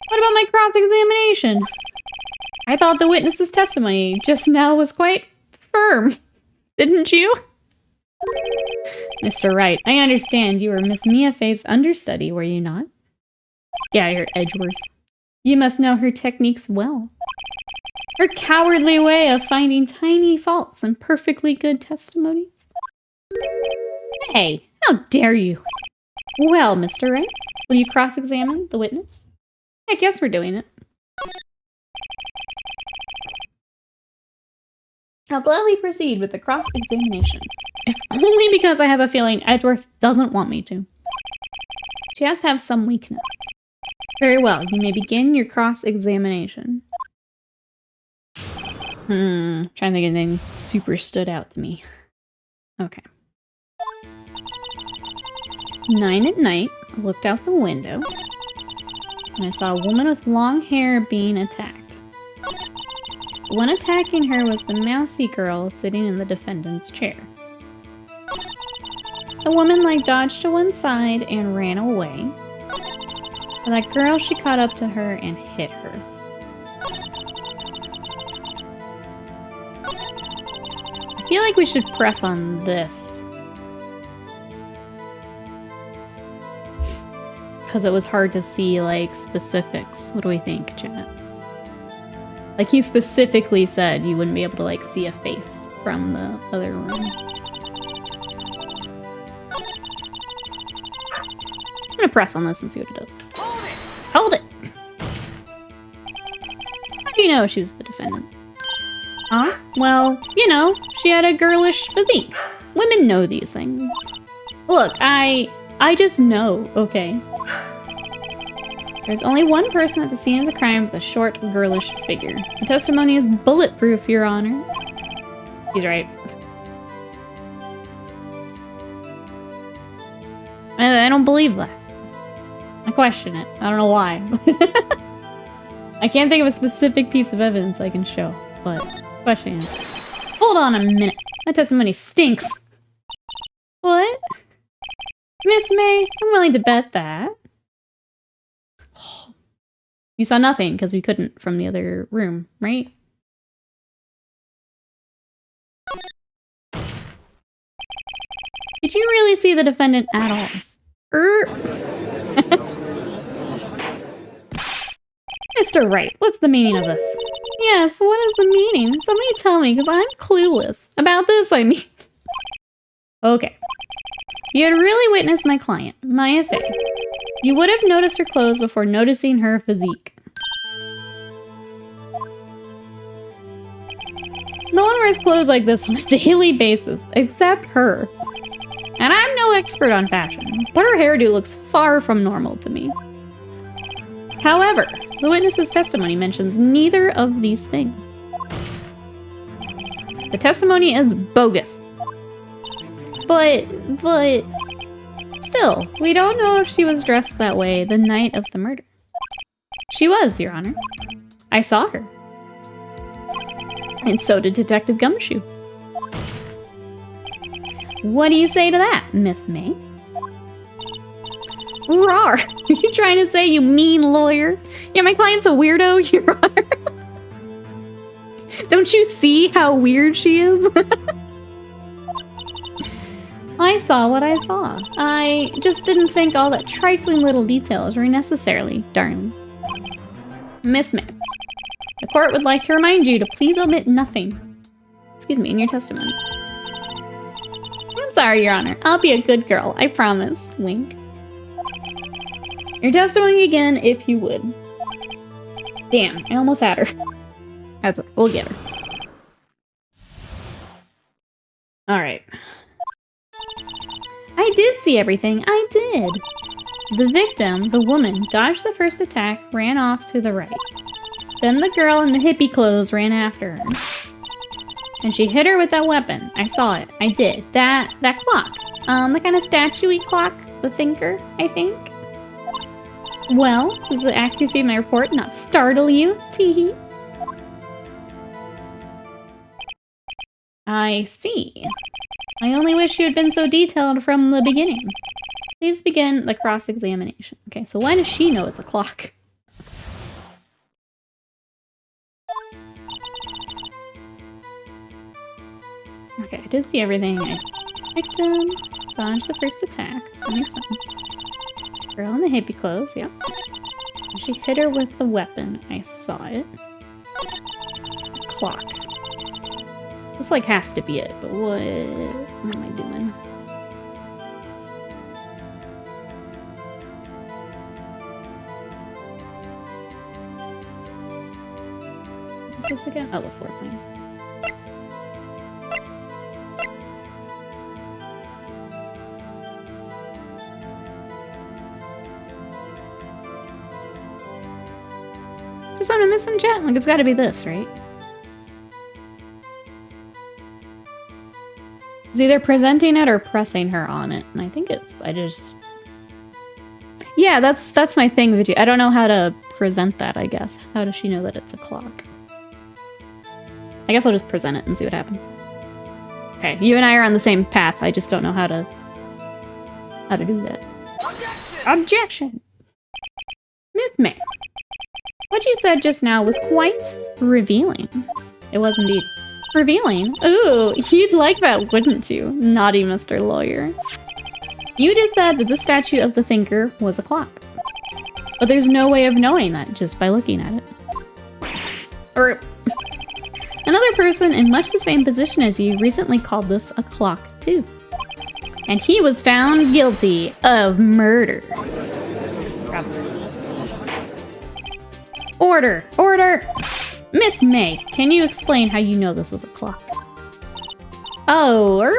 What about my cross-examination? I thought the witness's testimony just now was quite firm. Didn't you? Mr. Wright, I understand you were Miss Mia Fey's understudy, were you not? Yeah, you're Edgeworth. You must know her techniques well. Her cowardly way of finding tiny faults in perfectly good testimonies. Hey, how dare you? Well, Mr. Wright, will you cross-examine the witness? I guess we're doing it. I'll gladly proceed with the cross-examination. If only because I have a feeling Edgeworth doesn't want me to. She has to have some weakness. Very well, you may begin your cross-examination. Trying to think of anything super stood out to me. Okay. 9 at night, I looked out the window, and I saw a woman with long hair being attacked. The one attacking her was the mousy girl sitting in the defendant's chair. The woman, like, dodged to one side and ran away. But that girl, she caught up to her and hit her. I feel like we should press on this. Because it was hard to see, like, specifics. What do we think, chat? Like, he specifically said you wouldn't be able to, like, see a face from the other room. I'm gonna press on this and see what it does. Hold it! How do you know she was the defendant? Huh? Well, you know, she had a girlish physique. Women know these things. Look, I just know, okay? There's only one person at the scene of the crime with a short, girlish figure. The testimony is bulletproof, Your Honor. He's right. I don't believe that. I question it. I don't know why. I can't think of a specific piece of evidence I can show, but question it. Hold on a minute. That testimony stinks. What? Miss May, I'm willing to bet that. You saw nothing because we couldn't from the other room, right? Did you really see the defendant at all? Mr. Wright, what's the meaning of this? Yes, what is the meaning? Somebody tell me, because I'm clueless. About this, I mean. Okay. You had really witnessed my client, Maya Fey. You would have noticed her clothes before noticing her physique. No one wears clothes like this on a daily basis, except her. And I'm no expert on fashion, but her hairdo looks far from normal to me. However, the witness's testimony mentions neither of these things. The testimony is bogus. But still, we don't know if she was dressed that way the night of the murder. She was, Your Honor. I saw her. And so did Detective Gumshoe. What do you say to that, Miss May? Rawr! Are you trying to say, you mean lawyer? Yeah, my client's a weirdo, Your Honor. Don't you see how weird she is? I saw what I saw. I just didn't think all that trifling little details were necessarily, darling. Miss May, the court would like to remind you to please omit nothing. Excuse me, in your testimony. I'm sorry, Your Honor. I'll be a good girl, I promise. Wink. Your testimony again, if you would. Damn, I almost had her. That's it. We'll get her. Alright. I did see everything. I did. The victim, the woman, dodged the first attack, ran off to the right. Then the girl in the hippie clothes ran after her. And she hit her with that weapon. I saw it. I did. That clock. The kind of statue-y clock. The thinker, I think. Well, does the accuracy of my report not startle you? Teehee. I see. I only wish you had been so detailed from the beginning. Please begin the cross-examination. Okay, so why does she know it's a clock? Okay, I did see everything. I picked him, dodged the first attack. That makes sense. Girl in the hippie clothes, yep. And she hit her with the weapon. I saw it. Clock. This, like, has to be it, but what am I doing? What's this again? Oh, the floor plans. Just I'm missing chat. Like, it's gotta be this, right? It's either presenting it or pressing her on it. And I think it's, yeah, that's my thing, Veggie. I don't know how to present that, I guess. How does she know that it's a clock? I guess I'll just present it and see what happens. Okay, you and I are on the same path. I just don't know how to do that. Objection! Miss May, what you said just now was quite revealing. It was indeed. Revealing? Ooh, you'd like that, wouldn't you? Naughty Mr. Lawyer. You just said that the statue of the thinker was a clock. But there's no way of knowing that just by looking at it. Or another person in much the same position as you recently called this a clock too. And he was found guilty of murder. Probably. Order! Order! Miss May, can you explain how you know this was a clock? Oh,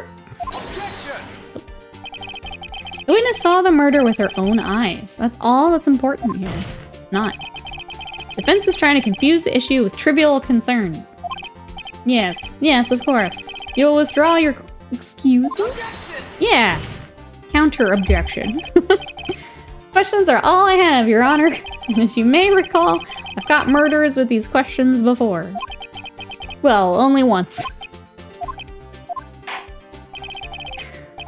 the witness saw the murder with her own eyes. That's all that's important here. Not. Defense is trying to confuse the issue with trivial concerns. Yes, of course. You'll withdraw your... Excuse me? Yeah. Counter objection. Questions are all I have, Your Honor. And as you may recall, I've got murderers with these questions before. Well, only once.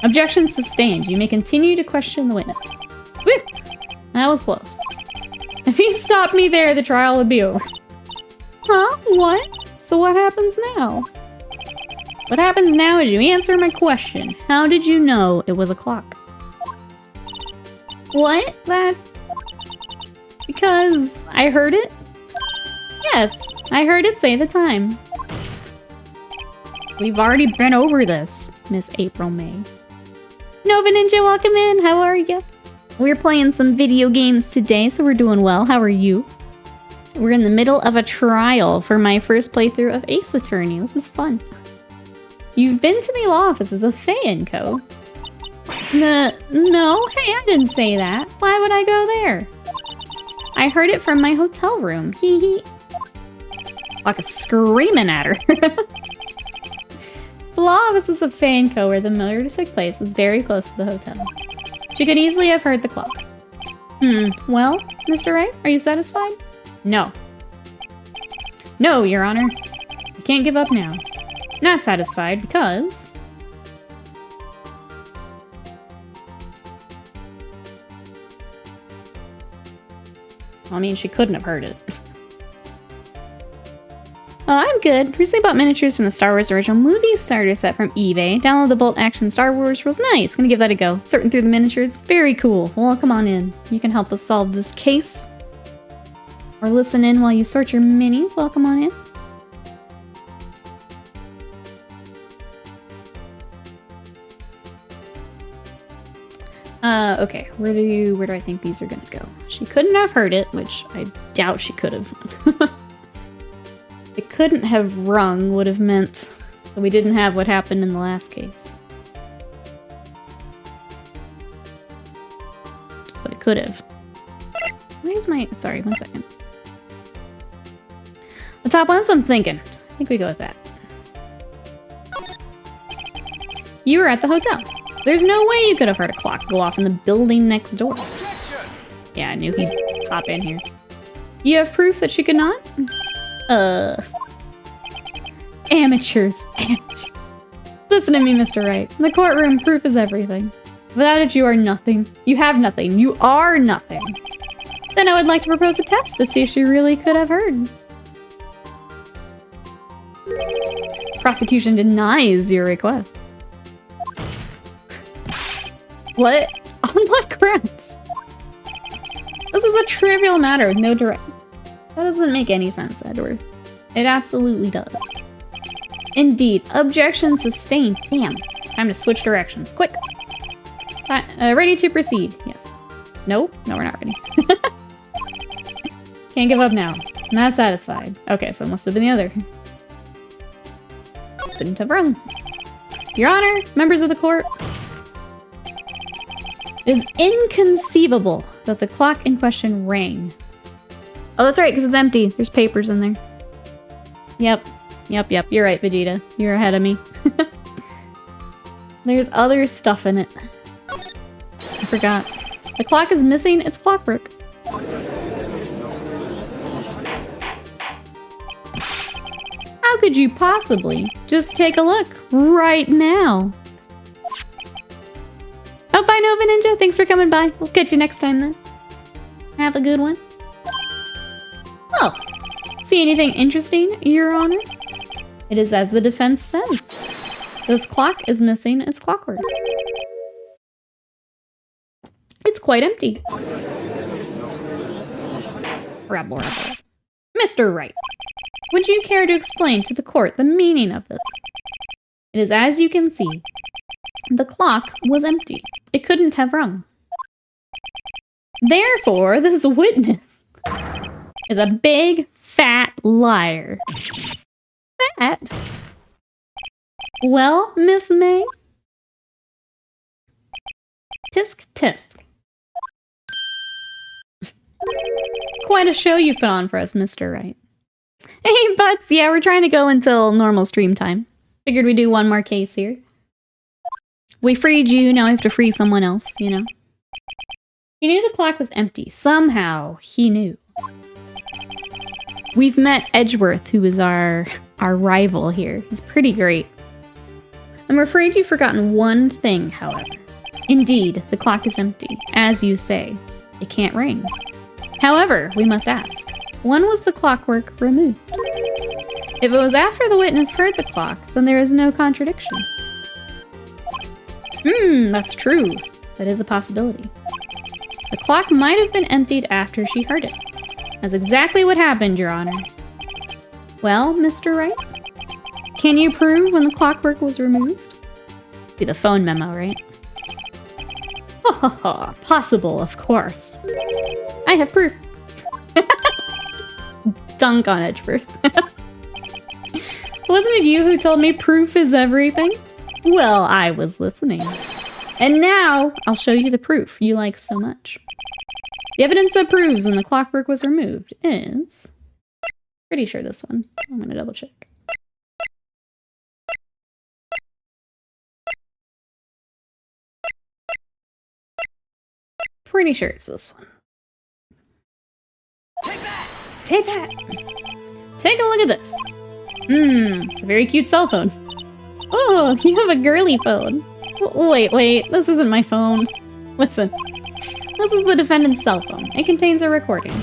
Objection sustained. You may continue to question the witness. Woo! That was close. If he stopped me there, the trial would be over. Huh? What? So what happens now? What happens now is you answer my question. How did you know it was a clock? What? That... Because I heard it? Yes, I heard it say the time. We've already been over this, Miss April May. Nova Ninja, welcome in. How are you? We're playing some video games today, so we're doing well. How are you? We're in the middle of a trial for my first playthrough of Ace Attorney. This is fun. You've been to the law offices of Faye & Co. No, hey, I didn't say that. Why would I go there? I heard it from my hotel room. Hee hee. Like a screaming at her. The law offices of Faye & Co. where the murder took place is very close to the hotel. She could easily have heard the clock. Well, Mr. Wright, are you satisfied? No. No, Your Honor. I can't give up now. Not satisfied because... I mean, she couldn't have heard it. I'm good. Recently bought miniatures from the Star Wars original movie starter set from eBay. Download the Bolt Action Star Wars was nice. Gonna give that a go. Sorting through the miniatures. Very cool. Well, come on in. You can help us solve this case. Or listen in while you sort your minis. Welcome on in. Okay, where do I think these are gonna go? She couldn't have heard it, which I doubt she could have. It couldn't have rung would have meant that we didn't have what happened in the last case. But it could have. Where's my... Sorry, 1 second. The top one's I'm thinking. I think we go with that. You were at the hotel. There's no way you could have heard a clock go off in the building next door. Yeah, I knew he'd pop in here. You have proof that she could not? Amateurs. Amateurs. Listen to me, Mr. Wright. In the courtroom, proof is everything. Without it, you are nothing. You have nothing. You are nothing. Then I would like to propose a test to see if she really could have heard. Prosecution denies your request. What? On what grounds? This is a trivial matter with no direct... That doesn't make any sense, Edward. It absolutely does. Indeed. Objection sustained. Damn. Time to switch directions. Quick. Ready to proceed. Yes. Nope. No, we're not ready. Can't give up now. Not satisfied. Okay, so it must have been the other. Couldn't have rung. Your Honor, members of the court. It is inconceivable that the clock in question rang. Oh, that's right, because it's empty. There's papers in there. Yep. You're right, Vegeta. You're ahead of me. There's other stuff in it. I forgot. The clock is missing its clockwork. How could you possibly? Just take a look right now. Oh, bye, Nova Ninja. Thanks for coming by. We'll catch you next time then. Have a good one. Oh, see anything interesting, Your Honor? It is as the defense says. This clock is missing its clockwork. It's quite empty. Rabble. Mr. Wright, would you care to explain to the court the meaning of this? It is as you can see. The clock was empty. It couldn't have rung. Therefore, this witness is a big, fat liar. Fat? Well, Miss May? Tisk tisk. Quite a show you put on for us, Mr. Wright. Hey, Butts! Yeah, we're trying to go until normal stream time. Figured we'd do one more case here. We freed you, now we have to free someone else, you know? He knew the clock was empty. Somehow, he knew. We've met Edgeworth, who is our rival here. He's pretty great. I'm afraid you've forgotten one thing, however. Indeed, the clock is empty. As you say, it can't ring. However, we must ask, when was the clockwork removed? If it was after the witness heard the clock, then there is no contradiction. That's true. That is a possibility. The clock might have been emptied after she heard it. That's exactly what happened, Your Honor. Well, Mr. Wright? Can you prove when the clockwork was removed? Be the phone memo, right? Ha ha ha. Possible, of course. I have proof. Dunk on Edgeworth. Wasn't it you who told me proof is everything? Well, I was listening. And now, I'll show you the proof you like so much. The evidence that proves when the clockwork was removed is... Pretty sure this one. I'm gonna double check. Pretty sure it's this one. Take that! Take that! Take a look at this. It's a very cute cell phone. Oh, you have a girly phone. Wait, this isn't my phone. Listen, this is the defendant's cell phone. It contains a recording.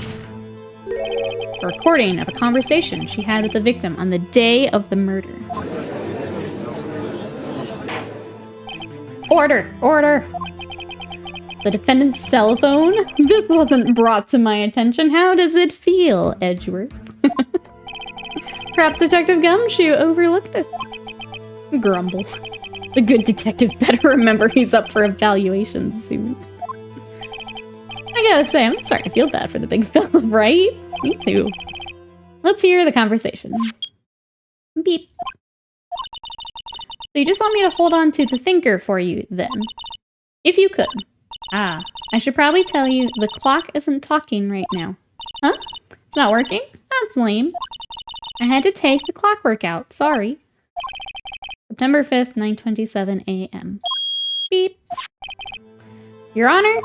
A recording of a conversation she had with the victim on the day of the murder. Order! The defendant's cell phone? This wasn't brought to my attention. How does it feel, Edgeworth? Perhaps Detective Gumshoe overlooked it. Grumble. The good detective better remember he's up for evaluation soon. I gotta say, I'm starting to feel bad for the big fella, right? Me too. Let's hear the conversation. Beep. So you just want me to hold on to the thinker for you, then? If you could. Ah, I should probably tell you, the clock isn't talking right now. Huh? It's not working? That's lame. I had to take the clockwork out, sorry. September 5th, 9:27 a.m. Beep. Your Honor,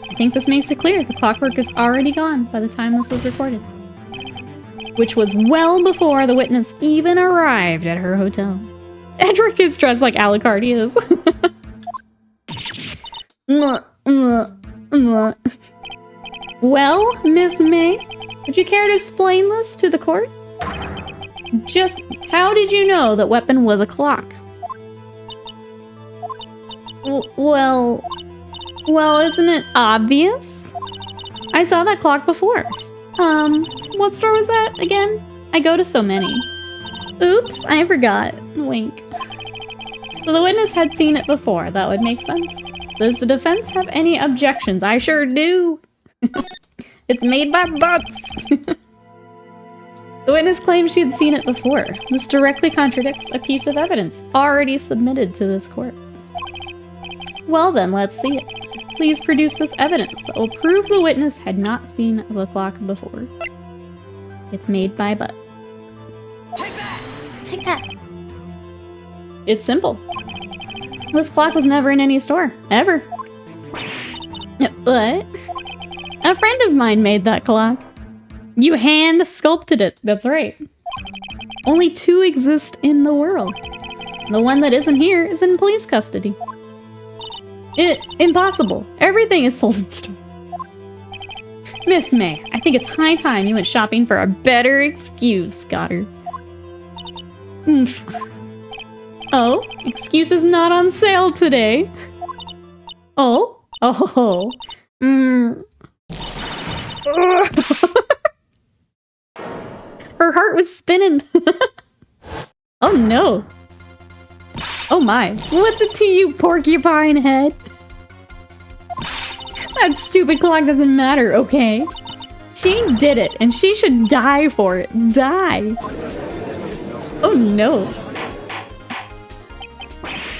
I think this makes it clear the clockwork is already gone by the time this was recorded. Which was well before the witness even arrived at her hotel. Edric is dressed like Alucard is. Well, Miss May, would you care to explain this to the court? Just how did you know that weapon was a clock? Well, isn't it obvious? I saw that clock before. What store was that again? I go to so many. Oops, I forgot. Wink. So the witness had seen it before. That would make sense. Does the defense have any objections? I sure do. It's made by bots. The witness claims she had seen it before. This directly contradicts a piece of evidence already submitted to this court. Well then, let's see it. Please produce this evidence that will prove the witness had not seen the clock before. It's made by butt. Take that! Take that! It's simple. This clock was never in any store. Ever. What? A friend of mine made that clock. You hand sculpted it. That's right. Only 2 exist in the world. The one that isn't here is in police custody. Impossible. Everything is sold in stores. Miss May, I think it's high time you went shopping for a better excuse, got her. Oomph. Oh, excuse is not on sale today. Oh? Oh. Her heart was spinning. Oh no. Oh my. What's it to you, porcupine head? That stupid clock doesn't matter, okay? She did it, and she should die for it. Die. Oh no.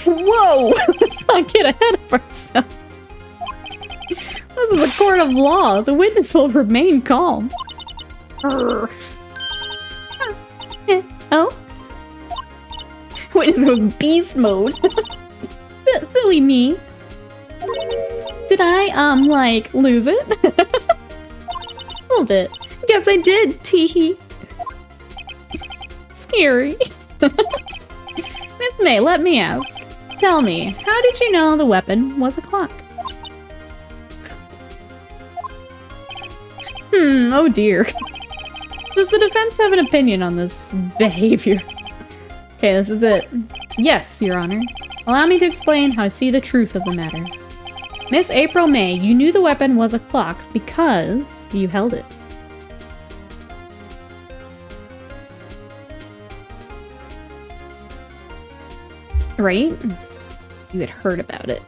Whoa! Let's not get ahead of ourselves. This is a court of law. The witness will remain calm. Oh? Witness goes beast mode. Silly me. Did I, like, lose it? A little bit. Guess I did, teehee. Scary. Miss May, let me ask. Tell me, how did you know the weapon was a clock? Oh dear. Does the defense have an opinion on this behavior? Okay, this is it. Yes, Your Honor. Allow me to explain how I see the truth of the matter. Miss April May, you knew the weapon was a clock because you held it. Right? You had heard about it.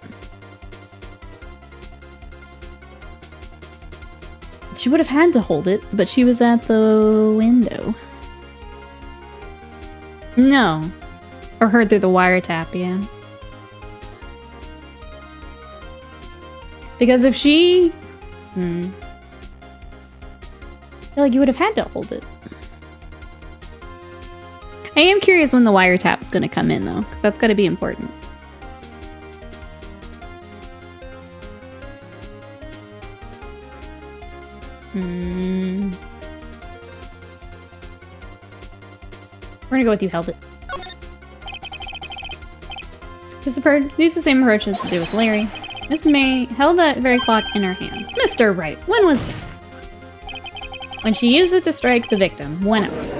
She would have had to hold it, but she was at the window. No. Or heard through the wiretap, yeah. Because if she... I feel like you would have had to hold it. I am curious when the wiretap's gonna come in, though, because that's gotta be important. We're gonna go with you held it. Just use the same approach as to do with Larry. Miss May held that very clock in her hands. Mr. Wright, when was this? When she used it to strike the victim. When else?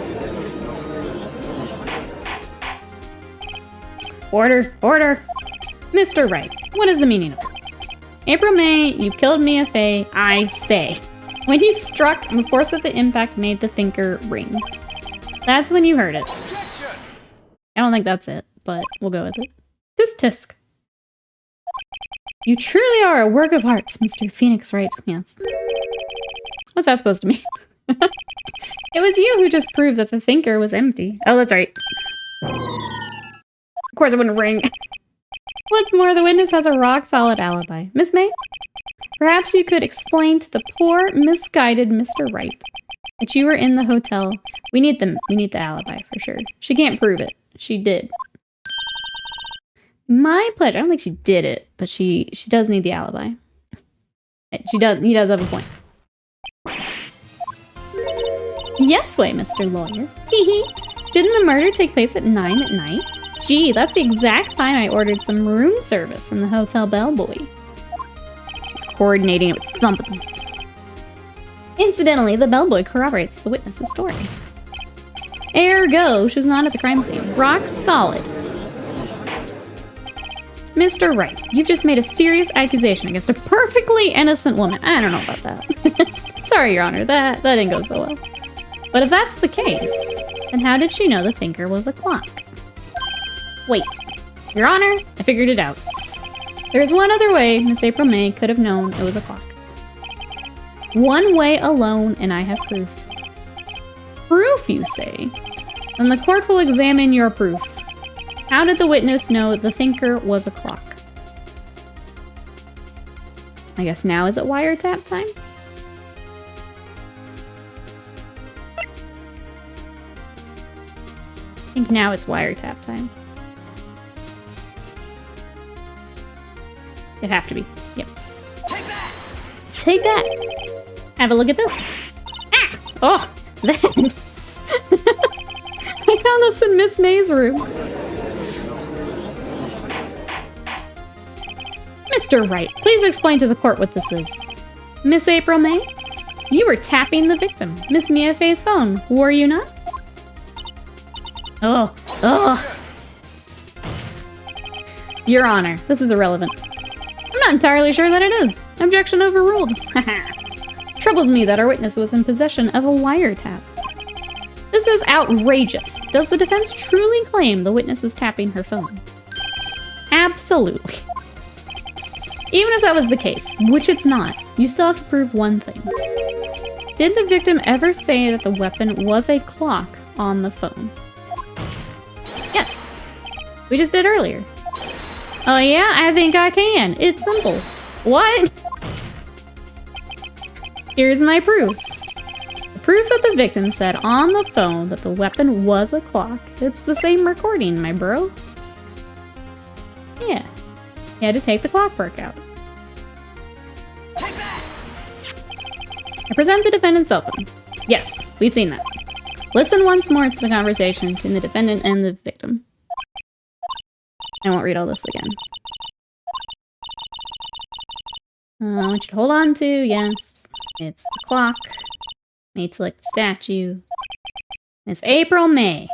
Order! Order! Mr. Wright, what is the meaning of it? April May, you killed Mia Fey, I say. When you struck, the force of the impact made the thinker ring. That's when you heard it. I don't think that's it, but we'll go with it. Tisk tisk. You truly are a work of art, Mr. Phoenix Wright. Yes. What's that supposed to mean? It was you who just proved that the thinker was empty. Oh, that's right. Of course it wouldn't ring. What's more, the witness has a rock-solid alibi. Miss May? Perhaps you could explain to the poor, misguided Mr. Wright that you were in the hotel. We need the alibi for sure. She can't prove it. She did. My pleasure. I don't think she did it, but she does need the alibi. He does have a point. Yes way, Mr. Lawyer. Teehee. Didn't the murder take place at 9 at night? Gee, that's the exact time I ordered some room service from the hotel bellboy. She's coordinating it with something. Incidentally, the bellboy corroborates the witness's story. Ergo, she was not at the crime scene. Rock solid. Mr. Wright, you've just made a serious accusation against a perfectly innocent woman. I don't know about that. Sorry, Your Honor, that didn't go so well. But if that's the case, then how did she know the thinker was a clock? Wait. Your Honor, I figured it out. There's one other way Miss April May could have known it was a clock. One way alone, and I have proof. Proof, you say? Then the court will examine your proof. How did the witness know the thinker was a clock? I guess now is it wiretap time? I think now it's wiretap time. It'd have to be. Yep. Take that! Have a look at this. Ah! Oh! That! I found this in Miss May's room. Mr. Wright, please explain to the court what this is. Miss April May? You were tapping the victim, Miss Mia Fey's phone, were you not? Oh. Your Honor, this is irrelevant. I'm not entirely sure that it is. Objection overruled. Troubles me that our witness was in possession of a wiretap. This is outrageous. Does the defense truly claim the witness was tapping her phone? Absolutely. Even if that was the case, which it's not, you still have to prove one thing. Did the victim ever say that the weapon was a clock on the phone? Yes. We just did earlier. Oh yeah, I think I can. It's simple. What? Here's my proof. The proof that the victim said on the phone that the weapon was a clock. It's the same recording, my bro. Yeah. You had to take the clockwork out. I present the defendant's cell phone. Yes, we've seen that. Listen once more to the conversation between the defendant and the victim. I won't read all this again. I want you to hold on to, yes, it's the clock. Made to like the statue. Miss April May,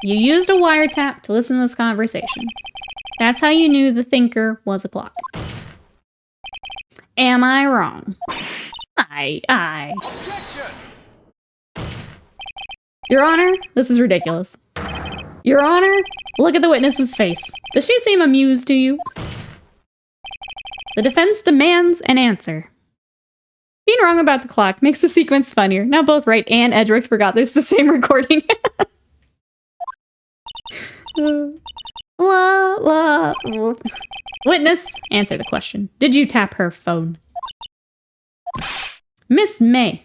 you used a wiretap to listen to this conversation. That's how you knew the thinker was a clock. Am I wrong? Aye. Your Honor, this is ridiculous. Your Honor, look at the witness's face. Does she seem amused to you? The defense demands an answer. Being wrong about the clock makes the sequence funnier. Now both Wright and Edgeworth forgot there's the same recording. Witness, answer the question. Did you tap her phone? Miss May.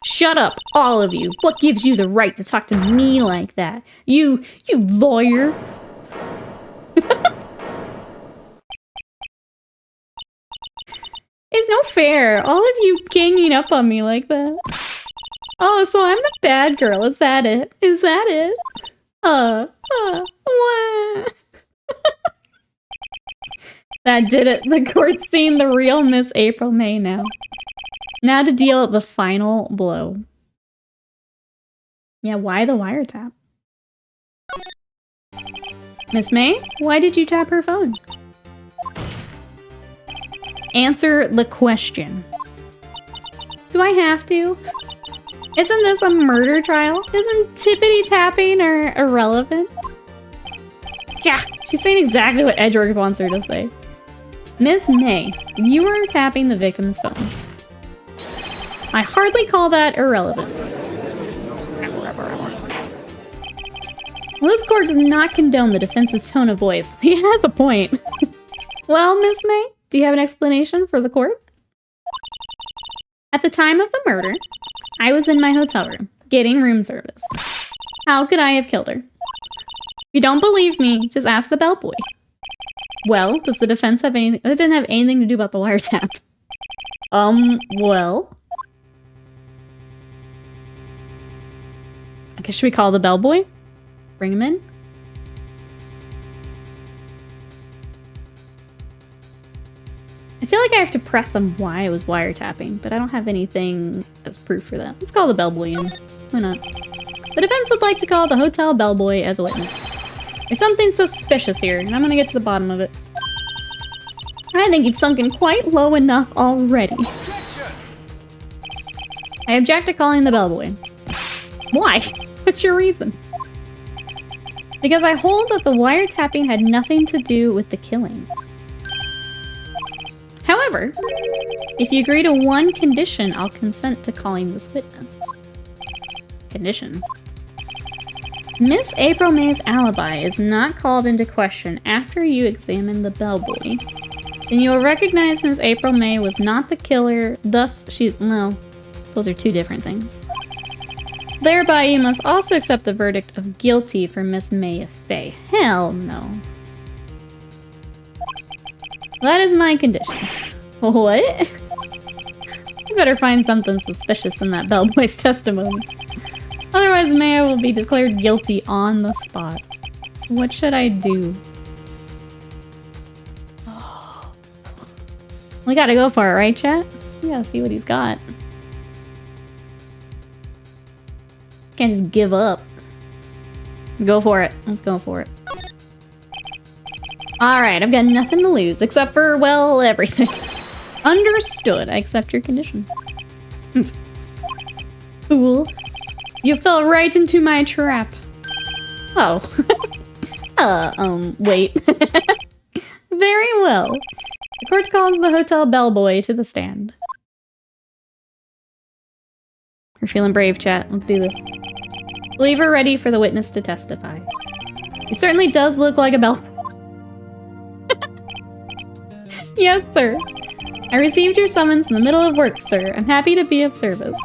Shut up, all of you. What gives you the right to talk to me like that? You lawyer. It's no fair. All of you ganging up on me like that. Oh, so I'm the bad girl. Is that it? Is that it? What? That did it. The court's seen the real Miss April May now. Now to deal the final blow. Yeah, why the wiretap? Miss May, why did you tap her phone? Answer the question. Do I have to? Isn't this a murder trial? Isn't tippity tapping or irrelevant? Yeah, she's saying exactly what Edgeworth wants her to say. Miss May, you were tapping the victim's phone. I hardly call that irrelevant. Well, this court does not condone the defense's tone of voice. He has a point. Well, Miss May, do you have an explanation for the court? At the time of the murder, I was in my hotel room, getting room service. How could I have killed her? If you don't believe me, just ask the bellboy. Well, does the defense have anything? That didn't have anything to do about the wiretap. Well. Okay, should we call the bellboy? Bring him in? I feel like I have to press on why I was wiretapping, but I don't have anything as proof for that. Let's call the bellboy in. Why not? The defense would like to call the hotel bellboy as a witness. There's something suspicious here, and I'm gonna get to the bottom of it. I think you've sunken quite low enough already. I object to calling the bellboy. Why? What's your reason? Because I hold that the wiretapping had nothing to do with the killing. However, if you agree to one condition, I'll consent to calling this witness. Condition. Miss April May's alibi is not called into question after you examine the bellboy. Then you will recognize Miss April May was not the killer, thus she's... well, those are two different things. Thereby, you must also accept the verdict of guilty for Miss May Fay. Hell no. That is my condition. What? You better find something suspicious in that bellboy's testimony. Otherwise, Maya will be declared guilty on the spot. What should I do? We gotta go for it, right, chat? We gotta see what he's got. Can't just give up. Go for it. Let's go for it. Alright, I've got nothing to lose, except for, well, everything. Understood. I accept your condition. Fool. You fell right into my trap. Oh. Wait. Very well. The court calls the hotel bellboy to the stand. We're feeling brave, chat. Let's do this. Believe we're ready for the witness to testify. He certainly does look like a bell. Yes, sir. I received your summons in the middle of work, sir. I'm happy to be of service.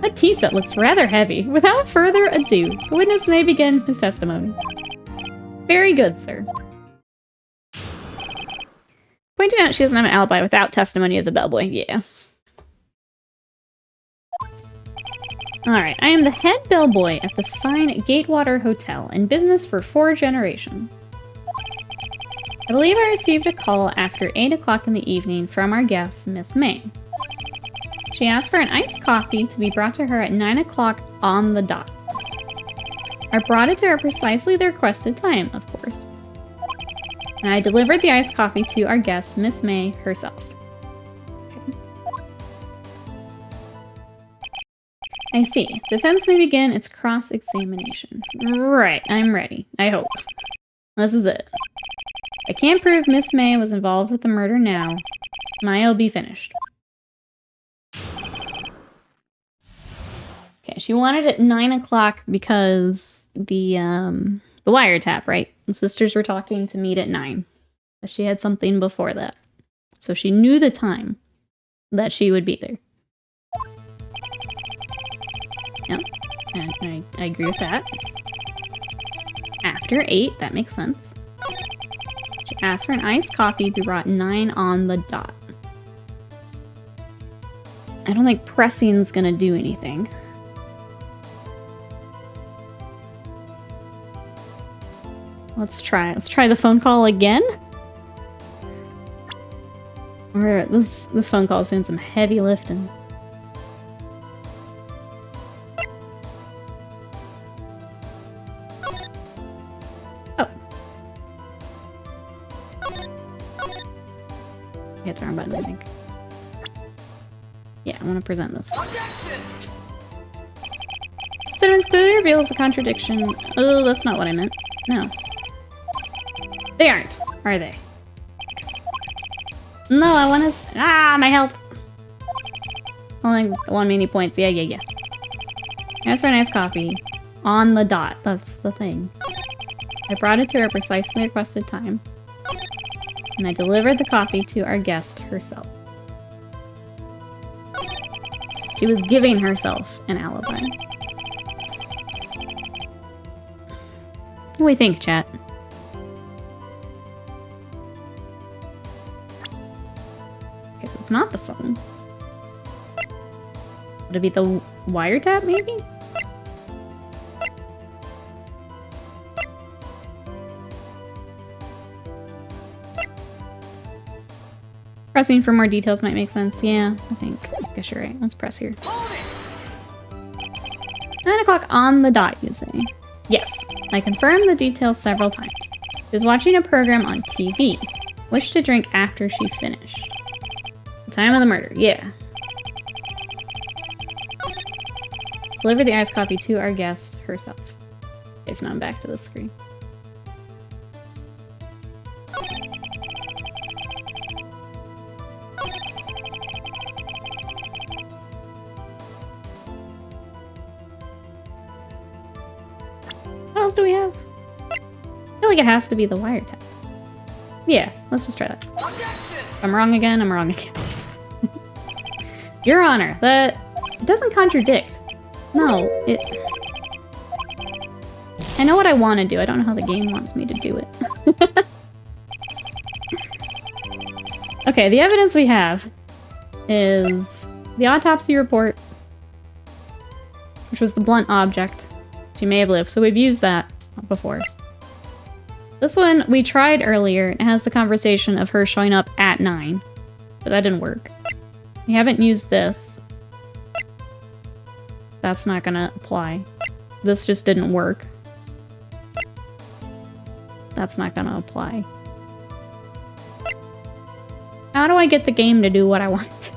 That tea set looks rather heavy. Without further ado, the witness may begin his testimony. Very good, sir. Pointing out she doesn't have an alibi without testimony of the bellboy. Yeah. Alright, I am the head bellboy at the fine Gatewater Hotel, in business for 4 generations. I believe I received a call after 8 o'clock in the evening from our guest, Miss May. She asked for an iced coffee to be brought to her at 9 o'clock on the dot. I brought it to her precisely the requested time, of course. And I delivered the iced coffee to our guest, Miss May herself. I see. Defense may begin its cross-examination. Right, I'm ready. I hope. This is it. I can't prove Miss May was involved with the murder now. Maya will be finished. Okay, she wanted it at 9 o'clock because the wiretap, right? The sisters were talking to meet at 9. But she had something before that. So she knew the time that she would be there. Yep, and I agree with that. After 8, that makes sense. She asked for an iced coffee to be brought 9 on the dot. I don't think pressing's gonna do anything. Let's try the phone call again. Or this phone call is doing some heavy lifting. Hit the wrong button, I think. Yeah, I want to present this. Cinnamon clearly reveals the contradiction. Oh, that's not what I meant. No. They aren't, are they? No, I want to... Ah, my health! Only 1 mini points. Yeah, yeah, yeah. Asked for a nice coffee. On the dot. That's the thing. I brought it to her precisely requested time. And I delivered the coffee to our guest herself. She was giving herself an alibi. What do we think, chat? Okay, so it's not the phone. Would it be the wiretap, maybe? Pressing for more details might make sense. Yeah, I guess you're right. Let's press here. 9 o'clock on the dot, you say? Yes. I confirmed the details several times. She was watching a program on TV. Wished to drink after she finished. The time of the murder. Yeah. Delivered the iced coffee to our guest herself. Okay, so now I'm back to the screen. What else do we have? I feel like it has to be the wiretap. Yeah, let's just try that. If I'm wrong again, I'm wrong again. Your Honor, that doesn't contradict. No, it... I know what I want to do. I don't know how the game wants me to do it. Okay, the evidence we have is the autopsy report, which was the blunt object. She may have lived, so we've used that before. This one we tried earlier. It has the conversation of her showing up at 9, but that didn't work. We haven't used this. That's not gonna apply. This just didn't work. That's not gonna apply. How do I get the game to do what I want?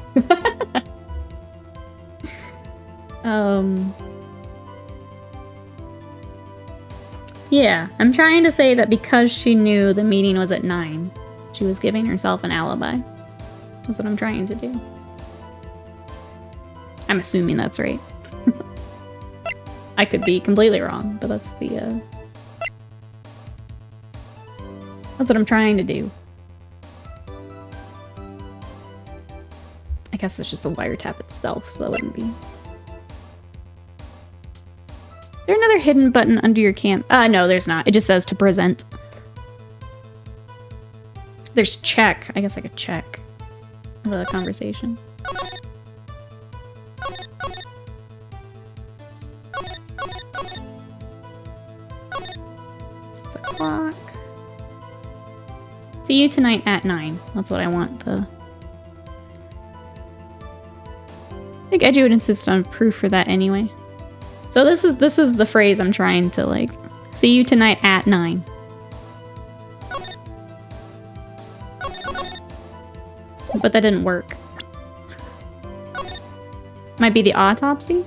Yeah, I'm trying to say that because she knew the meeting was at 9, she was giving herself an alibi. That's what I'm trying to do. I'm assuming that's right. I could be completely wrong, but that's the, that's what I'm trying to do. I guess it's just the wiretap itself, so that wouldn't be... Is there another hidden button under your cam? No, there's not. It just says to present. There's check. I guess I could check the conversation. It's o'clock. See you tonight at 9. That's what I want. I think Edgy would insist on proof for that anyway. So this is the phrase I'm trying to, like, see you tonight at 9. But that didn't work. Might be the autopsy?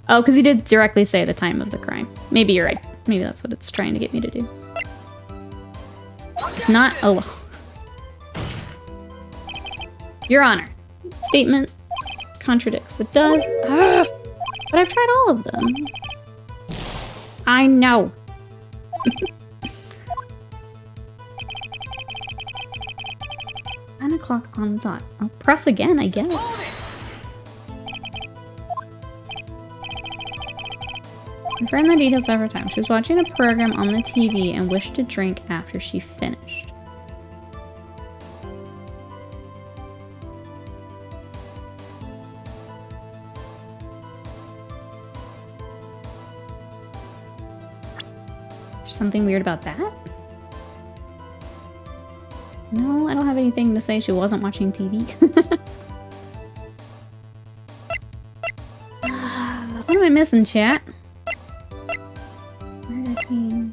Oh, because he did directly say the time of the crime. Maybe you're right. Maybe that's what it's trying to get me to do. If not, oh well. Your Honor. Statement contradicts. It does. But I've tried all of them. I know. 9 o'clock on the dot. I'll press again, I guess. Confirm the details every time. She was watching a program on the TV and wished to drink after she finished. Something weird about that? No, I don't have anything to say she wasn't watching TV. What am I missing, chat? Where did I see?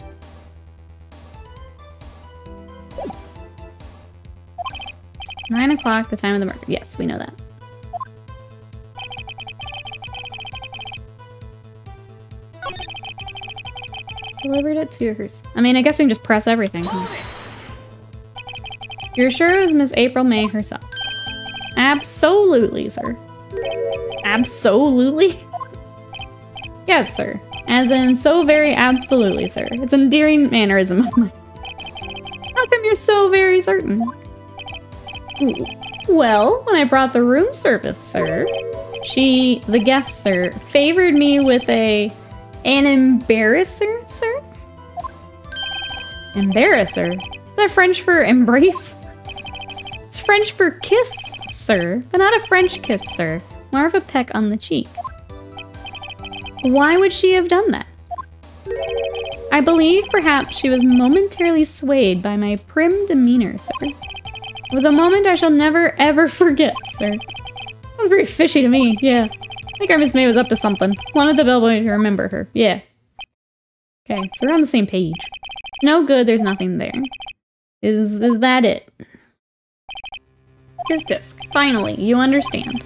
Nine o'clock, the time of the murder. Yes, we know that. Delivered it to her. I mean, I guess we can just press everything. Huh? You're sure it was Miss April May herself? Absolutely, sir. Absolutely? Yes, sir. As in, so very absolutely, sir. It's an endearing mannerism of mine. How come you're so very certain? Well, when I brought the room service, sir, the guest, sir, favored me with an embarrasser, sir? Embarrasser? Is that French for embrace? It's French for kiss, sir, but not a French kiss, sir. More of a peck on the cheek. Why would she have done that? I believe perhaps she was momentarily swayed by my prim demeanor, sir. It was a moment I shall never ever forget, sir. That was very fishy to me, yeah. I think our Miss May was up to something. Wanted the bellboy to remember her, yeah. Okay, so we're on the same page. No good, there's nothing there. Is that it? His disc. Finally, you understand.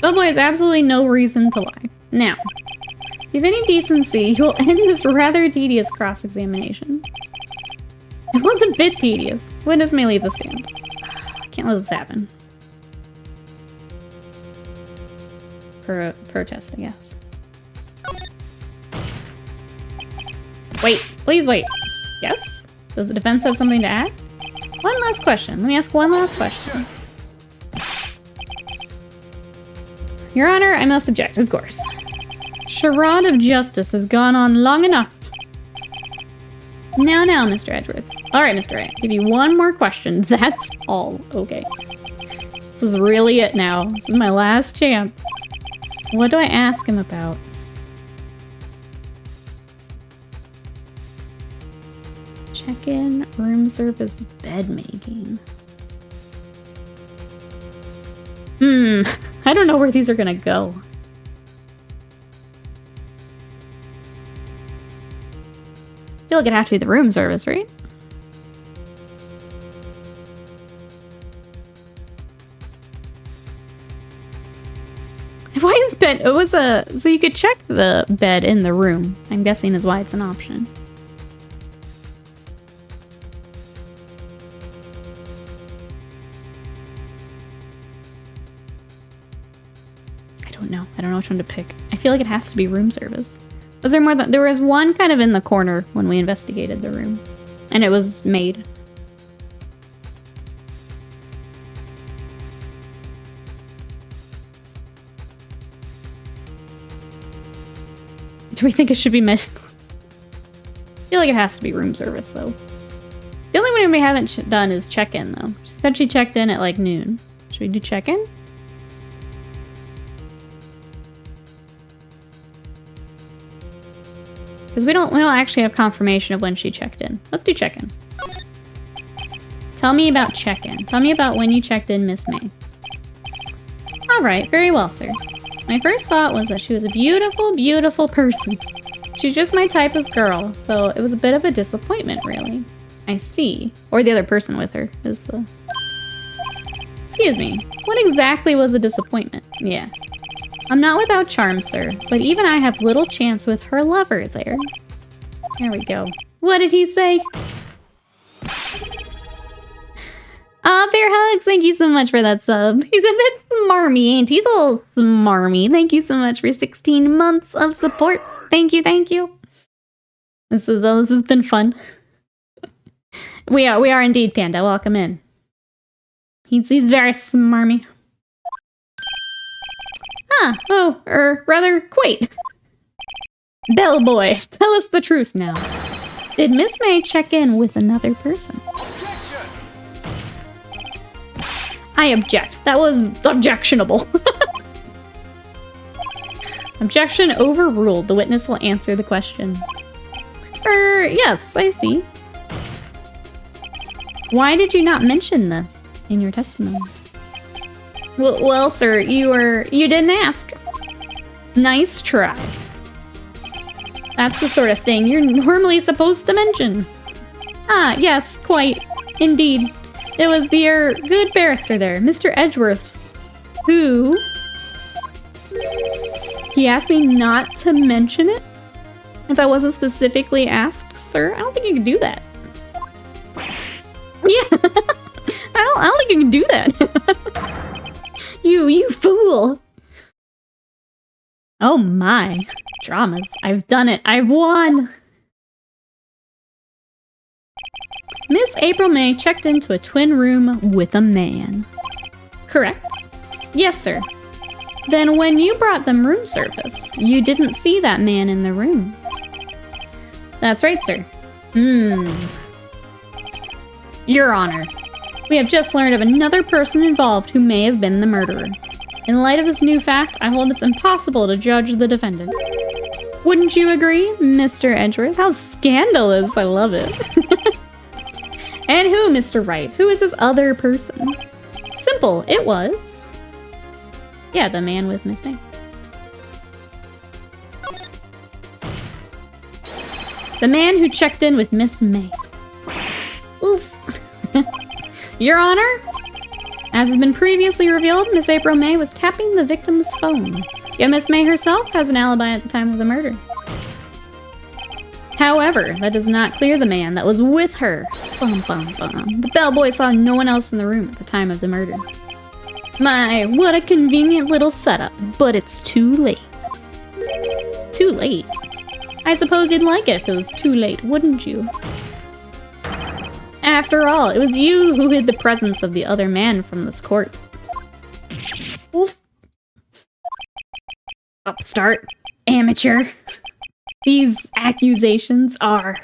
Bellboy has absolutely no reason to lie. Now, if you have any decency, you'll end this rather tedious cross-examination. It was a bit tedious. Witness may leave the stand. Can't let this happen. Protest, I guess. Wait, please wait. Yes? Does the defense have something to add? One last question. Let me ask one last question. Your Honor, I must object, of course. Charade of justice has gone on long enough. Now, Mr. Edgeworth. Alright, Mr. Wright, give you one more question. That's all. Okay. This is really it now. This is my last chance. What do I ask him about? Check-in, room service, bed making. I don't know where these are gonna go. I feel like it'd have to be the room service, right? Why is bed? It was so you could check the bed in the room. I'm guessing is why it's an option. I don't know which one to pick. I feel like it has to be room service. Was there more than... There was one kind of in the corner when we investigated the room. And it was made. Do we think it should be made? I feel like it has to be room service, though. The only one we haven't done is check-in, though. She said she checked in at, like, noon. Should we do check-in? Because we don't actually have confirmation of when she checked in. Let's do check-in. Tell me about check-in. Tell me about when you checked in, Miss May. Alright, very well, sir. My first thought was that she was a beautiful, beautiful person. She's just my type of girl, so it was a bit of a disappointment, really. I see. Or the other person with her is the... Excuse me. What exactly was a disappointment? Yeah. I'm not without charm, sir, but even I have little chance with her lover there. There we go. What did he say? Bear Hugs, thank you so much for that sub. He's a bit smarmy, ain't he? He's a little smarmy. Thank you so much for 16 months of support. Thank you, thank you. This has been fun. We are indeed, Panda. Welcome in. He's very smarmy. Rather quaint. Bellboy, tell us the truth now. Did Miss May check in with another person? I object. That was objectionable. Objection overruled. The witness will answer the question. Yes, I see. Why did you not mention this in your testimony? Well, sir, you didn't ask. Nice try. That's the sort of thing you're normally supposed to mention. Ah, yes, quite. Indeed. It was the, good barrister there, Mr. Edgeworth, who... He asked me not to mention it? If I wasn't specifically asked, sir? I don't think you can do that. Yeah. I don't think you can do that. You fool! Oh my. Dramas. I've done it. I've won! Miss April May checked into a twin room with a man. Correct? Yes, sir. Then when you brought them room service, you didn't see that man in the room. That's right, sir. Your Honor, we have just learned of another person involved who may have been the murderer. In light of this new fact, I hold it's impossible to judge the defendant. Wouldn't you agree, Mr. Edgeworth? How scandalous! I love it. And who, Mr. Wright? Who is this other person? Simple, it was... yeah, the man with Miss May. The man who checked in with Miss May. Oof. Your Honor, as has been previously revealed, Miss April May was tapping the victim's phone. Yet Miss May herself has an alibi at the time of the murder. However, that does not clear the man that was with her. Bum, bum, bum. The bellboy saw no one else in the room at the time of the murder. My, what a convenient little setup, but it's too late. Too late? I suppose you'd like it if it was too late, wouldn't you? After all, it was you who hid the presence of the other man from this court. Oof. Upstart. Amateur. These accusations are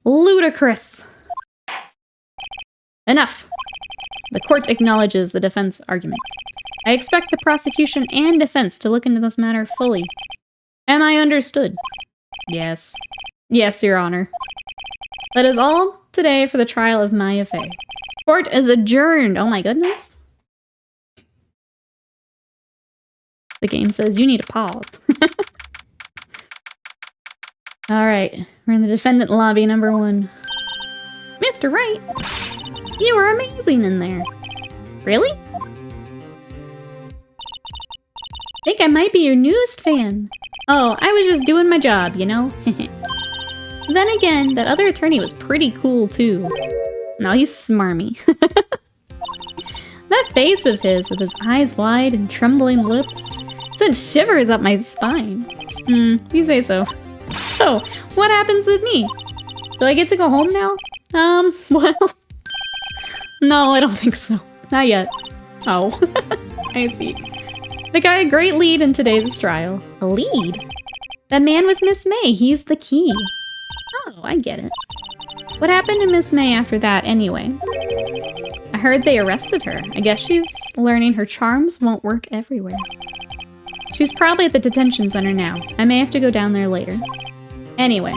ludicrous. Enough. The court acknowledges the defense argument. I expect the prosecution and defense to look into this matter fully. Am I understood? Yes. Yes, Your Honor. That is all today for the trial of Maya Fey. Court is adjourned. Oh my goodness. The game says you need a pause. Alright, we're in the defendant lobby number 1. Mr. Wright, you were amazing in there. Really? Think I might be your newest fan. Oh, I was just doing my job, you know? Then again, that other attorney was pretty cool too. No, he's smarmy. That face of his, with his eyes wide and trembling lips, sent shivers up my spine. You say so. So, what happens with me? Do I get to go home now? Well... no, I don't think so. Not yet. Oh, I see. I got a great lead in today's trial. A lead? That man with Miss May, he's the key. Oh, I get it. What happened to Miss May after that, anyway? I heard they arrested her. I guess she's learning her charms won't work everywhere. She's probably at the detention center now. I may have to go down there later. Anyway,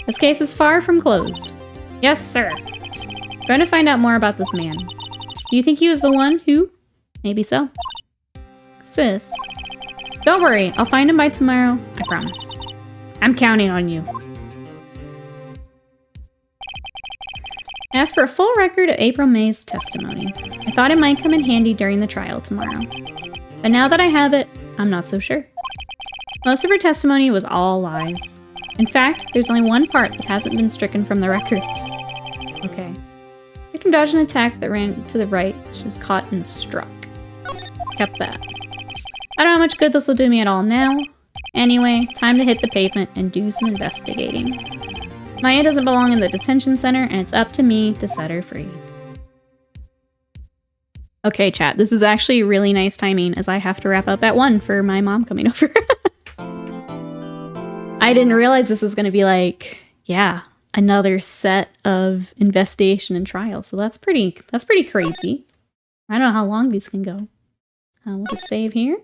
this case is far from closed. Yes, sir. Going to find out more about this man. Do you think he was the one who? Maybe so. Sis. Don't worry, I'll find him by tomorrow. I promise. I'm counting on you. As for a full record of April May's testimony, I thought it might come in handy during the trial tomorrow. But now that I have it, I'm not so sure. Most of her testimony was all lies. In fact, there's only one part that hasn't been stricken from the record. Okay. Victim dodged an attack that ran to the right. She was caught and struck. Kept that. I don't know how much good this will do me at all now. Anyway, time to hit the pavement and do some investigating. Maya doesn't belong in the detention center, and it's up to me to set her free. Okay, chat, this is actually really nice timing as I have to wrap up at 1 for my mom coming over. I didn't realize this was going to be like, yeah, another set of investigation and trial. So that's pretty crazy. I don't know how long these can go. We'll just save here.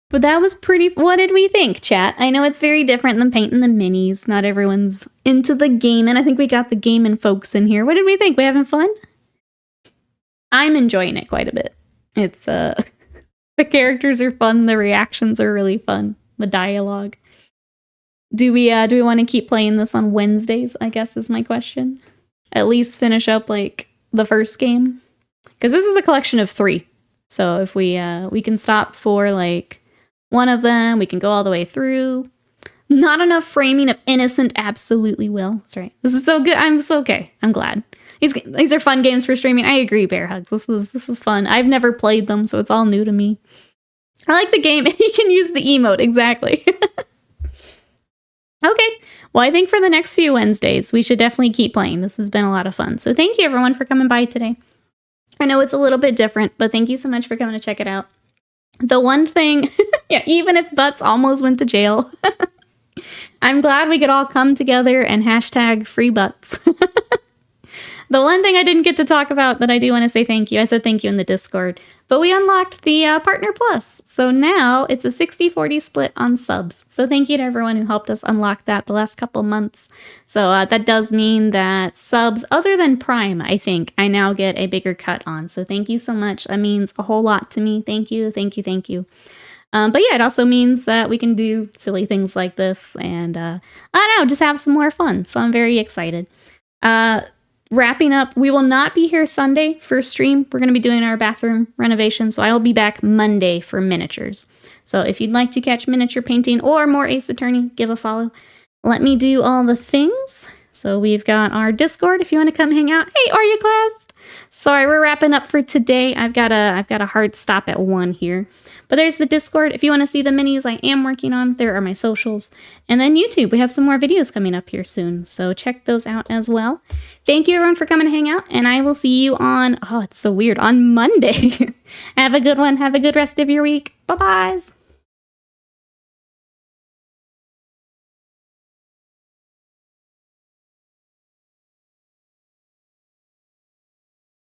But that was pretty... What did we think, chat? I know it's very different than painting the minis. Not everyone's into the game, and I think we got the gaming folks in here. What did we think? We having fun? I'm enjoying it quite a bit. It's, the characters are fun, the reactions are really fun, the dialogue. Do we want to keep playing this on Wednesdays, I guess is my question? At least finish up, like, the first game? Because this is the collection of 3. So if we can stop for, like... one of them, we can go all the way through. Not enough framing of innocent absolutely will. That's right. This is so good. I'm so okay. I'm glad. These are fun games for streaming. I agree, Bear Hugs. This was fun. I've never played them, so it's all new to me. I like the game. You can use the emote, exactly. Okay. Well, I think for the next few Wednesdays, we should definitely keep playing. This has been a lot of fun. So thank you, everyone, for coming by today. I know it's a little bit different, but thank you so much for coming to check it out. The one thing, yeah, even if Butts almost went to jail, I'm glad we could all come together and hashtag free Butts. The one thing I didn't get to talk about that I do want to say thank you, I said thank you in the Discord, but we unlocked the Partner Plus. So now it's a 60-40 split on subs. So thank you to everyone who helped us unlock that the last couple months. So that does mean that subs other than Prime, I think, I now get a bigger cut on. So thank you so much. That means a whole lot to me. Thank you, thank you, thank you. But yeah, it also means that we can do silly things like this and, I don't know, just have some more fun. So I'm very excited. Wrapping up, we will not be here Sunday for a stream. We're going to be doing our bathroom renovation, so I will be back Monday for miniatures. So if you'd like to catch miniature painting or more Ace Attorney, give a follow. Let me do all the things. So we've got our Discord if you want to come hang out. Hey, are you class? Sorry, we're wrapping up for today. I've got a hard stop at 1 here. But there's the Discord. If you want to see the minis I am working on, there are my socials. And then YouTube. We have some more videos coming up here soon. So check those out as well. Thank you, everyone, for coming to hang out. And I will see you on, oh, it's so weird, on Monday. Have a good one. Have a good rest of your week. Bye-bye.